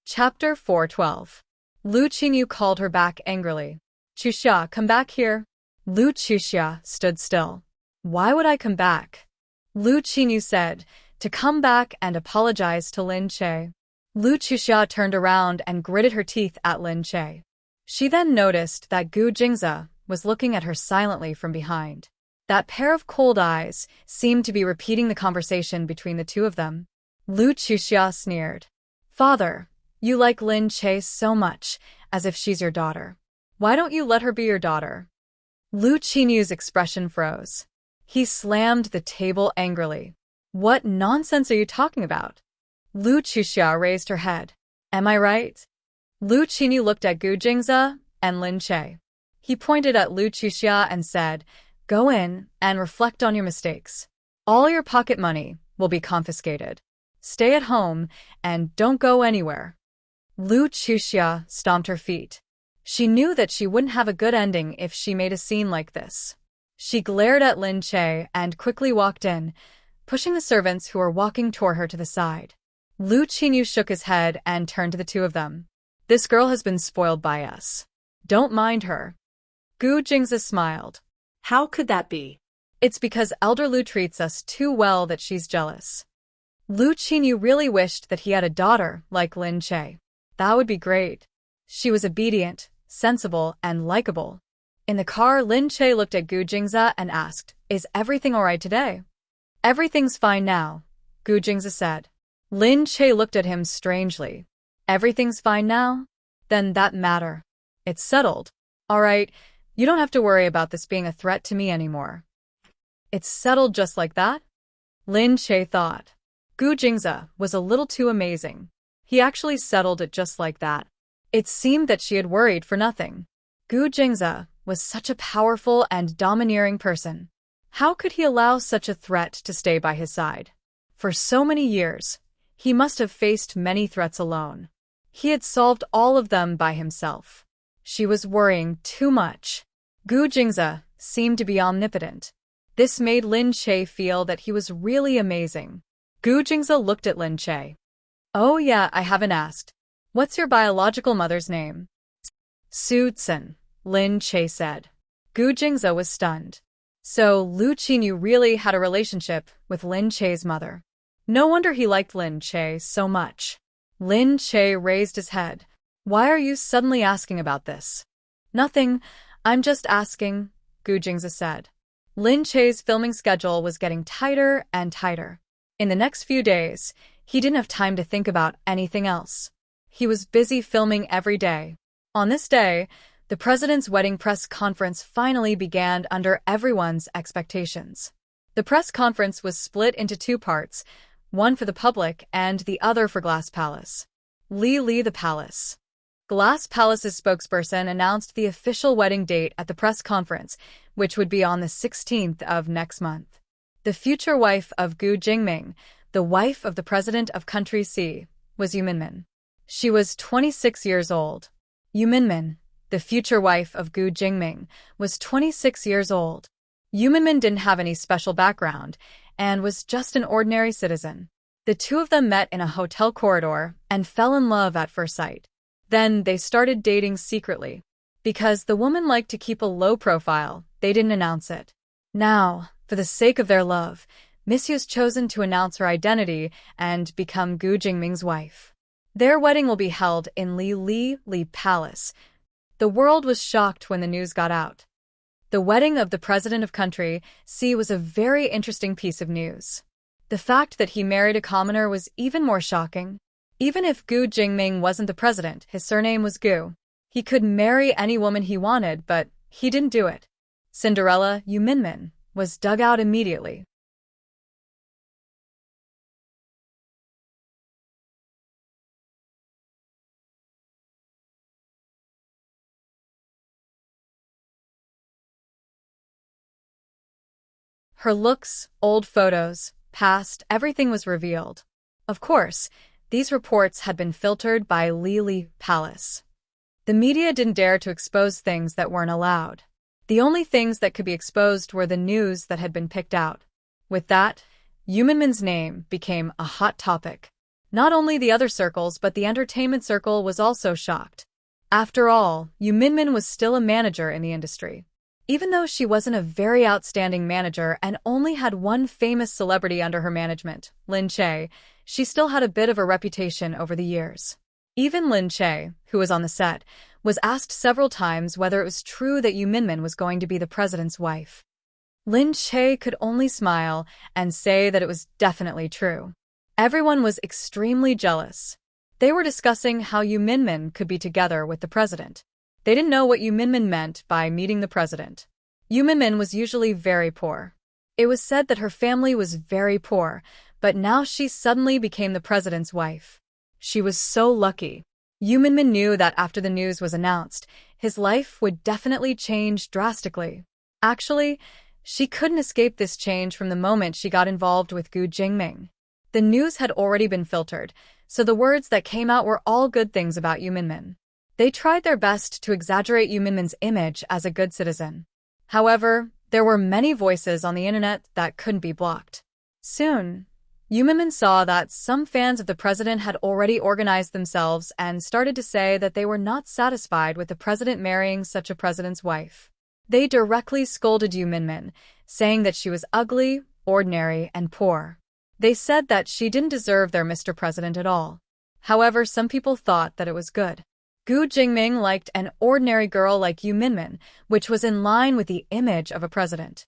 Chapter 412. Lu Qinyu called her back angrily. Chuxia, come back here. Lu Chuxia stood still. Why would I come back? Lu Qinyu said, to come back and apologize to Lin Che. Lu Chuxia turned around and gritted her teeth at Lin Che. She then noticed that Gu Jingze was looking at her silently from behind. That pair of cold eyes seemed to be repeating the conversation between the two of them. Lu Chuxia sneered. Father, you like Lin Che so much, as if she's your daughter. Why don't you let her be your daughter? Lu Qinyu's expression froze. He slammed the table angrily. What nonsense are you talking about? Lu Chuxia raised her head. Am I right? Lu Qinyu looked at Gu Jingze and Lin Che. He pointed at Lu Chuxia and said, go in and reflect on your mistakes. All your pocket money will be confiscated. Stay at home and don't go anywhere. Lu Chuxia stomped her feet. She knew that she wouldn't have a good ending if she made a scene like this. She glared at Lin Che and quickly walked in, pushing the servants who were walking toward her to the side. Lu Qinyu shook his head and turned to the two of them. This girl has been spoiled by us. Don't mind her. Gu Jingze smiled. How could that be? It's because Elder Lu treats us too well that she's jealous. Lu Qinyu really wished that he had a daughter like Lin Che. That would be great. She was obedient, sensible, and likable. In the car, Lin Che looked at Gu Jingze and asked, is everything all right today? Everything's fine now, Gu Jingze said. Lin Che looked at him strangely. Everything's fine now? Then that matter. It's settled. All right, you don't have to worry about this being a threat to me anymore. It's settled just like that? Lin Che thought. Gu Jingze was a little too amazing. He actually settled it just like that. It seemed that she had worried for nothing. Gu Jingze was such a powerful and domineering person. How could he allow such a threat to stay by his side? For so many years, he must have faced many threats alone. He had solved all of them by himself. She was worrying too much. Gu Jingze seemed to be omnipotent. This made Lin Che feel that he was really amazing. Gu Jingze looked at Lin Che. Oh yeah, I haven't asked. What's your biological mother's name? Su Tsun, Lin Che said. Gu Jingze was stunned. So Lu Qinyu really had a relationship with Lin Che's mother. No wonder he liked Lin Che so much. Lin Che raised his head. Why are you suddenly asking about this? Nothing, I'm just asking, Gu Jingze said. Lin Che's filming schedule was getting tighter and tighter. In the next few days, he didn't have time to think about anything else. He was busy filming every day. On this day, the president's wedding press conference finally began under everyone's expectations. The press conference was split into two parts, one for the public and the other for Glass Palace. Li the Palace. Glass Palace's spokesperson announced the official wedding date at the press conference, which would be on the 16th of next month. The future wife of Gu Jingming, the wife of the president of Country C, was Yu Minmin. She was 26 years old. Yu Minmin, the future wife of Gu Jingming, was 26 years old. Yu Minmin didn't have any special background and was just an ordinary citizen. The two of them met in a hotel corridor and fell in love at first sight. Then they started dating secretly. Because the woman liked to keep a low profile, they didn't announce it. Now, For the sake of their love, Missyu's chosen to announce her identity and become Gu Jingming's wife. Their wedding will be held in Li Palace. The world was shocked when the news got out. The wedding of the president of country C was a very interesting piece of news. The fact that he married a commoner was even more shocking. Even if Gu Jingming wasn't the president, his surname was Gu. He could marry any woman he wanted, but he didn't do it. Cinderella, Yu Minmin, was dug out immediately. Her looks, old photos, past, everything was revealed. Of course, these reports had been filtered by Li Palace. The media didn't dare to expose things that weren't allowed. The only things that could be exposed were the news that had been picked out. With that, Yu Minmin's name became a hot topic. Not only the other circles but the entertainment circle was also shocked. After all, Yu Minmin was still a manager in the industry. Even though she wasn't a very outstanding manager and only had one famous celebrity under her management, Lin Che, she still had a bit of a reputation over the years. Even Lin Che, who was on the set, was asked several times whether it was true that Yu Minmin was going to be the president's wife. Lin Che could only smile and say that it was definitely true. Everyone was extremely jealous. They were discussing how Yu Minmin could be together with the president. They didn't know what Yu Minmin meant by meeting the president. Yu Minmin was usually very poor. It was said that her family was very poor, but now she suddenly became the president's wife. She was so lucky. Yu Minmin knew that after the news was announced, his life would definitely change drastically. Actually, she couldn't escape this change from the moment she got involved with Gu Jingming. The news had already been filtered, so the words that came out were all good things about Yu Minmin. They tried their best to exaggerate Yu Minmin's image as a good citizen. However, there were many voices on the internet that couldn't be blocked. Soon, Yu Minmin saw that some fans of the president had already organized themselves and started to say that they were not satisfied with the president marrying such a president's wife. They directly scolded Yu Minmin, saying that she was ugly, ordinary, and poor. They said that she didn't deserve their Mr. President at all. However, some people thought that it was good. Gu Jingming liked an ordinary girl like Yu Minmin, which was in line with the image of a president.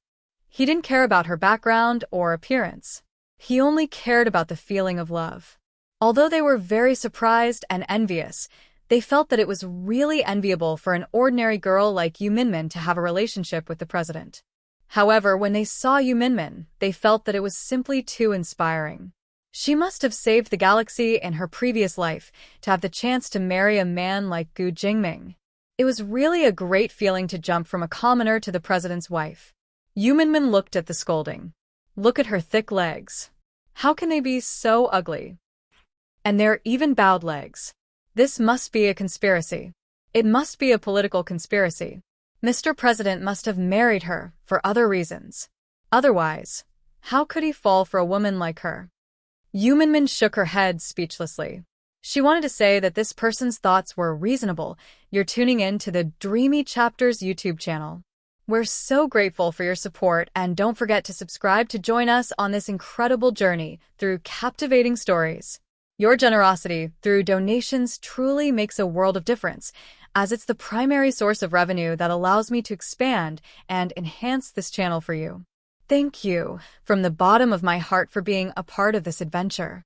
He didn't care about her background or appearance. He only cared about the feeling of love. Although they were very surprised and envious, they felt that it was really enviable for an ordinary girl like Yu Minmin to have a relationship with the president. However, when they saw Yu Minmin, they felt that it was simply too inspiring. She must have saved the galaxy in her previous life to have the chance to marry a man like Gu Jingming. It was really a great feeling to jump from a commoner to the president's wife. Yu Minmin looked at the scolding. Look at her thick legs. How can they be so ugly? And they're even bowed legs. This must be a conspiracy. It must be a political conspiracy. Mr. President must have married her for other reasons. Otherwise, how could he fall for a woman like her? Yu Minmin shook her head speechlessly. She wanted to say that this person's thoughts were reasonable. You're tuning in to the Dreamy Chapters YouTube channel. We're so grateful for your support, and don't forget to subscribe to join us on this incredible journey through captivating stories. Your generosity through donations truly makes a world of difference, as it's the primary source of revenue that allows me to expand and enhance this channel for you. Thank you from the bottom of my heart for being a part of this adventure.